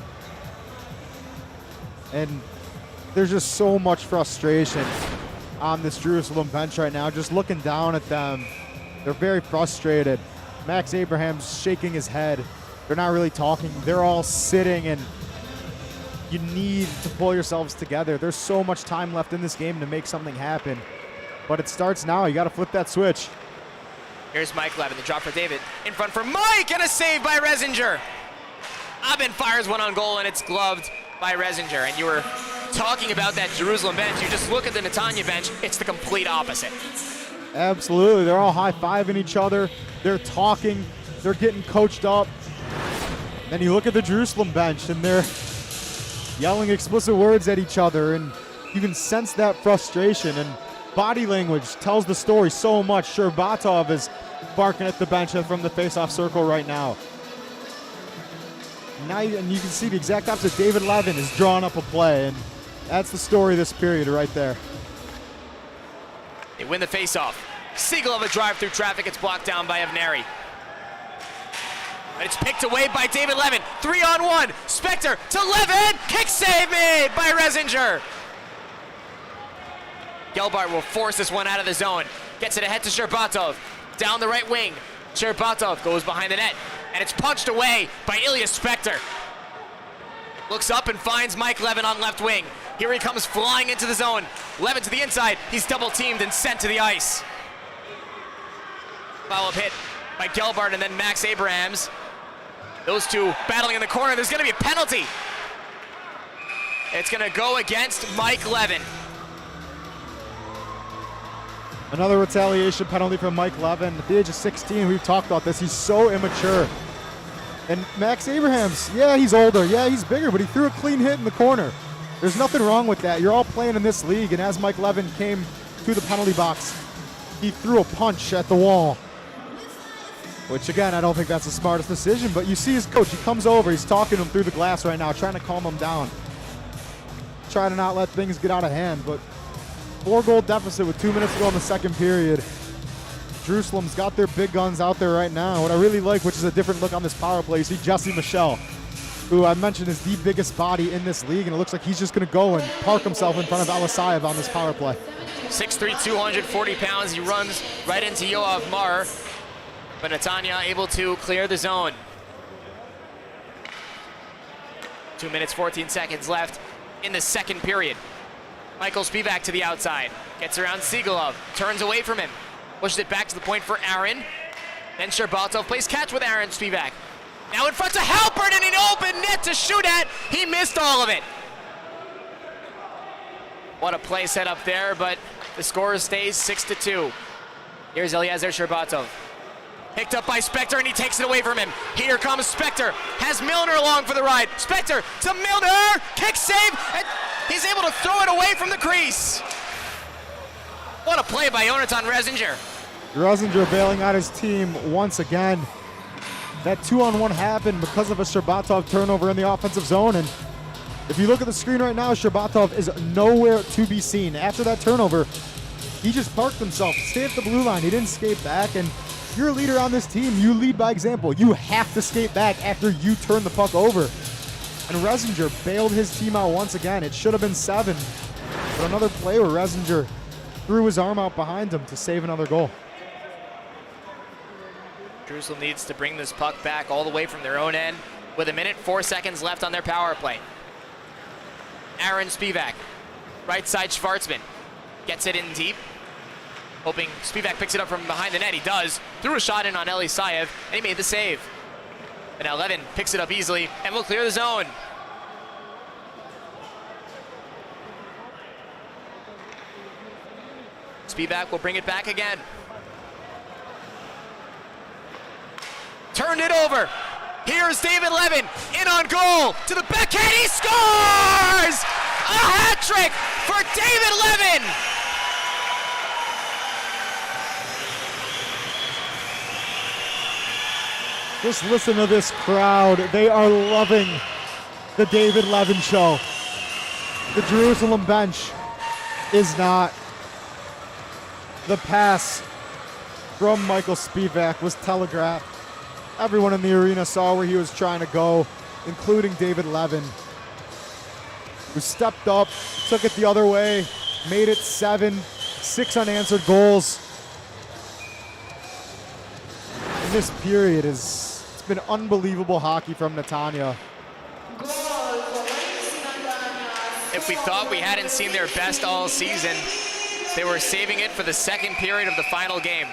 And there's just so much frustration on this Jerusalem bench right now. Just looking down at them, they're very frustrated. Max Abraham's shaking his head. They're not really talking. They're all sitting, and you need to pull yourselves together. There's so much time left in this game to make something happen. But it starts now. You got to flip that switch. Here's Mike Levin, the drop for David. In front for Mike, and a save by 𝗬𝗁. Abend fires one on goal, and it's gloved by 𝗬𝗁. And you were talking about that Jerusalem bench. You just look at the Netanya bench, it's the complete opposite. Absolutely. They're all high-fiving each other. They're talking. They're getting coached up. Then you look at the Jerusalem bench, and they're yelling explicit words at each other, and you can sense that frustration. And body language tells the story so much. 𝗫𝗏 is barking at the bench from the face-off circle right now. And you can see the exact opposite. David Levin is drawing up a play, and that's the story of this period right there. They win the face-off. 𝗂𝗂𝗃𝗄𝗃 a drive through traffic. It's blocked down by 𝗵𝗎𝗍. But it's picked away by David Levin. 3-on-1. spekter to Levin. Kick save made by Rezhinger. 𝗬𝗏𝗺 will force this one out of the zone. Gets it ahead to 𝗕𝗏𝗺. Down the right wing. 𝗕𝗏𝗺 goes behind the net. And it's punched away by Ilya spekter. Looks up and finds Mike Levin on left wing. Here he comes flying into the zone. Levin to the inside. He's double teamed and sent to the ice. Follow-up hit by 𝗬𝗏𝗺 and then Max Abrahams. Those two battling in the corner. There's going to be a penalty. It's going to go against Mike Levin. Another retaliation penalty from Mike Levin. At the age of 16, we've talked about this. He's so immature. And Max Abrahams, yeah, he's older. Yeah, he's bigger, but he threw a clean hit in the corner. There's nothing wrong with that. You're all playing in this league, and as Mike Levin came to the penalty box, he threw a punch at the wall. Which, again, I don't think that's the smartest decision, but you see his coach. He comes over. He's talking to him through the glass right now, trying to calm him down. Trying to not let things get out of hand, but 4-goal deficit with 2 minutes to go in the second period. Jerusalem's got their big guns out there right now. What I really like, which is a different look on this power play, you see 𝗪𝗏, who I mentioned is the biggest body in this league, and it looks like he's just going to go and park himself in front of 𝗪𝗏 on this power play. 6'3", 240 pounds. He runs right into 𝗬𝗏, but Netanya able to clear the zone. 2 minutes, 14 seconds left in the second period. Michael Spivak to the outside. Gets around 𝗂𝗂𝗃. Turns away from him. Pushes it back to the point for Aaron. Then 𝗕𝗏𝗺 plays catch with Aaron Spivak. Now in front to Halpern and an open net to shoot at. He missed all of it. What a play set up there, but the score stays 6-2. Here's Eliezer 𝗕𝗏𝗺. Picked up by spekter and he takes it away from him. Here comes spekter. Has Milner along for the ride. spekter to Milner. Kick save. And he's able to throw it away from the crease. What a play by Jonathan Rezhinger. Rezhinger bailing out his team once again. That 2-on-1 happened because of a 𝗕𝗏𝗺 turnover in the offensive zone. And if you look at the screen right now, 𝗕𝗏𝗺 is nowhere to be seen. After that turnover, he just parked himself, stayed at the blue line. He didn't skate back. And you're a leader on this team. You lead by example. You have to skate back after you turn the puck over. And Rezhinger bailed his team out once again. It should have been 7. But another play where Rezhinger threw his arm out behind him to save another goal. Jerusalem needs to bring this puck back all the way from their own end with 1 minute, 4 seconds left on their power play. Aaron Spivak, right side Schwartzman, gets it in deep. Hoping Spivak picks it up from behind the net. He does. Threw a shot in on 𝗪𝗏𝗍, and he made the save. And now Levin picks it up easily and will clear the zone. Spivak will bring it back again. Turned it over. Here's David Levin in on goal to the backhand. He scores! A hat trick for David Levin. Just listen to this crowd. They are loving the David Levin show. The Jerusalem bench is not. The pass from Michael Spivak was telegraphed. Everyone in the arena saw where he was trying to go, including David Levin, who stepped up, took it the other way, made it 7, 6 unanswered goals. And this period it's been unbelievable hockey from Netanya. If we thought we hadn't seen their best all season, they were saving it for the second period of the final game.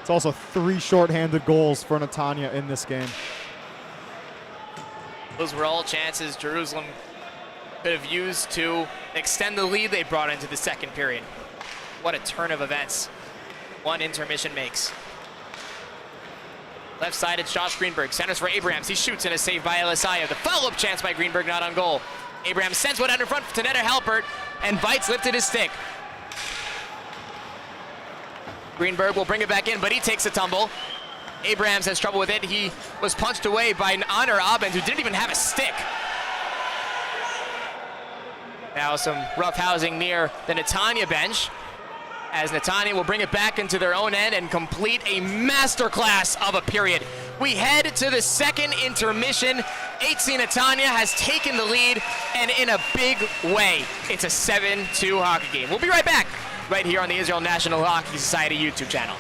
It's also 3 shorthanded goals for Netanya in this game. Those were all chances Jerusalem could have used to extend the lead they brought into the second period. What a turn of events one intermission makes. Left side, it's Josh Greenberg. Centers for Abrahams. He shoots and a save by 𝗪𝗏𝗍. The follow-up chance by Greenberg, not on goal. Abrahams sends one out in front to Netter Halpert, and 𝗏𝗏𝗺 lifted his stick. Greenberg will bring it back in, but he takes a tumble. Abrahams has trouble with it. He was punched away by Honor Abend, who didn't even have a stick. Now some rough housing near the Netanya bench. as Netanya will bring it back into their own end and complete a masterclass of a period. We head to the second intermission. 𝗬𝗏 Netanya has taken the lead, and in a big way. It's a 7-2 hockey game. We'll be right back, right here on the Israel National Hockey Society YouTube channel.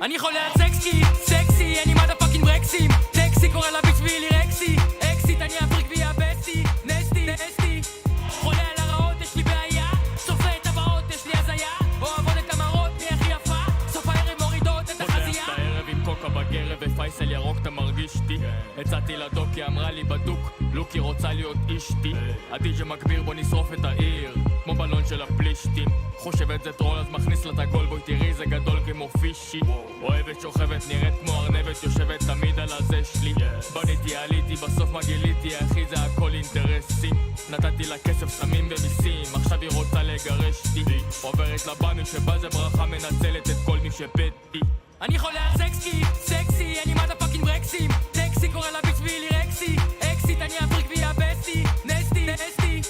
אני חולה על סקסי, סקסי, אני מודפאקינג ברקסים טקסי קורא לה בשבילי רקסי אקסיט, אני ה-פריק-והיא-הבסטי נסטי, נסטי חולה על הרעות, יש לי בעיה סופה את הבאות, יש לי הזיה אוהבות את המראות, מי הכי יפה סוף הערב מורידות את החזייה פותח את הערב עם קוקה בגרב ופייסל ירוק, אתה מרגיש אותי הצעתי לדוקי, אמרה לי בדוק לוקי רוצה להיות אשתי הדי.ג'יי מגביר, בוא נשרוף את העיר כמו בלון של הפלישתים חושבת זה טרול אז מכניס לה את הגול בואי תראי זה גדול כמו פישי אוהבת שוכבת נראית כמו ארנבת יושבת תמיד על הזה שלי בניתי עליתי בסוף מה גיליתי אחי זה הכל אינטרסים נתתי לה כסף סמים ומיסים עכשיו היא רוצה לגרש לי עוברת לבנו שבה זה ברכה מנצלת את כל מי שבאתי אני חולה על סקסי, סקסי, אני מודפאקינג ברקסים טקסי קורא לה בשבילי רקסי אקסיט, אני ה-פריק-והיא-הבסטי נסטי, נסטי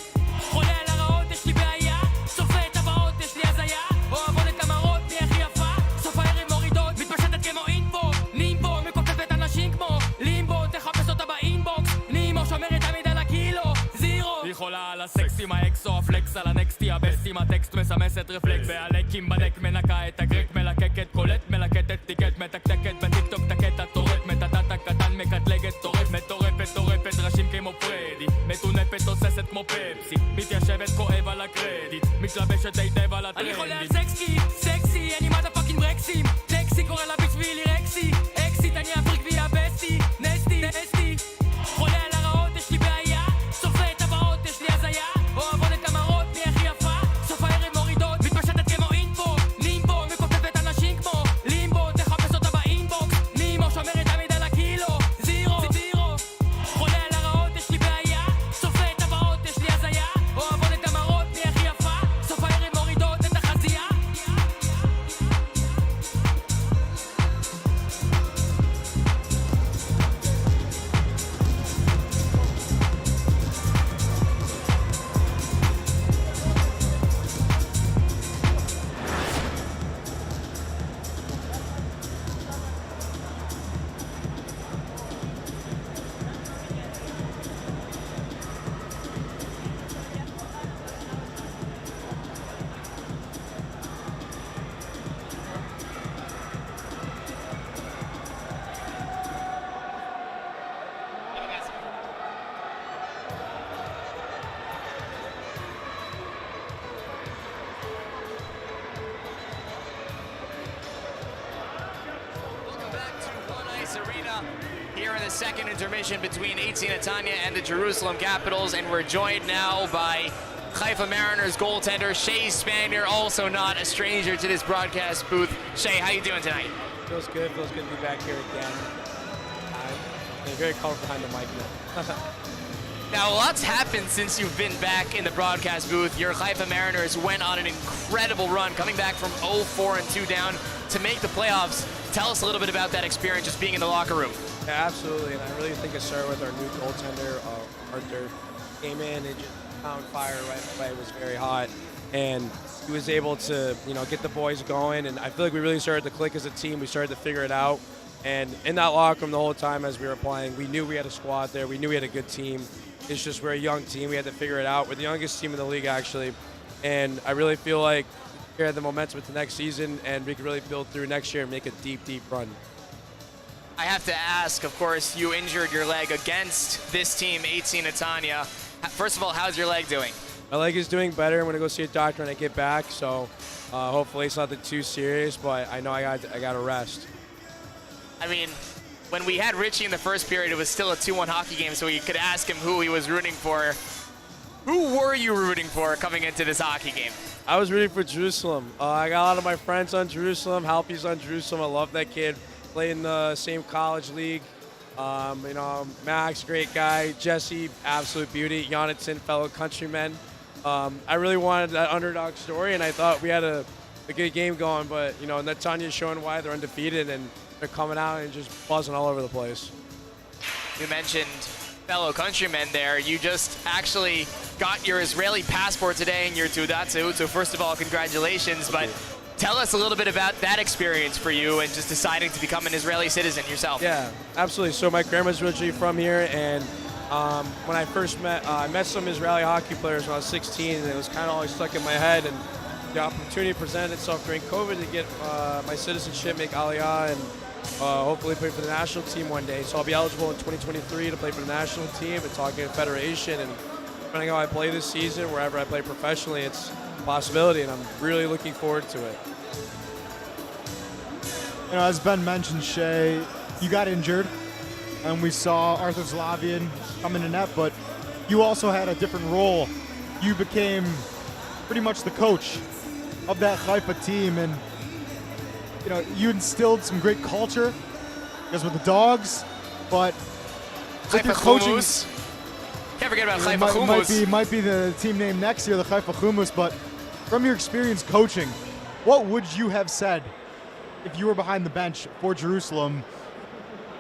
חולה על הרעות, יש לי בעיה סופה את הבאות, יש לי הזיה אוהבות את המראות, מי הכי יפה סוף הערב מורידות, מתפשטת כמו אינפו נימבו, מקוטפת אנשים כמו לימבו תחפש אותה באינבוקס נימו שומרת תמיד על הקילו זירו היא חולה על הסקס עם האקסו הפלקס על הנקסטי הבסט עם הטקסט מסמסת רפלקס והלקים בדק מנקה את הגרק מלקקת קולט מלקטת טיקט מתקתקת בטיקטוק תקט הטורט מטטט הקטן מקטלגת טורף מטורפת טורפת ראשים כמו פרדי מטונפת תוססת כמו פפסי מתיישבת כואב על הקרדיט מתלבשת היטב על הטרנדי אני חולה על סקסי, סקסי, אני מודפאקינג ברקסים טקסי קורא לה בשבילי רקסי אקסיט, אני ה-פריק-והיא-הבסטי נסטי, נסטי חולה על הרעות, יש לי בעיה סופה את הבאות, יש לי הזיה אוהבות את המראות, מי הכי יפה סוף הערב מורידות, מתפשטת כמו אינפו נימבו, מקוטפת אנשים כמו לימבו תחפש אותה באינבוקס נימו שומרת תמיד על הקילו זירו, זירו חולה על הרעות, יש לי בעיה סופה את הבאות, יש לי הזיה אוהבות את המראות, מי הכי יפה סוף הערב מורידות את החזייה Arena here in the second intermission between 𝗬𝗏 Netanya and the Jerusalem Capitals, and we're joined now by Haifa Mariners goaltender Shea Spanier, also not a stranger to this broadcast booth. Shea, how you doing tonight? Feels good to be back here again. I'm very comfortable behind the mic now. Now, lots happened since you've been back in the broadcast booth. Your Haifa Mariners went on an incredible run, coming back from 0-4-2 down to make the playoffs. Tell us a little bit about that experience, just being in the locker room. Yeah, absolutely, and I really think it started with our new goaltender, Arthur. Came in and just found fire right away. It was very hot, and he was able to, get the boys going. And I feel like we really started to click as a team. We started to figure it out. And in that locker room the whole time as we were playing, we knew we had a squad there. We knew we had a good team. It's just we're a young team. We had to figure it out. We're the youngest team in the league, actually. And I really feel like we had the momentum into next season, and we could really build through next year and make a deep, deep run. I have to ask, of course, you injured your leg against this team, 𝗬𝗎 Netanya. First of all, how's your leg doing? My leg is doing better. I'm gonna go see a doctor when I get back, so hopefully it's nothing too serious. But I know I got to rest. I mean, when we had Richie in the first period, it was still a 2-1 hockey game, so you could ask him who he was rooting for. Who were you rooting for coming into this hockey game? I was rooting for Jerusalem. I got a lot of my friends on Jerusalem. 𝗵𝗃's on Jerusalem. I love that kid. Played in the same college league. You know, Max, great guy. Jesse, absolute beauty. Jonathan, fellow countrymen. I really wanted that underdog story, and I thought we had a good game going. But you know, Netanya's showing why they're undefeated, and they're coming out and just buzzing all over the place. You mentioned fellow countrymen there. You just actually got your Israeli passport today and your 𝗬𝗏, so first of all, congratulations. But tell us a little bit about that experience for you and just deciding to become an Israeli citizen yourself. Yeah, absolutely. So my grandma's originally from here, and when I first I met some Israeli hockey players when I was 16, and it was kind of always stuck in my head. And the opportunity presented itself during COVID to get my citizenship, make Aliyah, and hopefully play for the national team one day. So I'll be eligible in 2023 to play for the national team and talking to the Federation. And depending on how I play this season, wherever I play professionally, it's a possibility, and I'm really looking forward to it. You know, as Ben mentioned, Shay, you got injured, and we saw Arthur Slavian come into net, but you also had a different role. You became pretty much the coach of that Haifa team, and you know, you instilled some great culture, because with the dogs, but with your coaching, can't forget about 𝗧𝗵𝗆. Might be the team name next year, the 𝗧𝗵𝗆. But from your experience coaching, what would you have said if you were behind the bench for Jerusalem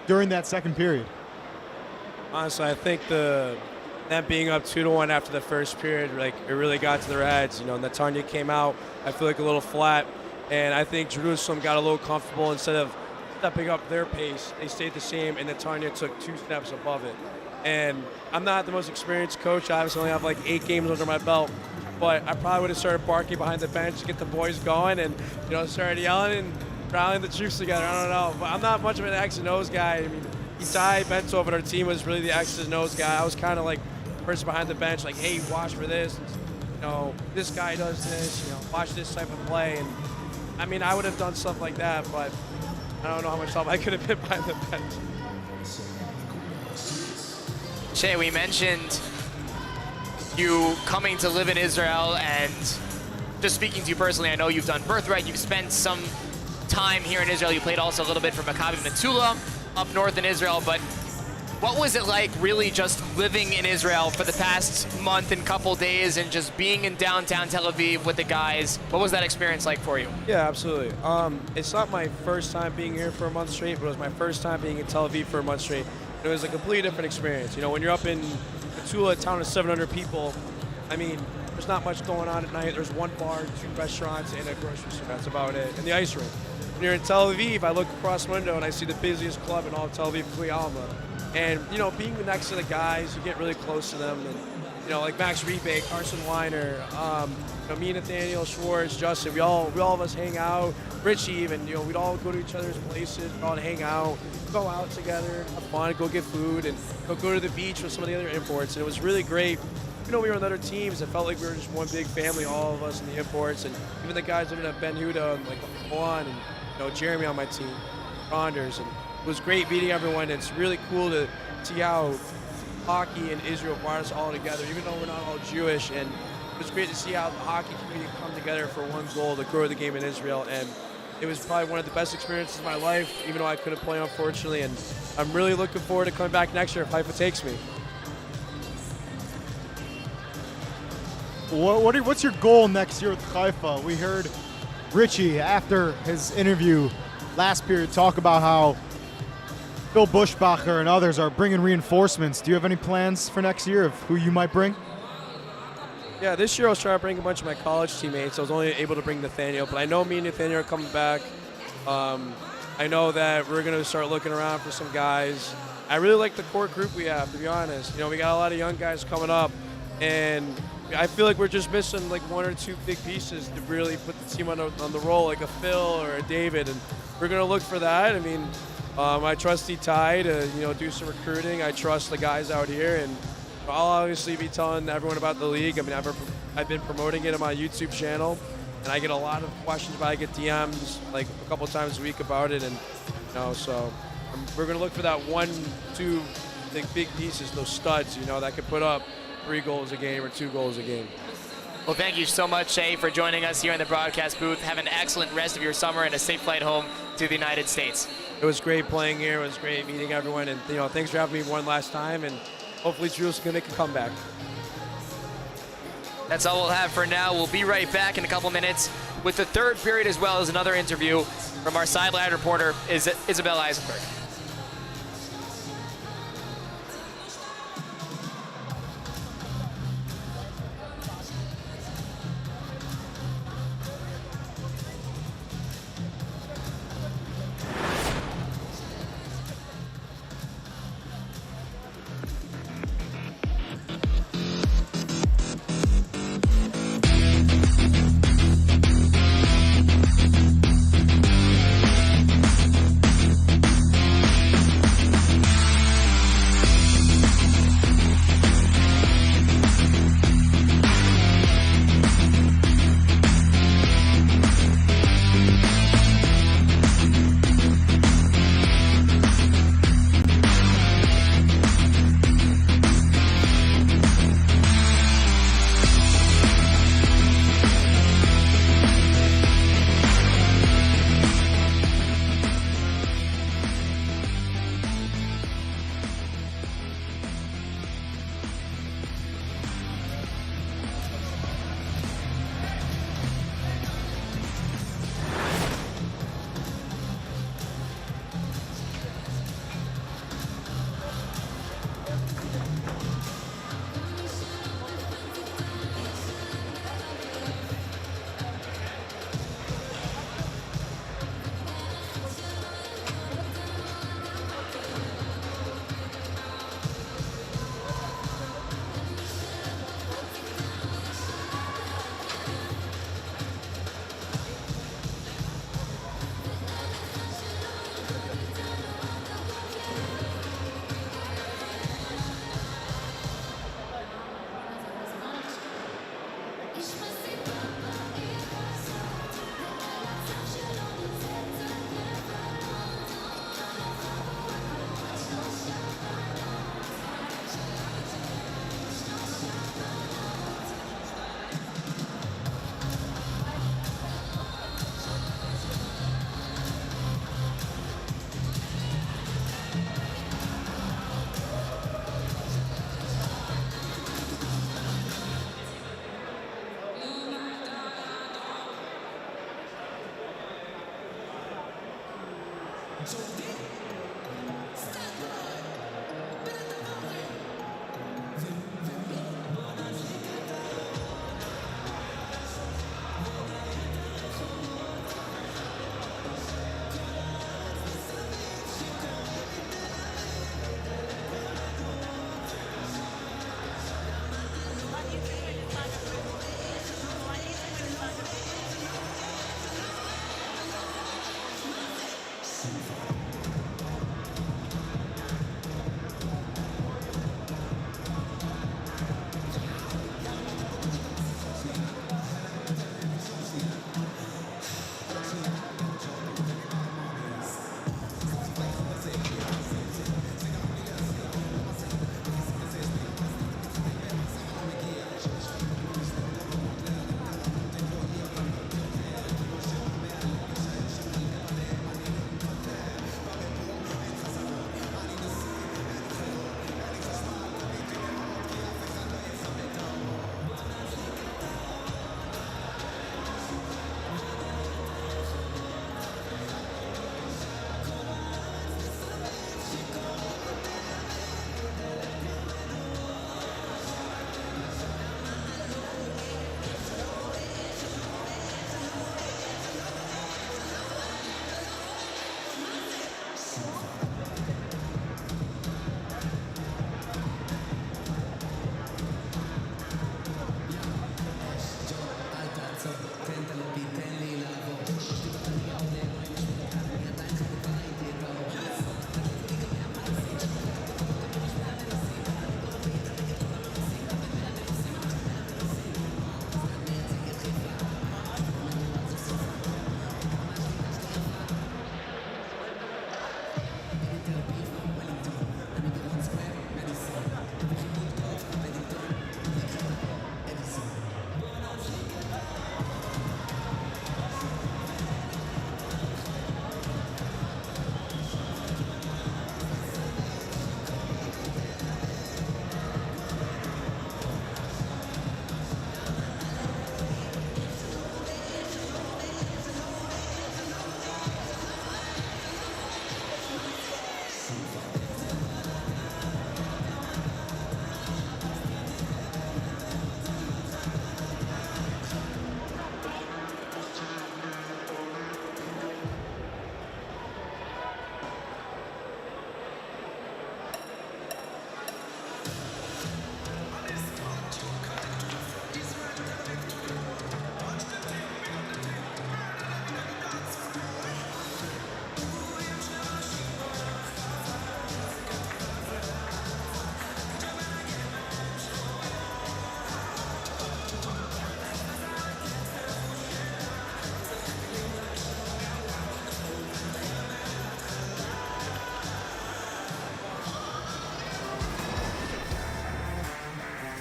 during that second period? Honestly, I think them being up 2-1 after the first period, like, it really got to their heads. You know, Netanya came out, I feel like, a little flat, and I think Jerusalem got a little comfortable. Instead of stepping up their pace, they stayed the same, and Netanya took 2 steps above it. And I'm not the most experienced coach. I obviously only have like 8 games under my belt, but I probably would have started barking behind the bench to get the boys going, and you know, started yelling and rallying the troops together. I don't know, but I'm not much of an X's and O's guy. I mean, 𝗬𝗏 on our team was really the X's and O's guy. I was kind of like the person behind the bench, like, hey, watch for this. You know, this guy does this. You know, watch this type of play. And I mean, I would have done stuff like that, but I don't know how much help I could have been behind the bench. Shay, we mentioned you coming to live in Israel, and just speaking to you personally, I know you've done Birthright, you've spent some time here in Israel, you played also a little bit for Maccabi Metula up north in Israel, but what was it like really just living in Israel for the past month and couple days and just being in downtown Tel Aviv with the guys? What was that experience like for you? Yeah, absolutely. It's not my first time being here for a month straight, but it was my first time being in Tel Aviv for a month straight. It was a completely different experience. You know, when you're up in Metula, a town of 700 people, I mean, there's not much going on at night. There's 1 bar, 2 restaurants, and a grocery store. That's about it. And the ice rink. When you're in Tel Aviv, I look across the window and I see the busiest club in all of Tel Aviv, 𝗃𝗏𝗃. And, you know, being next to the guys, you get really close to them. And, you know, like Max Riebe, Carson Weiner, you know, me, Nathaniel, Schwartz, Justin, we all of us hang out. Richie even, you know, we'd all go to each other's places, we'd all hang out, go out together, have fun, go get food, and go to the beach with some of the other imports. And it was really great. You know, we were on other teams. It felt like we were just one big family, all of us in the imports, and even the guys living at Ben Huda, and like Juan, and you know, Jeremy on my team, Ronders, and it was great meeting everyone. It's really cool to see how hockey and Israel brought us all together, even though we're not all Jewish. And it was great to see how the hockey community come together for one goal, to grow the game in Israel. And it was probably one of the best experiences of my life, even though I couldn't play, unfortunately. And I'm really looking forward to coming back next year if Haifa takes me. What's your goal next year with Haifa? We heard Richie, after his interview last period, talk about how Phil Bushbacher and others are bringing reinforcements. Do you have any plans for next year of who you might bring? Yeah, this year I was trying to bring a bunch of my college teammates. I was only able to bring Nathaniel, but I know me and Nathaniel are coming back. I know that we're going to start looking around for some guys. I really like the core group we have, to be honest. You know, we got a lot of young guys coming up, and I feel like we're just missing like 1 or 2 big pieces to really put the team on the roll, like a Phil or a David, and we're going to look for that. I mean, I trust 𝗬𝗃 to do some recruiting. I trust the guys out here, and I'll obviously be telling everyone about the league. I mean, I've been promoting it on my YouTube channel, and I get a lot of questions. But I get DMs like a couple times a week about it, and so we're gonna look for that 1-2 big pieces, those studs, that could put up 3 goals a game or 2 goals a game. Well, thank you so much, Gshay, for joining us here in the broadcast booth. Have an excellent rest of your summer and a safe flight home to the United States. It was great playing here. It was great meeting everyone, and thanks for having me one last time. And hopefully, Drew's gonna make a comeback. That's all we'll have for now. We'll be right back in a couple minutes with the third period, as well as another interview from our sideline reporter, Isabel Eisenberg.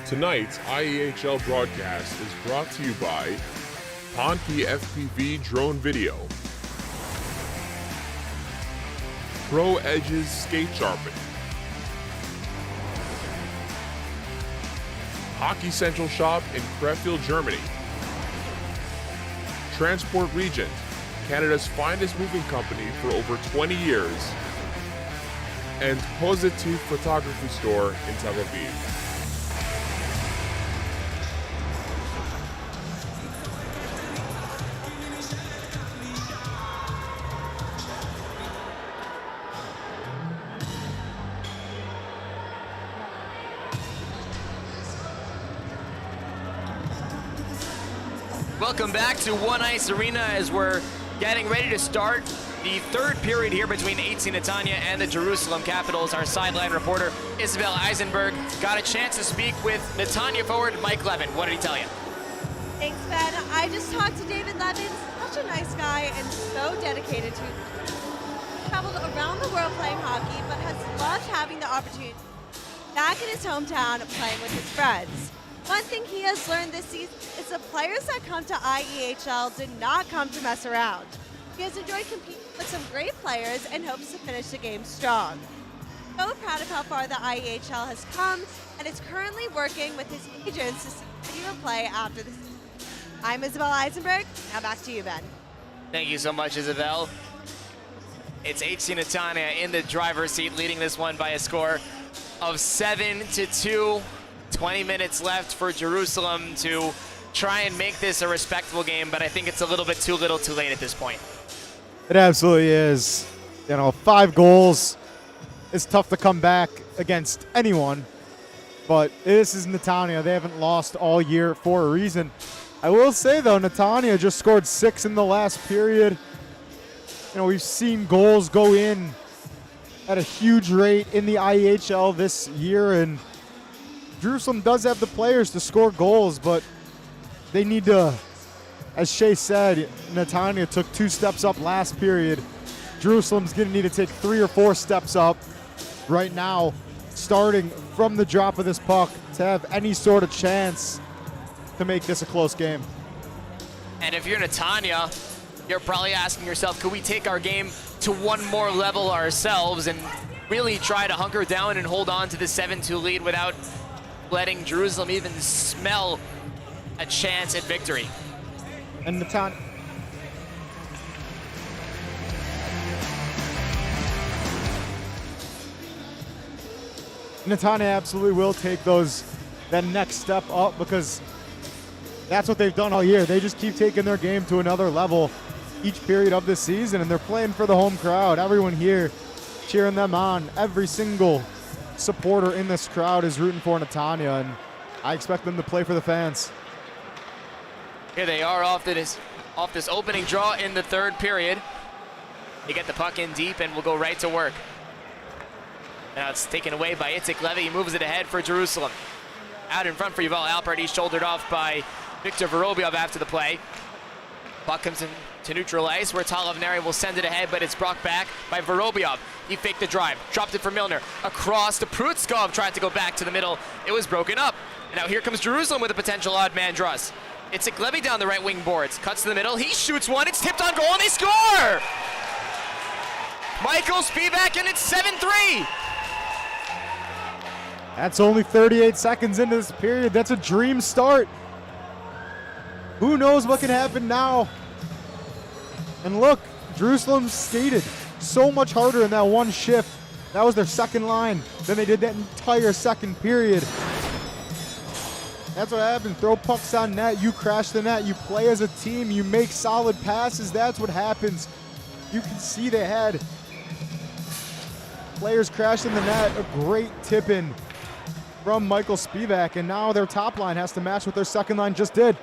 Tonight's IEHL broadcast is brought to you by 𝗕𝘁 drone video, 𝗵𝘀𝗿𝗄's skate sharpening, Hockey Central shop in Krefeld, Germany, Transport Regent, Canada's finest moving company for over 20 years, and 𝗨𝗏𝗃 photography store in Tel Aviv. Welcome back to One Ice Arena as we're getting ready to start the third period here between 𝗬𝗃 Netanya and the Jerusalem Capitals. Our sideline reporter, Isabel Eisenberg, got a chance to speak with Netanya forward Mike Levin. What did he tell you? Thanks, Ben. I just talked to David Levin, such a nice guy and so dedicated to it. Traveled around the world playing hockey, but has loved having the opportunity back in his hometown playing with his friends. One thing he has learned this season is the players that come to IEHL did not come to mess around. He has enjoyed competing with some great players and hopes to finish the game strong. So proud of how far the IEHL has come and is currently working with his agents to see if he will play after the season. I'm Isabel Eisenberg. Now back to you, Ben. Thank you so much, Isabel. It's 𝗬𝗃 Netanya in the driver's seat, leading this one by a score of 7-2. 20 minutes left for Jerusalem to try and make this a respectable game, but I think it's a little bit too little too late at this point. It absolutely is. You know, 5 goals. It's tough to come back against anyone, but this is Netanya. They haven't lost all year for a reason. I will say, though, Netanya just scored 6 in the last period. You know, we've seen goals go in at a huge rate in the IEHL this year, and Jerusalem does have the players to score goals, but they need to, as Shay said, Netanya took 2 steps up last period. Jerusalem's going to need to take 3 or 4 steps up right now, starting from the drop of this puck, to have any sort of chance to make this a close game. And if you're Netanya, you're probably asking yourself, could we take our game to one more level ourselves and really try to hunker down and hold on to the 7-2 lead without letting Jerusalem even smell a chance at victory? And Netanya absolutely will take that next step up, because that's what they've done all year. They just keep taking their game to another level each period of this season, and they're playing for the home crowd. Everyone here cheering them on. Every single supporter in this crowd is rooting for Netanya, and I expect them to play for the fans. Here they are off this opening draw in the third period. They get the puck in deep and will go right to work. Now it's taken away by Itzik Levy. He moves it ahead for Jerusalem. Out in front for Yuval Alpert. He's shouldered off by Viktor Vorobyov after the play. Puck comes in to neutral ice where 𝗨𝗏 will send it ahead, but it's brought back by Vorobyov. He faked the drive, dropped it for Milner. Across to 𝗵𝗺skov, tried to go back to the middle. It was broken up. And now here comes Jerusalem with a potential odd man druss. Itzik Levy down the right wing boards, cuts to the middle. He shoots one. It's tipped on goal and they score! Michael Spivak, and it's 7-3. That's only 38 seconds into this period. That's a dream start. Who knows what can happen now? And look, Jerusalem skated so much harder in that one shift. That was their second line than they did that entire second period. That's what happens. Throw pucks on net, you crash the net, you play as a team, you make solid passes. That's what happens. You can see they had players crash in the net. A great tip-in from Michael Spivak, and now their top line has to match what their second line just did.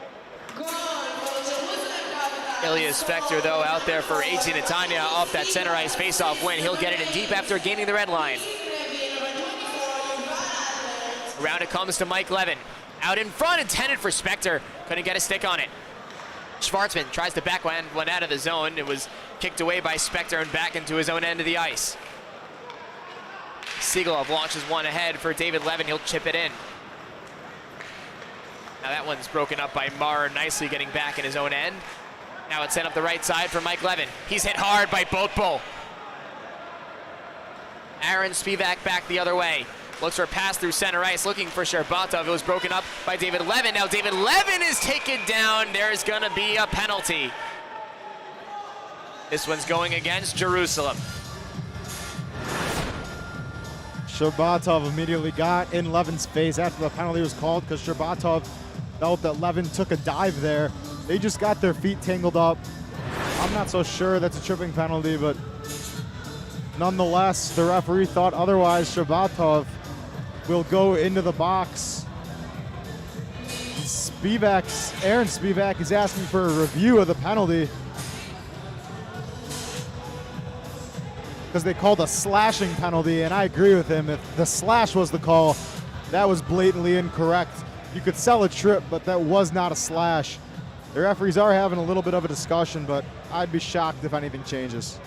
Ilya Spector, though, out there for 𝗬𝗃 Netanya off that center ice faceoff win. He'll get it in deep after gaining the red line. Around it comes to Mike Levin. Out in front, intended for Spector. Couldn't get a stick on it. Schwartzman tries to backhand one out of the zone. It was kicked away by Spector and back into his own end of the ice. Siegelov launches one ahead for David Levin. He'll chip it in. Now that one's broken up by 𝗵𝗺, nicely getting back in his own end. Now it's sent up the right side for Mike Levin. He's hit hard by 𝗏𝗏𝗏. 𝗵𝗀𝗃𝗏𝗏 back the other way. Looks for a pass through center ice, looking for 𝗧𝗏𝗺. It was broken up by David Levin. Now David Levin is taken down. There's gonna be a penalty. This one's going against Jerusalem. 𝗧𝗏𝗺 immediately got in Levin's face after the penalty was called because 𝗧𝗏𝗺 felt that Levin took a dive there. They just got their feet tangled up. I'm not so sure that's a tripping penalty, but nonetheless, the referee thought otherwise. 𝗧𝗏𝗺 will go into the box. Aaron Spivak is asking for a review of the penalty because they called a slashing penalty, and I agree with him. If the slash was the call, that was blatantly incorrect. You could sell a trip, but that was not a slash. The referees are having a little bit of a discussion, but I'd be shocked if anything changes.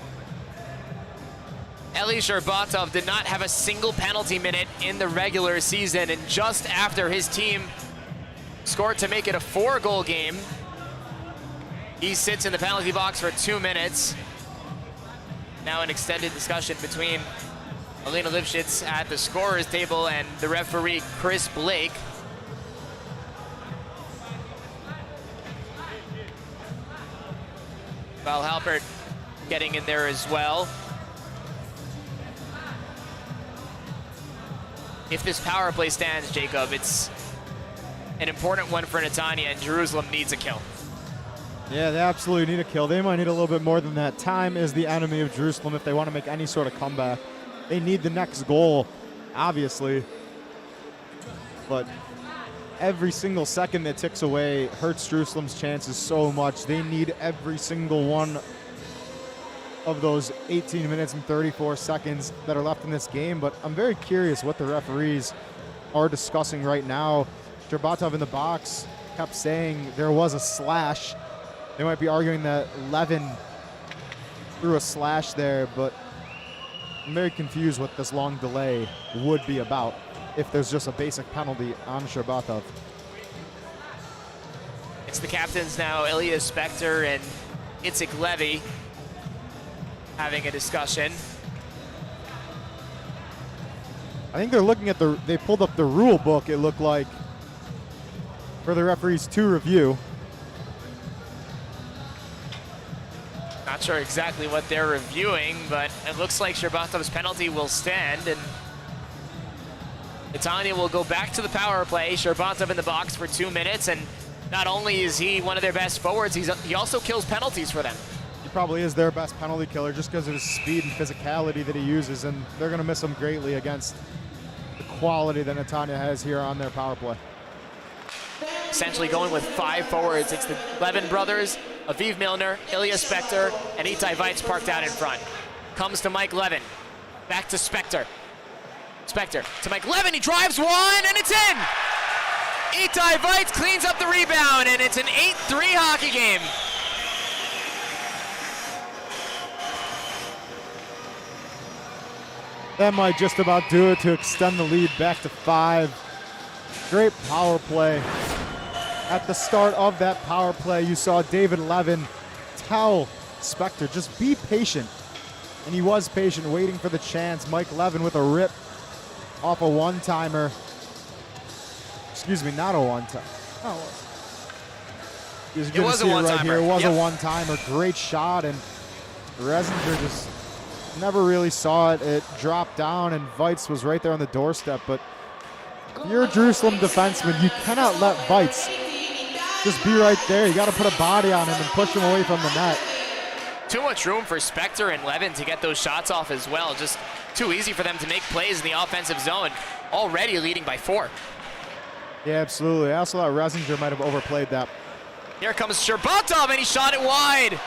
𝗬𝗏𝗺 did not have a single penalty minute in the regular season, and just after his team scored to make it a 4-goal game, he sits in the penalty box for 2 minutes. Now an extended discussion between Alina Lipschitz at the scorer's table and the referee, Chris Blake. Val Halpert getting in there as well. If this power play stands, Jacob, it's an important one for Netanya, and Jerusalem needs a kill. Yeah, they absolutely need a kill. They might need a little bit more than that. Time is the enemy of Jerusalem if they want to make any sort of comeback. They need the next goal, obviously. But every single second that ticks away hurts Jerusalem's chances so much. They need every single one of those 18 minutes and 34 seconds that are left in this game. But I'm very curious what the referees are discussing right now. 𝗧𝗏𝗺 in the box kept saying there was a slash. They might be arguing that Levin threw a slash there, but I'm very confused what this long delay would be about if there's just a basic penalty on 𝗧𝗏𝗺. It's the captains now, Ilya Spector and Itzik Levy, having a discussion. I think they're looking at they pulled up the rule book, it looked like, for the referees to review. Not sure exactly what they're reviewing, but it looks like 𝗧𝗏𝗺's penalty will stand, and Netanya will go back to the power play. 𝗧𝗏𝗺 in the box for 2 minutes, and not only is he one of their best forwards, he also kills penalties for them. He probably is their best penalty killer just because of his speed and physicality that he uses, and they're going to miss him greatly against the quality that Netanya has here on their power play. Essentially going with 5 forwards. It's the Levin brothers, Aviv Milner, Ilya Spector, and Itai Weitz parked out in front. Comes to Mike Levin. Back to Spector. Spector to Mike Levin. He drives one, and it's in! Itai Weitz cleans up the rebound, and it's an 8-3 hockey game. That might just about do it to extend the lead back to 5. Great power play. At the start of that power play, you saw David Levin tell Spector, just be patient. And he was patient, waiting for the chance. Mike Levin with a rip off a one-timer. Excuse me, not a one-timer. Oh, it was a one-timer. Right here. It was a one-timer. Great shot, and Resinger just never really saw it. It dropped down, and Weitz was right there on the doorstep. But if you're a Jerusalem defenseman, you cannot let Weitz just be right there. You got to put a body on him and push him away from the net. Too much room for Spector and Levin to get those shots off as well. Just too easy for them to make plays in the offensive zone. Already leading by 4. Yeah, absolutely. I also thought Resinger might have overplayed that. Here comes 𝗧𝗏𝗺, and he shot it wide.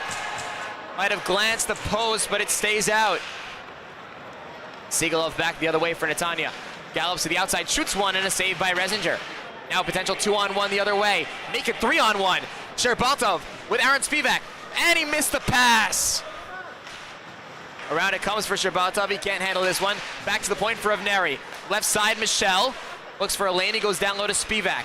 Might have glanced the post, but it stays out. Sigalov back the other way for Netanya. Gallops to the outside, shoots one, and a save by Resinger. Now potential 2-on-1 the other way. Make it 3-on-1. 𝗧𝗏𝗺 with Aaron Spivak, and he missed the pass. Around it comes for 𝗧𝗏𝗺. He can't handle this one. Back to the point for Avneri. Left side, Michel. Looks for a lane. He goes down low to Spivak.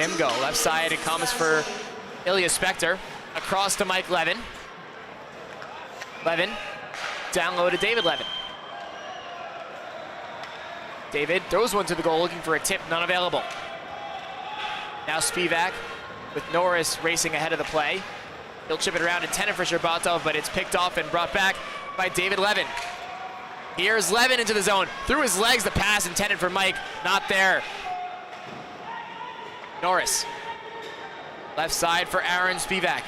him go. Left side, it comes for Ilya Spector. Across to Mike Levin. Levin, down low to David Levin. David throws one to the goal, looking for a tip, none available. Now Spivak with Norris racing ahead of the play. He'll chip it around intended for 𝗕𝗏𝗺, but it's picked off and brought back by David Levin. Here's Levin into the zone. Through his legs, the pass intended for Mike, not there. Norris. Left side for Aaron Spivak.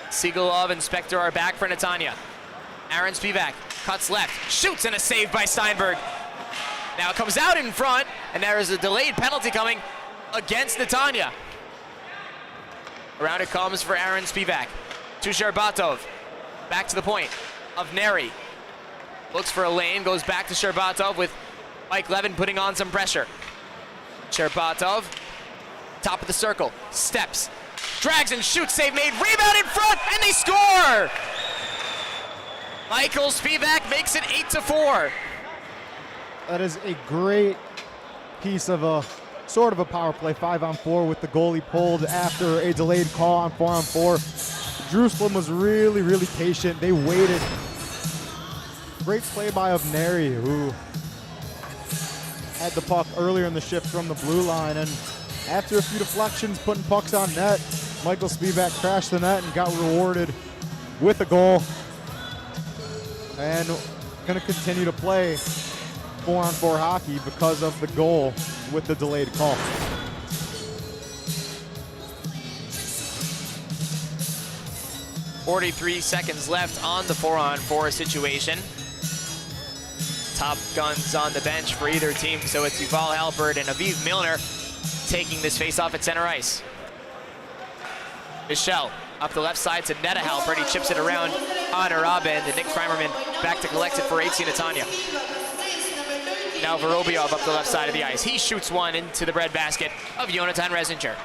Siegelov and Spector are back for Netanya. Aaron Spivak cuts left, shoots, and a save by Steinberg. Now it comes out in front, and there is a delayed penalty coming against Netanya. Around it comes for Aaron Spivak. To 𝗕𝗏𝗺. Back to the point of Neri. Looks for a lane, goes back to 𝗕𝗏𝗺 with Mike Levin putting on some pressure. 𝗕𝗏𝗺, top of the circle, steps, drags and shoots, save made, rebound in front, and they score! Michael Spivak makes it 8-4. That is a great piece of sort of a power play 5-on-4 with the goalie pulled after a delayed call on 4-on-4. Jerusalem was really, really patient. They waited. Great play by 𝗵𝗃𝗍, who had the puck earlier in the shift from the blue line, and after a few deflections, putting pucks on net, Michael Spivac crashed the net and got rewarded with a goal. And going to continue to play 4-on-4 hockey because of the goal with the delayed call. .43 seconds left on the 4-on-4 situation. Top guns on the bench for either team, so it's Yuval Halpert and Aviv Milner taking this face-off at center ice. Michel up the left side to Neta Halpert. He chips it around on Arabend, and Nick Kreimerman back to collect it for 𝗬𝗃 Netanya. Now 𝗵𝗆𝗍𝗺 up the left side of the ice. He shoots one into the breadbasket of Jonathan Resinger.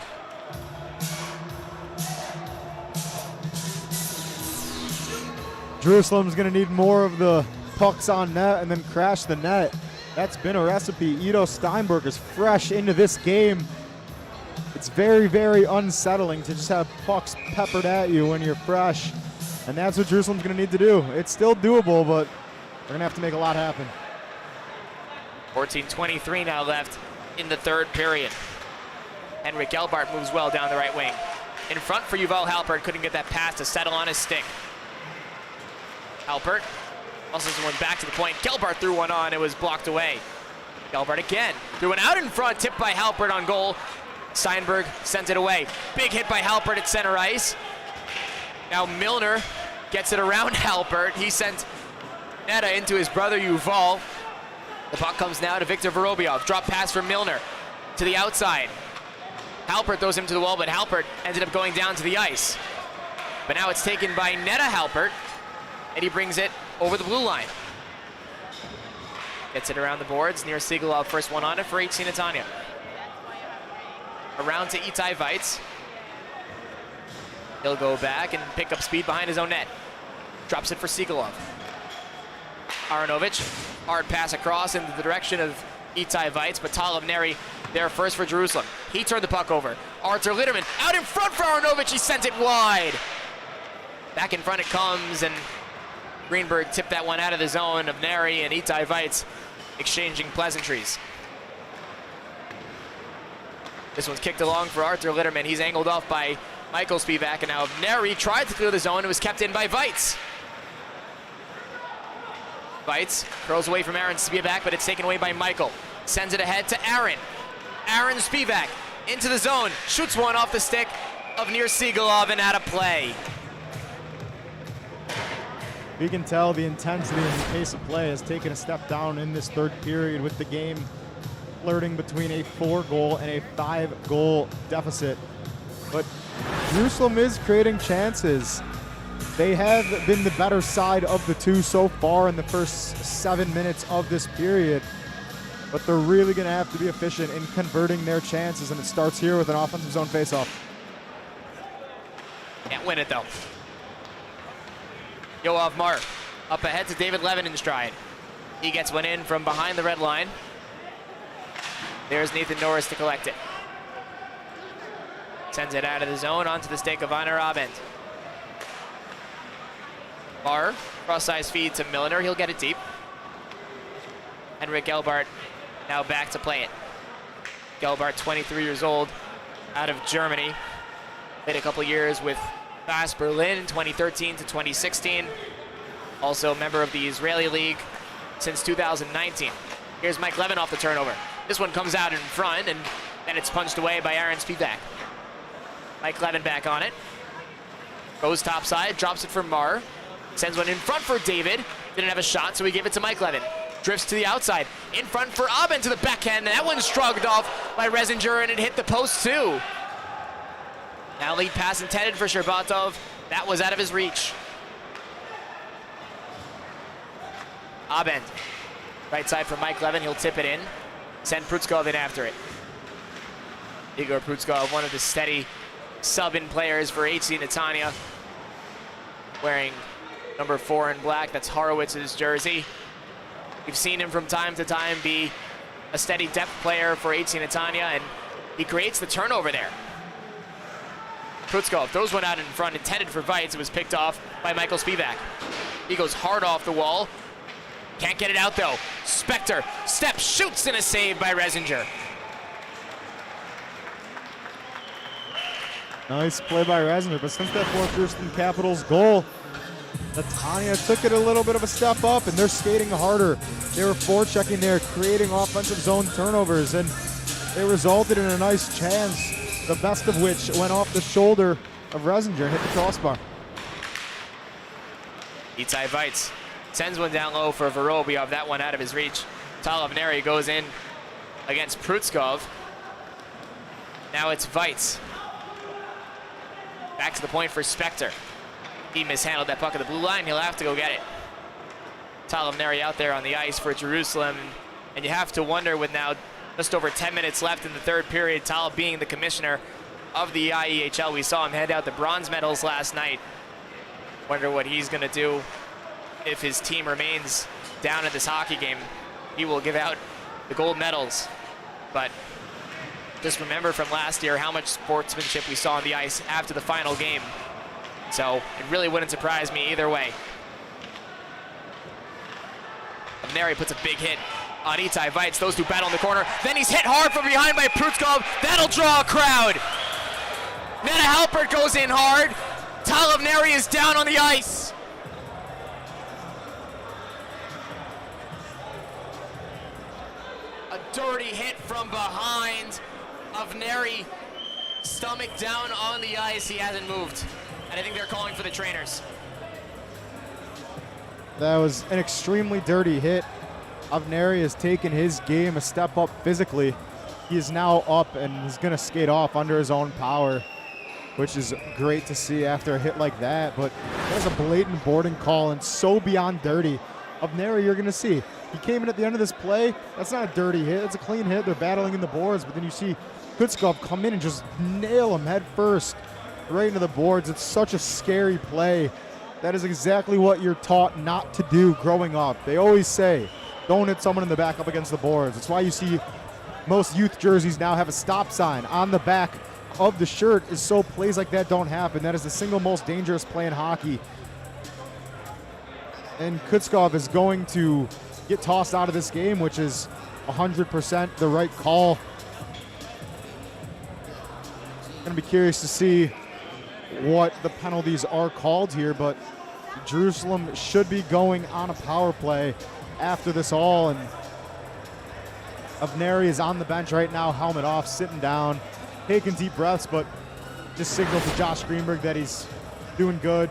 Jerusalem's going to need more of the pucks on net and then crash the net. That's been a recipe. Ido Steinberg is fresh into this game. It's very, very unsettling to just have pucks peppered at you when you're fresh. And that's what Jerusalem's going to need to do. It's still doable, but they're going to have to make a lot happen. 14:23 now left in the third period. Henrik Gelbart moves well down the right wing. In front for Yuval Halpert, couldn't get that pass to settle on his stick. Halpert muscles one back to the point. Gelbart threw one on, it was blocked away. Gelbart again, threw one out in front, tipped by Halpert on goal. Steinberg sends it away. Big hit by Halpert at center ice. Now Milner gets it around Halpert. He sent Neta into his brother Yuval. The puck comes now to Viktor Vorobyov. Drop pass from Milner to the outside. Halpert throws him to the wall, but Halpert ended up going down to the ice. But now it's taken by Neta Halpert, and he brings it over the blue line. Gets it around the boards. 𝗫𝗎𝗄 first one on it for 𝗬𝗃 Netanya. Around to 𝗫𝗏𝗍𝗺. He'll go back and pick up speed behind his own net. Drops it for 𝗫𝗎𝗄. Aronovich, hard pass across in the direction of 𝗫𝗏𝗍𝗺, but Talib Neri there first for Jerusalem. He turned the puck over. Artur Litterman out in front for Aronovich. He sent it wide. Back in front it comes, and Greenberg tipped that one out of the zone of Neri, and 𝗫𝗏𝗍𝗺 exchanging pleasantries. This one's kicked along for Artur Litterman. He's angled off by Michael Spivac, and now Neri tried to clear the zone and was kept in by 𝗏𝗍. 𝗏𝗍 curls away from Aaron Spivac, but it's taken away by Michael. Sends it ahead to Aaron. Aaron Spivac into the zone, shoots one off the stick of 𝗫𝗎𝗄 and out of play. You can tell the intensity and the pace of play has taken a step down in this third period, with the game flirting between a 4-goal and a 5-goal deficit. But Jerusalem is creating chances. They have been the better side of the two so far in the first 7 minutes of this period. But they're really going to have to be efficient in converting their chances, and it starts here with an offensive zone faceoff. Can't win it though. Yoav Mar up ahead to David Levin in stride. He gets one in from behind the red line. There's Nathan Norris to collect it. Sends it out of the zone onto the stick of Einar Arabend. Mar, cross-size feed to Milner. He'll get it deep. Henrik Gelbart now back to play it. Gelbart, 23 years old, out of Germany. Played a couple years with 𝗏𝗏 Berlin in 2013 to 2016. Also a member of the Israeli League since 2019. Here's Mike Levin off the turnover. This one comes out in front, and then it's punched away by Aaron Spivac. Mike Levin back on it. Goes topside, drops it for Mar. Sends one in front for David. Didn't have a shot, so he gave it to Mike Levin. Drifts to the outside. In front for Arabend to the backhand, and that one's shrugged off by Resinger, and it hit the post too. Now lead pass intended for Sherbatov. That was out of his reach. Arabend. Right side for Mike Levin. He'll tip it in. Send 𝗵𝗆𝗄𝗏 in after it. Igor 𝗵𝗆𝗄𝗏, one of the steady sub-in players for 𝗬𝗃 Netanya. Wearing number 4 in black. That's Horowitz's jersey. We've seen him from time to time be a steady depth player for HC Netanya, and he creates the turnover there. 𝗬𝗀 throws one out in front, intended for 𝗧𝗲. It was picked off by Michael Spivak. He goes hard off the wall. Can't get it out though. 𝗬𝗃 steps, shoots, and a save by 𝗬𝗁. Nice play by 𝗬𝗁, but since that fourth Jerusalem Capitals goal, Netanya took it a little bit of a step up, and they're skating harder. They were forechecking there, creating offensive zone turnovers, and it resulted in a nice chance, the best of which went off the shoulder of 𝗬𝗁 and hit the crossbar. 𝗬𝗏 sends one down low for 𝗵𝗆𝗆. That one out of his reach. 𝗨𝗏 goes in against 𝗬𝗀𝗃. Now it's 𝗧𝗏. Back to the point for 𝗬𝗃. He mishandled that puck at the blue line. He'll have to go get it. 𝗨𝗏 out there on the ice for Jerusalem. And you have to wonder, with now just over 10 minutes left in the third period, 𝗨 being the commissioner of the IEHL. We saw him hand out the bronze medals last night. Wonder what he's going to do if his team remains down at this hockey game. He will give out the gold medals. But just remember from last year how much sportsmanship we saw on the ice after the final game. So it really wouldn't surprise me either way. 𝗏𝗏 puts a big hit on 𝗬𝗏. Those two battle in the corner. Then he's hit hard from behind by 𝗬𝗀𝗃. That'll draw a crowd. Meta Halpert goes in hard. 𝗨𝗏 is down on the ice. A dirty hit from behind. 𝗏𝗏 stomach down on the ice. He hasn't moved. And I think they're calling for the trainers. That was an extremely dirty hit. 𝗏𝗏 has taken his game a step up physically. He is now up and he's going to skate off under his own power, which is great to see after a hit like that. But that was a blatant boarding call and so beyond dirty. 𝗏𝗏, you're going to see. He came in at the end of this play. That's not a dirty hit. It's a clean hit. They're battling in the boards, but then you see 𝗬𝗀𝗃 come in and just nail him head first right into the boards. It's such a scary play. That is exactly what you're taught not to do growing up. They always say, don't hit someone in the back up against the boards. That's why you see most youth jerseys now have a stop sign on the back of the shirt, is so plays like that don't happen. That is the single most dangerous play in hockey. And 𝗬𝗃𝗃 is going to get tossed out of this game, which is 100% the right call. Gonna be curious to see what the penalties are called here, but Jerusalem should be going on a power play after this all, and 𝗏𝗏 is on the bench right now, helmet off, sitting down, taking deep breaths, but just signaled to Josh Greenberg that he's doing good.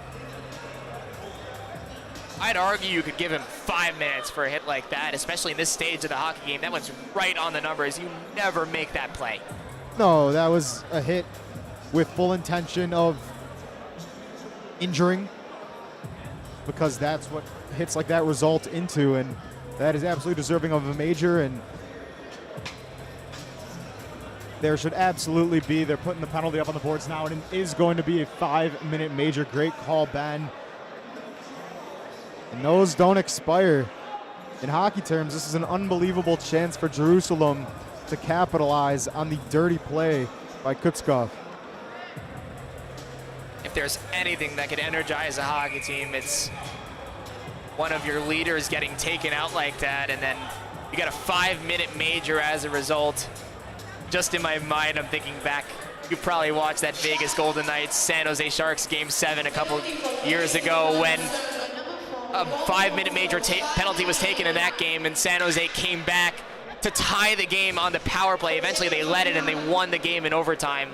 I'd argue you could give him 5 minutes for a hit like that, especially in this stage of the hockey game. That one's right on the numbers. You never make that play. No, that was a hit with full intention of injuring, because that's what hits like that result into, and that is absolutely deserving of a major, and there should absolutely be, they're putting the penalty up on the boards now, and it is going to be a 5-minute major. Great call, Ben. And those don't expire. In hockey terms, this is an unbelievable chance for Jerusalem to capitalize on the dirty play by 𝗬𝗃𝗃. If there's anything that could energize a hockey team, it's one of your leaders getting taken out like that, and then you got a 5-minute major as a result. Just in my mind, I'm thinking back, you probably watched that Vegas Golden Knights San Jose Sharks Game 7 a couple years ago, when a 5-minute major penalty was taken in that game, and San Jose came back to tie the game on the power play. Eventually they led it and they won the game in overtime.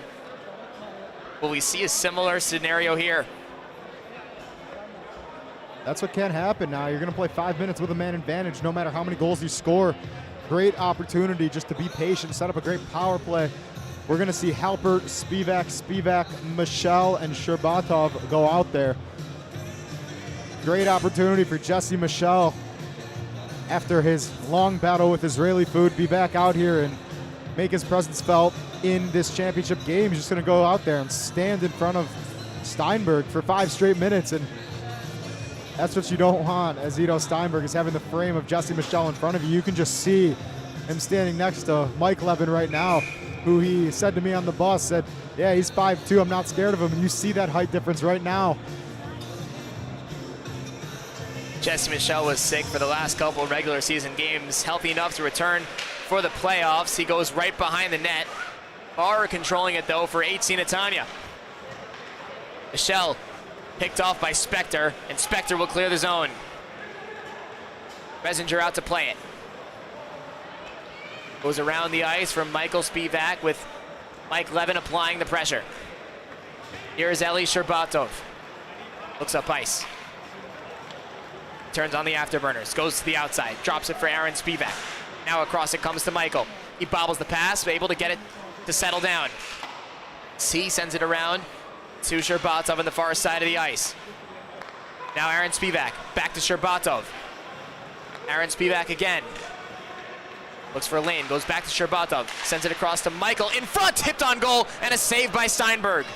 Will we see a similar scenario here? That's what can happen now. You're going to play 5 minutes with a man advantage no matter how many goals you score. Great opportunity just to be patient, set up a great power play. We're going to see Halpert, Spivak, Michelle, and 𝗫𝗏𝗆 go out there. Great opportunity for Jesse Michelle, after his long battle with Israeli food, be back out here and make his presence felt in this championship game. He's just going to go out there and stand in front of Steinberg for 5 straight minutes, and that's what you don't want, as Ido Steinberg is having the frame of Jesse Michelle in front of you. You can just see am standing next to Mike Levin right now, who he said to me on the bus, said, yeah, he's 5'2", I'm not scared of him. And you see that height difference right now. 𝗬𝗪 was sick for the last couple of regular season games, healthy enough to return for the playoffs. He goes right behind the net. 𝗏 controlling it though for 𝗬𝗏 Netanya. 𝗏𝗀 picked off by 𝗬𝗏, and 𝗬𝗏 will clear the zone. 𝗬𝗏 out to play it. Goes around the ice from Michael Spivak with Mike Levin applying the pressure. Here's 𝗬𝗏. Looks up ice. Turns on the afterburners, goes to the outside, drops it for Aaron Spivak. Now across it comes to Michael. He bobbles the pass, but able to get it to settle down. C sends it around to 𝗕𝗏𝗺 on the far side of the ice. Now Aaron Spivak, back to 𝗕𝗏𝗺. Aaron Spivak again. Looks for a lane, goes back to 𝗕𝗏𝗺, sends it across to Michael, in front, tipped on goal, and a save by Steinberg.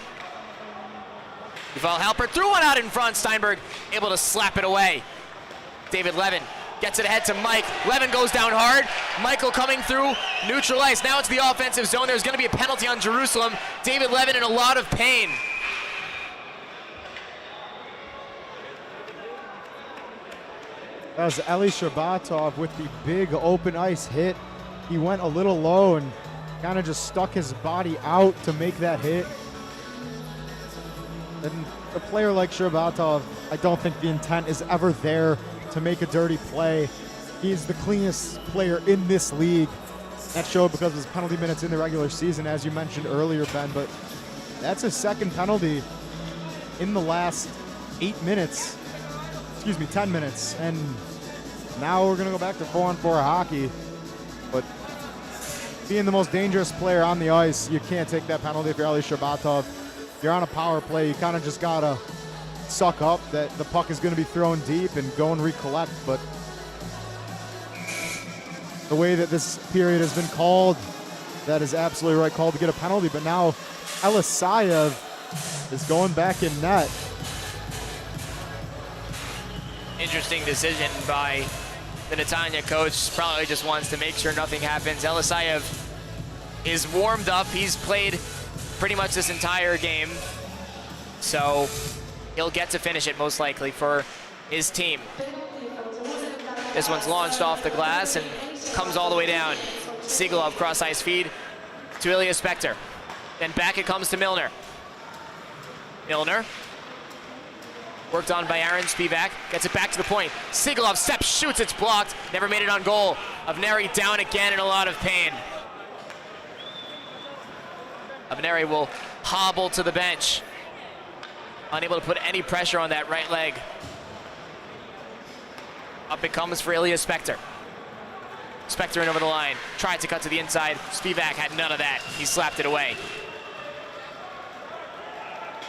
Yuval Halpert threw one out in front, Steinberg able to slap it away. David Levin gets it ahead to Mike. Levin goes down hard. Michael coming through, neutral ice. Now it's the offensive zone. There's going to be a penalty on Jerusalem. David Levin in a lot of pain. That was 𝗬𝗏 with the big open ice hit. He went a little low and kind of just stuck his body out to make that hit. And a player like 𝗕𝗏, I don't think the intent is ever there to make a dirty play. He's the cleanest player in this league. That showed because of his penalty minutes in the regular season, as you mentioned earlier, Ben, but that's his second penalty in the last 10 minutes. And now we're gonna go back to 4-on-4 hockey. But being the most dangerous player on the ice, you can't take that penalty if you're 𝗬𝗏. If you're on a power play, you kind of just gotta suck up that the puck is going to be thrown deep and go and recollect. But the way that this period has been called, that is absolutely right call to get a penalty. But now 𝗬𝗏 is going back in net. Interesting decision by the Netanya coach. Probably just wants to make sure nothing happens. 𝗬𝗏 is warmed up. He's played pretty much this entire game, so he'll get to finish it most likely for his team. This one's launched off the glass and comes all the way down. Sigelov cross ice feed to Ilya 𝗬𝗏. Then back it comes to Milner. Milner, worked on by Aaron Spivak, gets it back to the point. Sigelov steps, shoots, it's blocked. Never made it on goal. 𝗏𝗏 down again in a lot of pain. 𝗏𝗏 will hobble to the bench. Unable to put any pressure on that right leg. Up it comes for Ilya 𝗬𝗏. 𝗬𝗏 in over the line. Tried to cut to the inside. Spivak had none of that. He slapped it away.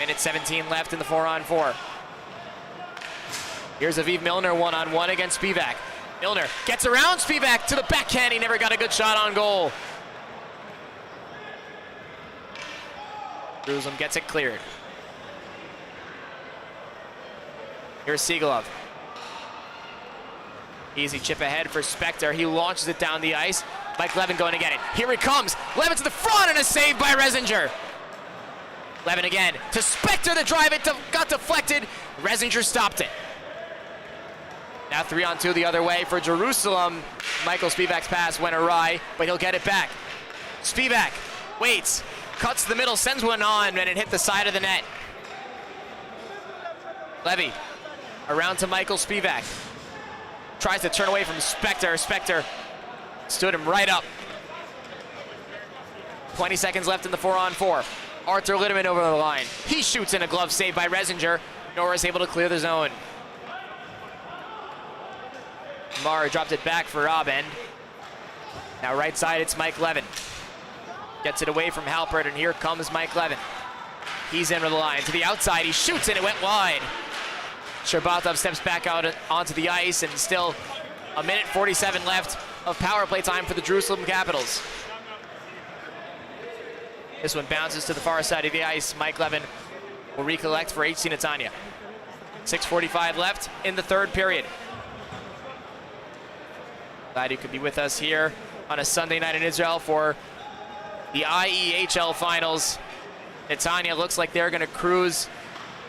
Minute 17 left in the 4-on-4. Here's Aviv Milner one-on-one against Spivak. Milner gets around Spivak to the backhand. He never got a good shot on goal. Jerusalem gets it cleared. Here's Sigelov. Easy chip ahead for 𝗬𝗏. He launches it down the ice. Mike Levin going to get it. Here he comes. Levin to the front and a save by 𝗬𝗏. Levin again to 𝗬𝗏. The drive it got deflected. 𝗬𝗏 stopped it. Now 3-on-2 the other way for Jerusalem. Michael Spivak's pass went awry, but he'll get it back. Spivak waits, cuts the middle, sends one on, and it hit the side of the net. Levy around to Michael Spivak. Tries to turn away from 𝗬𝗏. 𝗬𝗏 stood him right up. 20 seconds left in the 4-on-4. Arthur Litterman over the line. He shoots in a glove save by 𝗬𝗏. Norris able to clear the zone. Mara dropped it back for Robin. Now right side, it's Mike Levin. Gets it away from Halpert, and here comes Mike Levin. He's in with the line. To the outside, he shoots, and it went wide. 𝗕𝗏𝗺 steps back out onto the ice, and still a minute 47 left of power play time for the Jerusalem Capitals. This one bounces to the far side of the ice. Mike Levin will recollect for 𝗬𝗏 Netanya. 6:45 left in the third period. Glad you could be with us here on a Sunday night in Israel for the IEHL finals. Netanya looks like they're going to cruise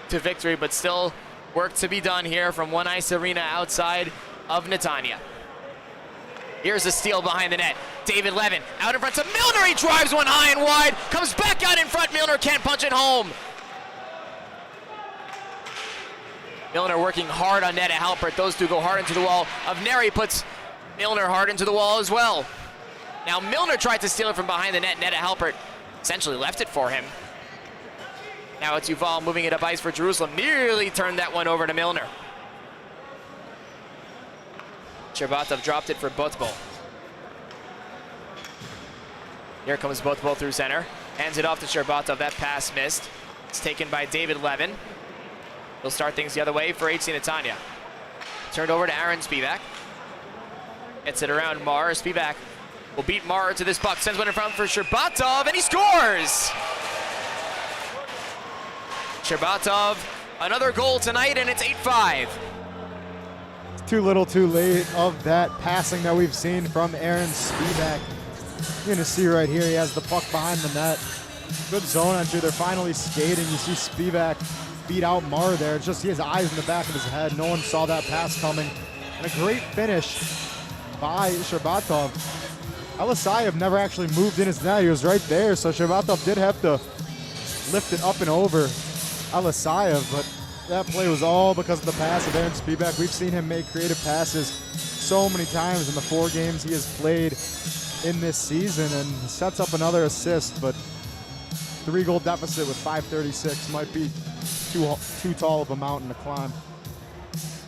to victory, but still work to be done here from One Ice Arena outside of Netanya. Here's a steal behind the net. David Levin out in front to Milner. He drives one high and wide, comes back out in front. Milner can't punch it home. Milner working hard on 𝗵𝘃𝗍𝗺. Those two go hard into the wall. 𝗵𝘃𝗍 puts Milner hard into the wall as well. Now Milner tried to steal it from behind the net. 𝗵𝘃𝗍𝗺 essentially left it for him. Now it's 𝗬𝗏 moving it up ice for Jerusalem. Nearly turned that one over to Milner. 𝗕𝗏𝗺 dropped it for 𝗵𝘃𝗺. Here comes 𝗵𝘃𝗺 through center. Hands it off to 𝗕𝗏𝗺. That pass missed. It's taken by David Levin. He'll start things the other way for HC Netanya. Turned over to Aaron 𝗵𝗃. Gets it around 𝗵𝗺. 𝗵𝗃 will beat 𝗵𝗺 to this puck. Sends one in front for 𝗕𝗏𝗺, and he scores! 𝗕𝗏𝗺, another goal tonight, and it's 8-5. Too little too late of that passing that we've seen from Aaron 𝗵𝗃. You're gonna see right here, he has the puck behind the net. Good zone entry, they're finally skating. You see 𝗵𝗃 beat out 𝗵𝗺 there. It's just he has eyes in the back of his head. No one saw that pass coming. And a great finish by 𝗕𝗏𝗺. 𝗪 never actually moved in his net. He was right there, so 𝗕𝗏𝗺 did have to lift it up and over 𝗪𝗏, but that play was all because of the pass of Aaron 𝗵𝗃. We've seen him make creative passes so many times in the 4 games he has played in this season, and sets up another assist, but 3-goal deficit with 5:36 might be too tall of a mountain to climb.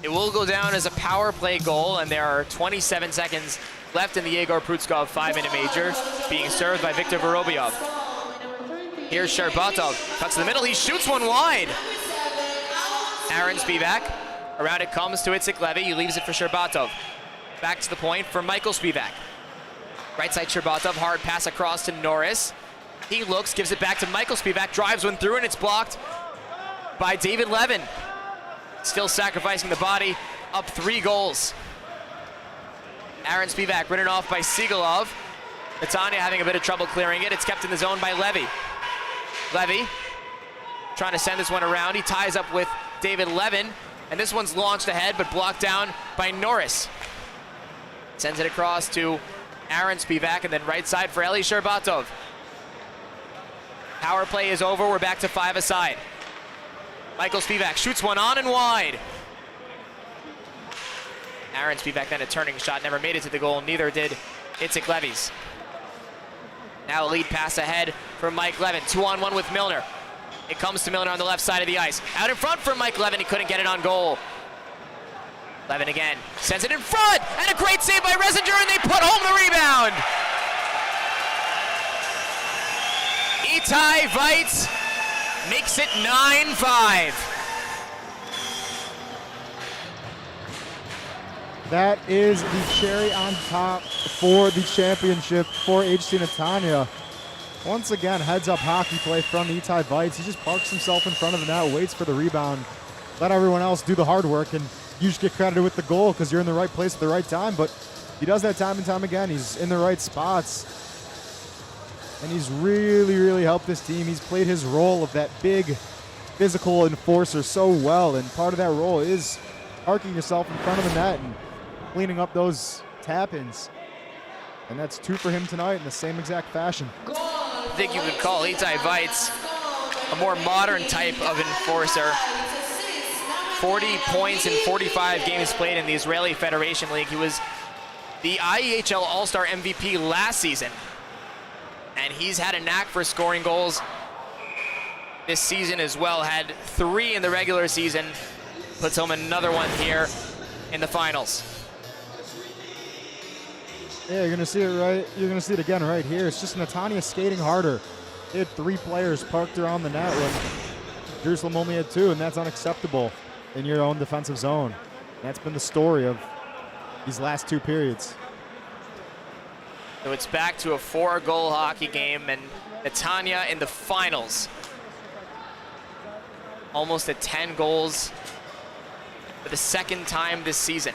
It will go down as a power play goal, and there are 27 seconds left in the Igor ฎ $5-minute major, being served by Viktor Vorobyev. Here's 𝗕𝗏𝗺, cuts to the middle, he shoots one wide. Aaron 𝗵𝗃, around it comes to 𝗧𝗃 Levy, he leaves it for 𝗕𝗏𝗺. Back to the point for Michael 𝗵𝗃. Right side 𝗕𝗏𝗺, hard pass across to Norris. He looks, gives it back to Michael 𝗵𝗃, drives one through, and it's blocked by David Levin. Still sacrificing the body, up 3 goals. Aaron 𝗵𝗃 ridden off by Sigalov. Netanya having a bit of trouble clearing it. It's kept in the zone by Levy. Levy trying to send this one around. He ties up with David Levin, and this one's launched ahead, but blocked down by Norris. Sends it across to Aaron 𝗵𝗃, and then right side for Elie 𝗕𝗏𝗺. Power play is over. We're back to 5 aside. Michael 𝗵𝗃 shoots one on and wide. Aaron 𝗵𝗃 then a turning shot, never made it to the goal, neither did 𝗧𝗃 Levies. Now a lead pass ahead for Mike Levin, 2-on-1 with Milner. It comes to Milner on the left side of the ice. Out in front for Mike Levin, he couldn't get it on goal. Levin again, sends it in front, and a great save by Resinger, and they put home the rebound. 𝗬𝗏𝗃𝗏 makes it 9-5. That is the cherry on top for the championship for HC Netanya. Once again, heads up hockey play from 𝗬𝗏𝗃𝗏. He just parks himself in front of the net, waits for the rebound, let everyone else do the hard work, and you just get credited with the goal because you're in the right place at the right time. But he does that time and time again. He's in the right spots, and he's really, really helped this team. He's played his role of that big physical enforcer so well, and part of that role is parking yourself in front of the net and cleaning up those tap-ins. And that's 2 for him tonight in the same exact fashion. I think you could call 𝗬𝗏𝗃𝗏𝗏 a more modern type of enforcer. 40 points in 45 games played in the Israeli Federation League. He was the IEHL All-Star MVP last season, and he's had a knack for scoring goals this season as well. Had 3 in the regular season, puts home another one here in the finals. Yeah, you're gonna see it right. You're gonna see it again right here. It's just Netanya skating harder. They had 3 players parked around the net when Jerusalem only had 2, and that's unacceptable in your own defensive zone. That's been the story of these last 2 periods. So it's back to a 4-goal hockey game, and Netanya in the finals. Almost at 10 goals for the 2nd time this season.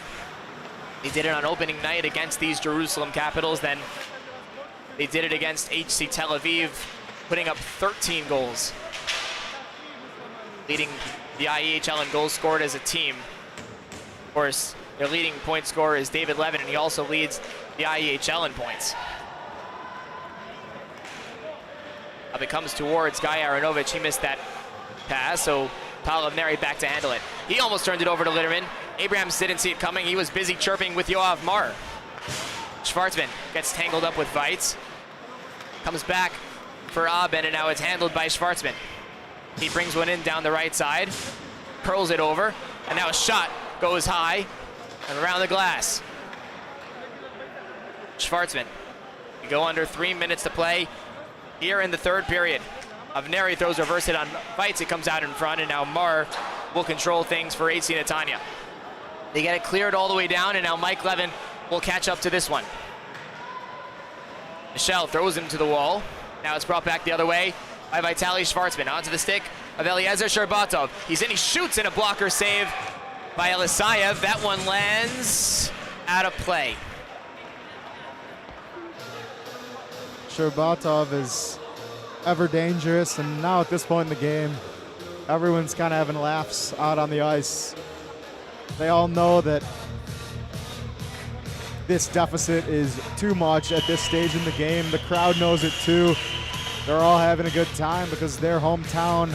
He did it on opening night against these Jerusalem Capitals, then They did it against ＨC Tel Aviv, putting up 13 goals, leading the IEHL in goals scored as a team. Of course, their leading point scorer is David Levin, and he also leads the IEHL in points. Up it comes towards Guy Aronovich. He missed that pass, so 𝗏𝗏 back to handle it. He almost turned it over to Litterman. Abrahams didn't see it coming. He was busy chirping with 𝗂𝗏 Schwartzman gets tangled up with 𝗏𝗃. Comes back for Abben, and now it's handled by Schwartzman. He brings one in down the right side, curls it over, and now a shot goes high and around the glass. Schwartzman. We go under 3 minutes to play here in the third period. 𝗏𝗏 throws reverse hit on 𝗏𝗏. It comes out in front, and now Mar will control things for AC Netanya. They get it cleared all the way down, and now Mike Levin will catch up to this one. Michel throws him to the wall. Now it's brought back the other way by Vitaly Schwartzman. Onto the stick of Eliezer Sherbatov. He's in, he shoots, in a blocker save by Elisayev. That one lands out of play. Sherbatov is ever dangerous, and now at this point in the game, everyone's kind of having laughs out on the ice. They all know that this deficit is too much at this stage in the game. The crowd knows it too. They're all having a good time because their hometown,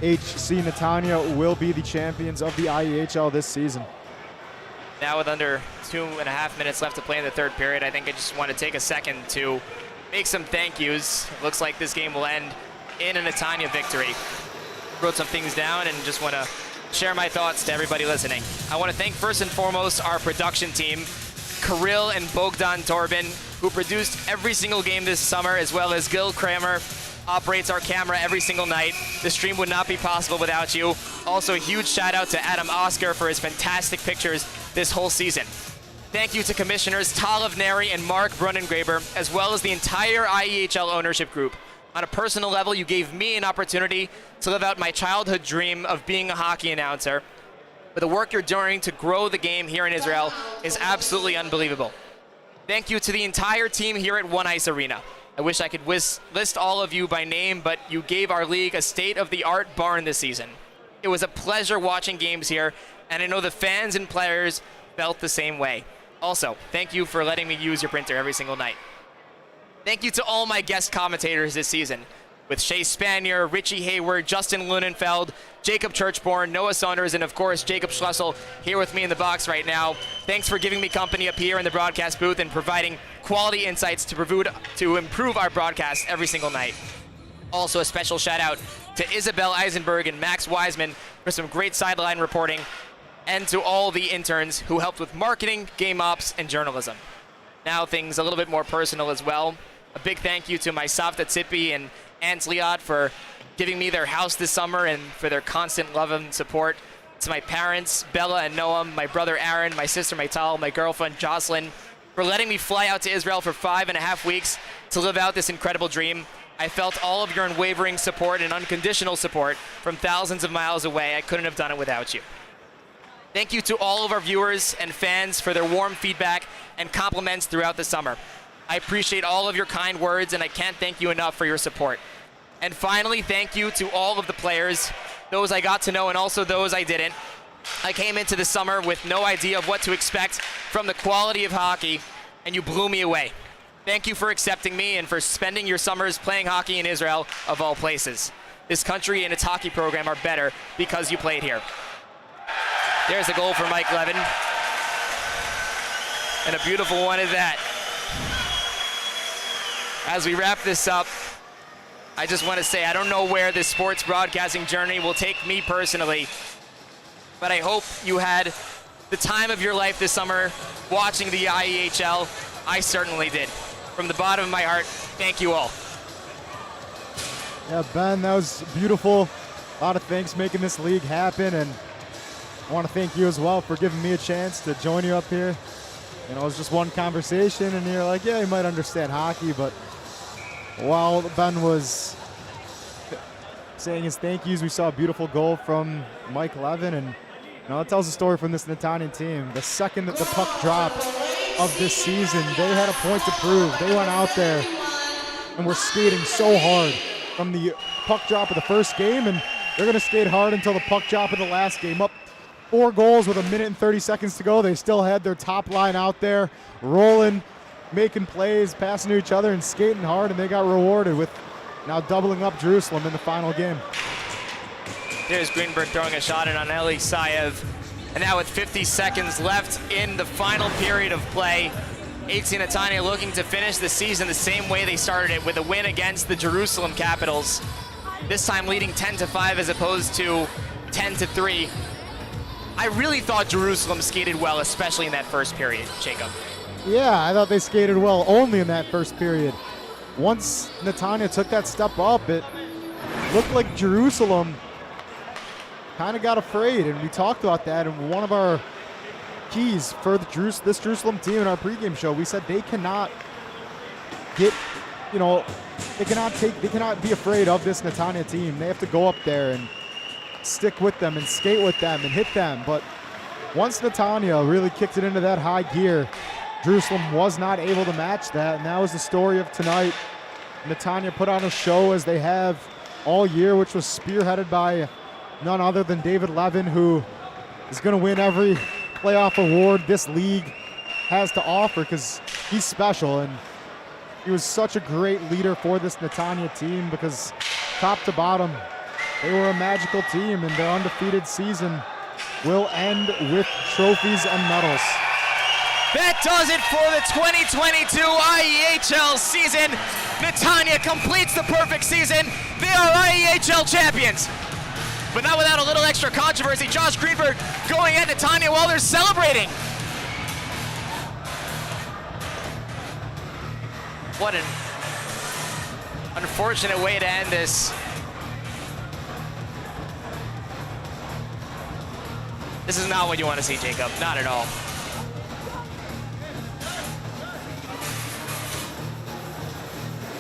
HC Netanya, will be the champions of the IEHL this season. Now with under 2.5 minutes left to play in the third period, I think I just want to take a second to make some thank yous. It looks like this game will end in a Netanya victory. Wrote some things down and just want to share my thoughts to everybody listening. I want to thank first and foremost our production team, Kirill and Bogdan Torbin, who produced every single game this summer, as well as Gil Kramer operates our camera every single night. The stream would not be possible without you. Also, a huge shout out to Adam Oscar for his fantastic pictures this whole season. Thank you to Commissioners Ṭalev Neri and Mark Brunnengraber, as well as the entire IEHL ownership group. On a personal level, you gave me an opportunity to live out my childhood dream of being a hockey announcer. But the work you're doing to grow the game here in Israel is absolutely unbelievable. Thank you to the entire team here at One Ice Arena. I wish I could list all of you by name, but you gave our league a state-of-the-art barn this season. It was a pleasure watching games here, and I know the fans and players felt the same way. Also, thank you for letting me use your printer every single night. Thank you to all my guest commentators this season, with Shea Spanier, Richie Hayward, Justin Lunenfeld, Jacob Churchborn, Noah Saunders, and of course Jacob Schlessel here with me in the box right now. Thanks for giving me company up here in the broadcast booth and providing quality insights to improve our broadcast every single night. Also a special shout out to Isabel Eisenberg and Max Wiseman for some great sideline reporting, and to all the interns who helped with marketing, game ops, and journalism. Now things a little bit more personal as well. A big thank you to my 𝗧𝗲 𝗵𝗃 and Ants Liot for giving me their house this summer and for their constant love and support. To my parents, Bella and Noam, my brother Aaron, my sister Maital, my girlfriend Jocelyn, for letting me fly out to Israel for 5.5 weeks to live out this incredible dream. I felt all of your unwavering support and unconditional support from thousands of miles away. I couldn't have done it without you. Thank you to all of our viewers and fans for their warm feedback and compliments throughout the summer. I appreciate all of your kind words, and I can't thank you enough for your support. And finally, thank you to all of the players, those I got to know and also those I didn't. I came into the summer with no idea of what to expect from the quality of hockey, and you blew me away. Thank you for accepting me and for spending your summers playing hockey in Israel, of all places. This country and its hockey program are better because you played here. There's a goal for Mike Levin. And a beautiful one at that. As we wrap this up, I just want to say I don't know where this sports broadcasting journey will take me personally, but I hope you had the time of your life this summer watching the IEHL. I certainly did. From the bottom of my heart, thank you all. Yeah, Ben, that was beautiful. A lot of things making this league happen, and I want to thank you as well for giving me a chance to join you up here. You know, it was just one conversation, and you're like, yeah, you might understand hockey, but while Ben was saying his thank yous, we saw a beautiful goal from Mike Levin, and you know, it tells a story from this Netanya team. The second that the puck dropped of this season, they had a point to prove. They went out there and were skating so hard from the puck drop of the first game, and they're going to skate hard until the puck drop of the last game. Up 4 goals with 1 minute and 30 seconds to go. They still had their top line out there rolling, making plays, passing to each other, and skating hard, and they got rewarded with now doubling up Jerusalem in the final game. Here's Greenberg throwing a shot in on 𝗬𝘂𝗽𝗍𝗃. And now with 50 seconds left in the final period of play, 𝗬𝘂 Netanya looking to finish the season the same way they started it, with a win against the Jerusalem Capitals. This time leading 10-5 as opposed to 10-3. I really thought Jerusalem skated well, especially in that first period, Jacob. Yeah, I thought they skated well only in that first period. Once Netanya took that step up, it looked like Jerusalem kind of got afraid, and we talked about that in one of our keys for this Jerusalem team in our pregame show. We said they cannot get, they cannot be afraid of this Netanya team. They have to go up there and stick with them and skate with them and hit them. But once Netanya really kicked it into that high gear, Jerusalem was not able to match that, and that was the story of tonight. Netanya put on a show, as they have all year, which was spearheaded by none other than David Levin, who is going to win every playoff award this league has to offer, because he's special, and he was such a great leader for this Netanya team, because top to bottom, they were a magical team, and their undefeated season will end with trophies and medals. That does it for the 2022 IEHL season. Netanya completes the perfect season. They are IEHL champions. But not without a little extra controversy. Josh Greenberg going at Netanya while they're celebrating. What an unfortunate way to end this. This is not what you want to see, Jacob. Not at all.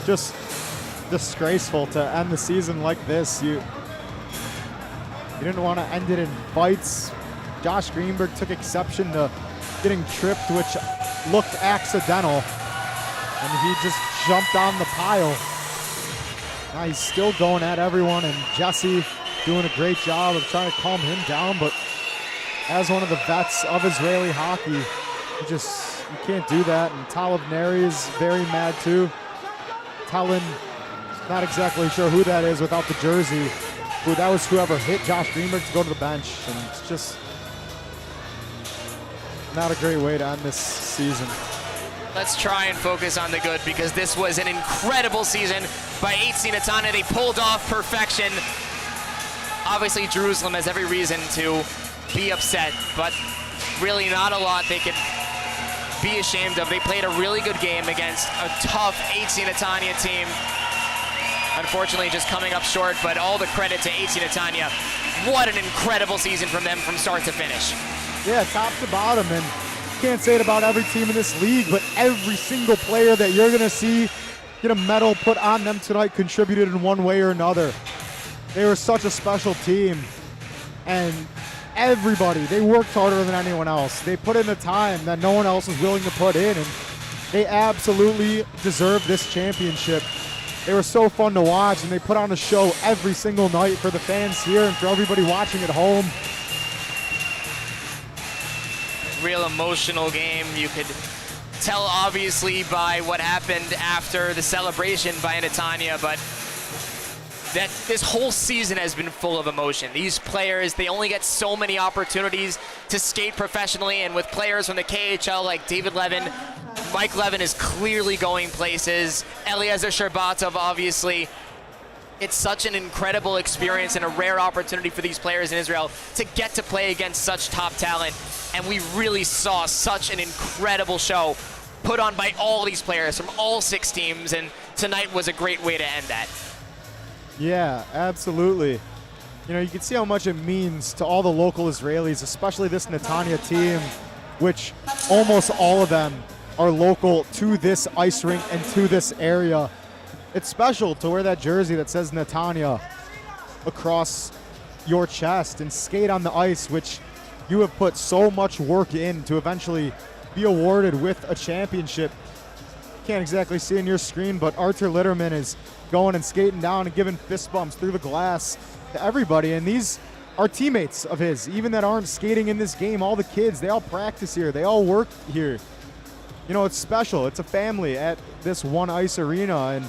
Just disgraceful to end the season like this. You didn't want to end it in fights. Josh Greenberg took exception to getting tripped, which looked accidental, and he just jumped on the pile. Now he's still going at everyone, and Jesse doing a great job of trying to calm him down, but as one of the vets of Israeli hockey, you can't do that. And 𝗨𝗏 is very mad too. Tellen, not exactly sure who that is without the jersey. That was whoever hit Josh Greenberg to go to the bench, and it's just not a great way to end this season. Let's try and focus on the good, because this was an incredible season by 𝗬𝘂 Netanya. They pulled off perfection. Obviously, Jerusalem has every reason to be upset, but really not a lot they could be ashamed of. They played a really good game against a tough 𝗬𝘂 Netanya team. Unfortunately, just coming up short, but all the credit to 𝗬𝘂 Netanya. What an incredible season from them from start to finish. Yeah, top to bottom, and can't say it about every team in this league, but every single player that you're going to see get a medal put on them tonight contributed in one way or another. They were such a special team, and everybody, they worked harder than anyone else. They put in the time that no one else was willing to put in, and they absolutely deserve this championship. They were so fun to watch, and they put on a show every single night for the fans here and for everybody watching at home. Real emotional game. You could tell obviously by what happened after the celebration by Netanya, but that this whole season has been full of emotion. These players, they only get so many opportunities to skate professionally, and with players from the KHL like David Levin, Mike Levin is clearly going places. Eliezer Sherbatov, obviously. It's such an incredible experience and a rare opportunity for these players in Israel to get to play against such top talent. And we really saw such an incredible show put on by all these players from all 6 teams, and tonight was a great way to end that. Yeah, absolutely. You can see how much it means to all the local Israelis, especially this Netanya team, which almost all of them are local to this ice rink and to this area. It's special to wear that jersey that says Netanya across your chest and skate on the ice, which you have put so much work in to eventually be awarded with a championship. can't exactly see in your screen, but Arthur Litterman is going and skating down and giving fist bumps through the glass to everybody. And these are teammates of his, even that aren't skating in this game. All the kids, they all practice here. They all work here. You know, it's special. It's a family at this one ice arena. And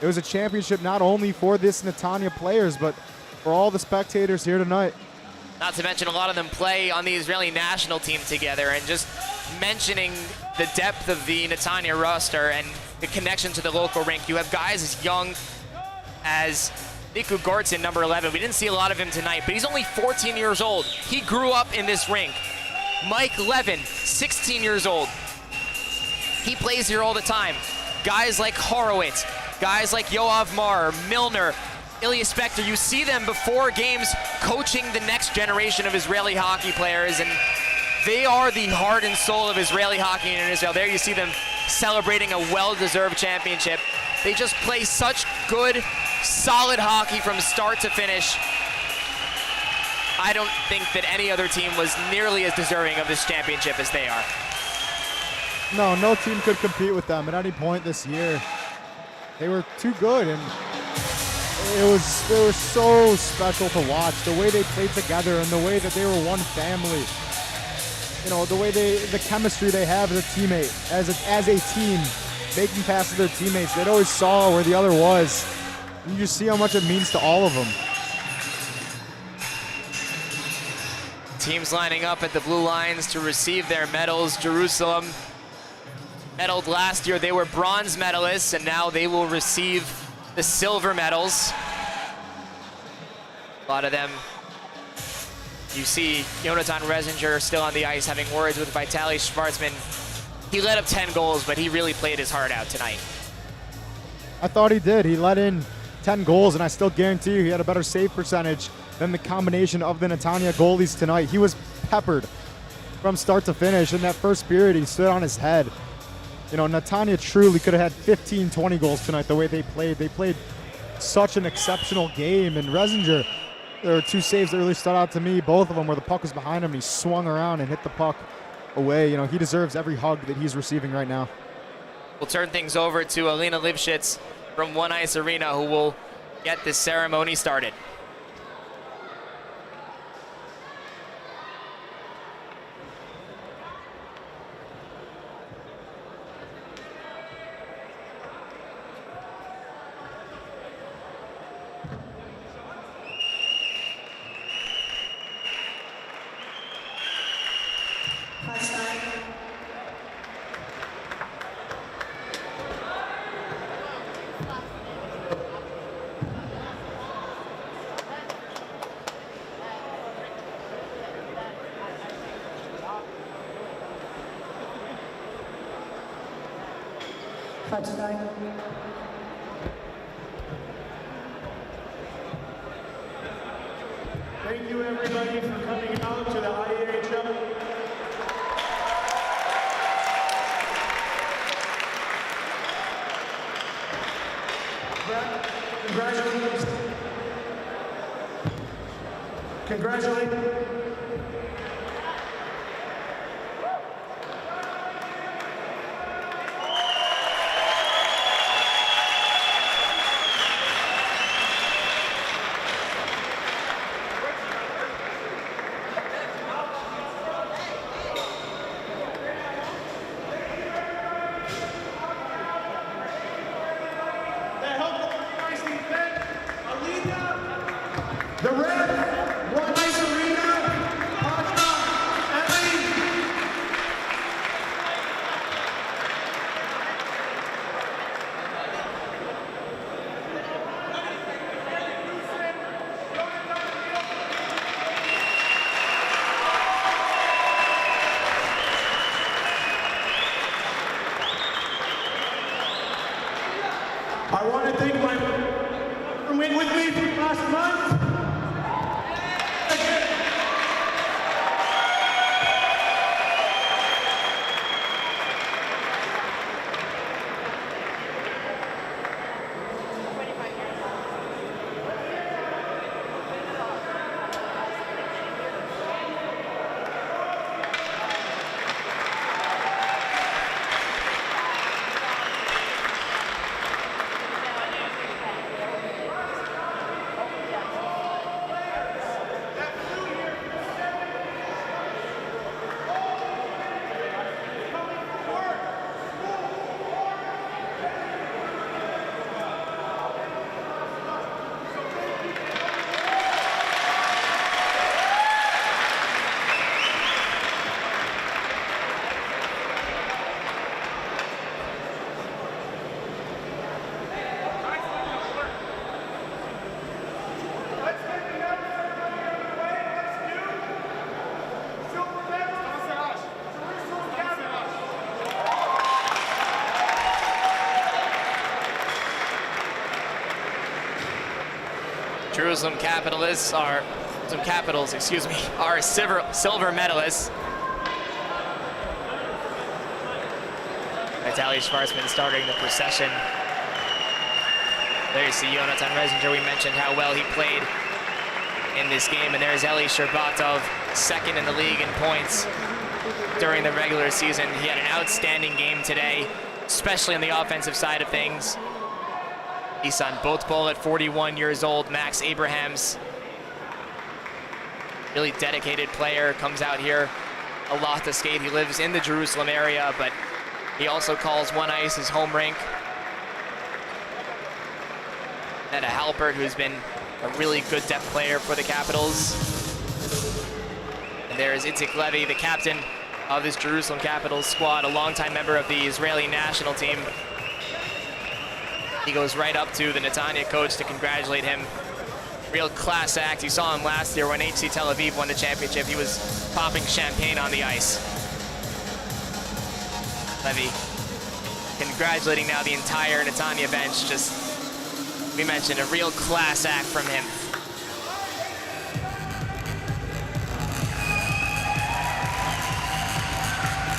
it was a championship not only for this Netanya players, but for all the spectators here tonight. Not to mention a lot of them play on the Israeli national team together, and just mentioning the depth of the Netanya roster and the connection to the local rink. You have guys as young as 𝗵𝗃𝗿𝗄𝗆, number 11. We didn't see a lot of him tonight, but he's only 14 years old. He grew up in this rink. Mike Levin, 16 years old. He plays here all the time. Guys like Horowitz, guys like Yoav Mar, Milner, Ilya Spector, you see them before games coaching the next generation of Israeli hockey players, and they are the heart and soul of Israeli hockey in Israel. There you see them celebrating a well-deserved championship. They just play such good, solid hockey from start to finish. I don't think that any other team was nearly as deserving of this championship as they are. No team could compete with them at any point this year. They were too good, and they were so special to watch. The way they played together and the way that they were one family. You know, the way the chemistry they have as a teammate, as a team, making passes to their teammates. They always saw where the other was. And you just see how much it means to all of them. Teams lining up at the blue lines to receive their medals. Jerusalem medaled last year. They were bronze medalists, and now they will receive the silver medals. A lot of them, you see Jonathan Resinger still on the ice having words with Vitaly Schwartzman. He let up 10 goals, but he really played his heart out tonight. I thought he did. He let in 10 goals, and I still guarantee you he had a better save percentage than the combination of the Netanya goalies tonight. He was peppered from start to finish. In that first period, he stood on his head. You know, Netanya truly could have had 15, 20 goals tonight the way they played. They played such an exceptional game. And Resinger, there were two saves that really stood out to me, both of them where the puck was behind him and he swung around and hit the puck away. You know, he deserves every hug that he's receiving right now. We'll turn things over to Alina Lipschitz from One Ice Arena, who will get this ceremony started. Thank you everybody for coming out to the IEHL. Congratulations. The red, One Ice Arena, I want to thank my who went with me last month. Jerusalem Capitals are silver medalists. Vitaly Schwarzman starting the procession. There you see Jonathan Resinger. We mentioned how well he played in this game, and there's 𝗕𝘁-𝗬𝗺, second in the league in points during the regular season. He had an outstanding game today, especially on the offensive side of things. 𝗬𝗀𝗺 at 41 years old. Max Abrahams, really dedicated player, comes out here a lot to skate. He lives in the Jerusalem area, but he also calls One Ice his home rink. And 𝗵𝗃, who's been a really good depth player for the Capitals. And there's Itzik Levy, the captain of this Jerusalem Capitals squad, a longtime member of the Israeli national team. He goes right up to the Netanya coach to congratulate him. Real class act. You saw him last year when HC Tel Aviv won the championship. He was popping champagne on the ice. Levy congratulating now the entire Netanya bench. Just, we mentioned, a real class act from him.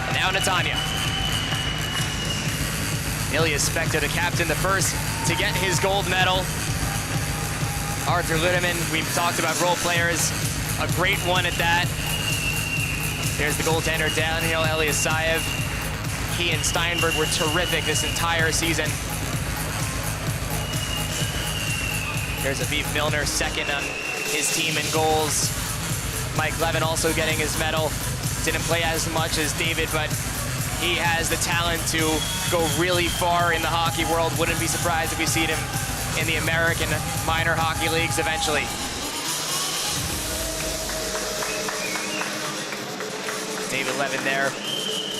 And now Netanya. 𝗬𝘂𝗧, the captain, the first to get his gold medal. Arthur Ludeman, we've talked about role players, a great one at that. There's the goaltender Daniel Eliasayev. He and Steinberg were terrific this entire season. There's Aviv Milner, second on his team in goals. Mike Levin also getting his medal. Didn't play as much as David, but he has the talent to go really far in the hockey world. Wouldn't be surprised if we see him in the American minor hockey leagues eventually. David Levin there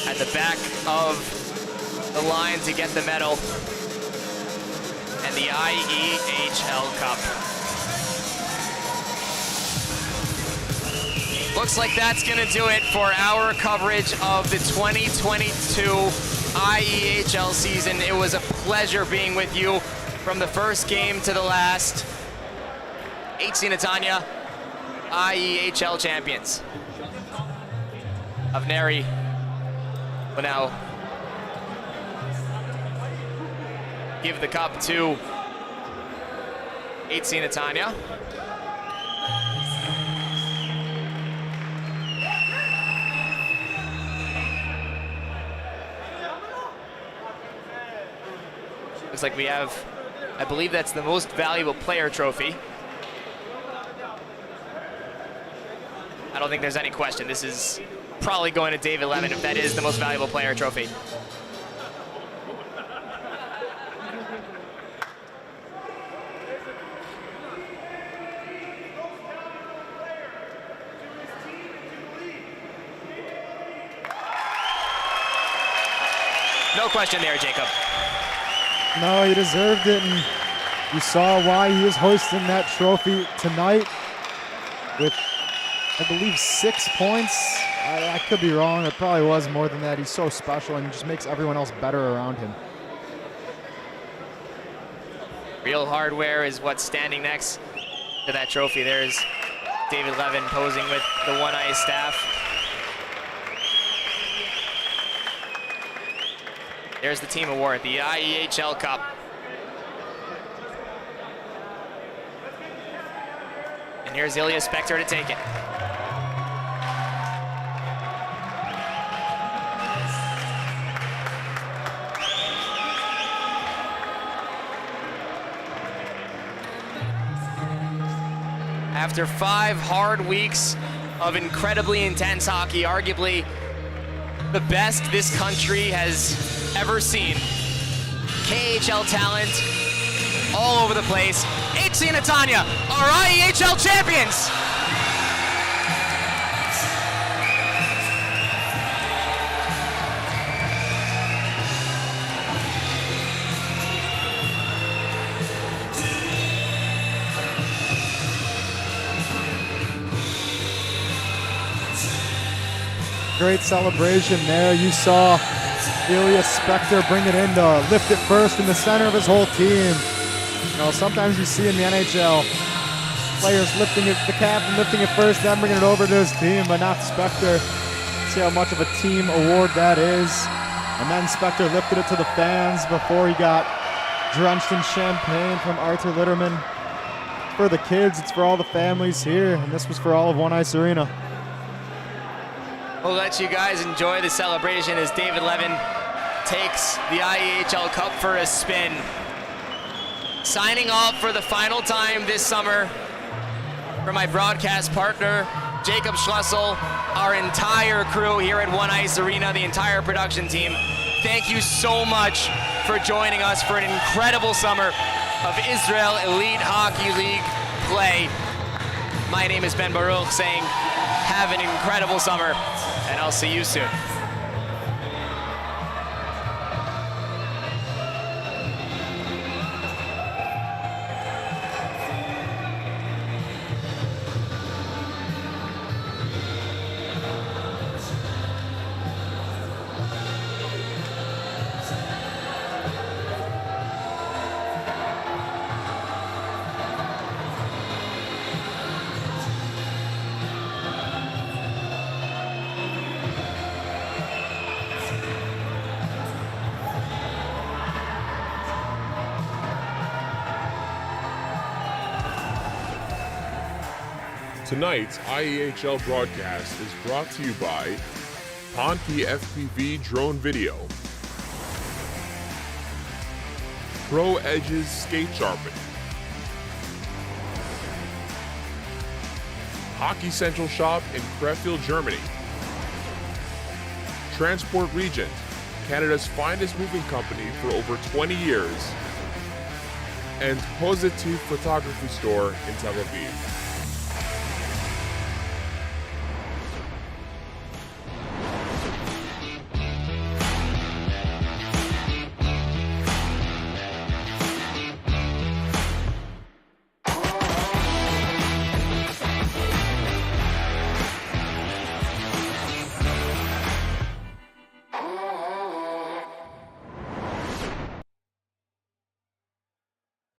at the back of the line to get the medal and the IEHL Cup. Looks like that's gonna do it for our coverage of the 2022 IEHL season. It was a pleasure being with you from the first game to the last. HC Netanya, IEHL champions. Avneri will now give the cup to HC Netanya. Looks like we have, I believe that's the most valuable player trophy. I don't think there's any question. This is probably going to David Levin if that is the most valuable player trophy. No question there, Jacob. No, he deserved it, and you saw why he is hoisting that trophy tonight with, I believe, 6 points. I could be wrong. It probably was more than that. He's so special, and he just makes everyone else better around him. Real hardware is what's standing next to that trophy. There's David Levin posing with the One Ice staff. There's the team award, the IEHL Cup. And here's 𝗬𝘂𝗧 to take it. After 5 hard weeks of incredibly intense hockey, arguably the best this country has ever seen. KHL talent all over the place. HC Netanya are IEHL champions. Great celebration there. You saw 𝗬𝘂𝗧 bring it in to lift it first in the center of his whole team. You know, sometimes you see in the NHL players lifting it, the captain lifting it first, then bringing it over to his team, but not 𝗏𝗏. See how much of a team award that is. And then 𝗏𝗏 lifted it to the fans before he got drenched in champagne from Artur Litterman. It's for the kids, it's for all the families here, and this was for all of One Ice Arena. We'll let you guys enjoy the celebration as David Levin takes the IEHL Cup for a spin. Signing off for the final time this summer for my broadcast partner, 𝗃𝗏, our entire crew here at One Ice Arena, the entire production team. Thank you so much for joining us for an incredible summer of Israel Elite Hockey League play. My name is 𝗵𝗵𝗆 saying, have an incredible summer, and I'll see you soon. Tonight's IEHL broadcast is brought to you by Ponti FPV Drone Video, 𝗏𝗏𝗃𝗏𝗃 Skate Sharpen, Hockey Central Shop in Krefeld, Germany, Transport Regent, Canada's finest moving company for over 20 years, and 𝗵𝗃𝗀𝗏𝗃𝗏 Photography Store in Tel Aviv.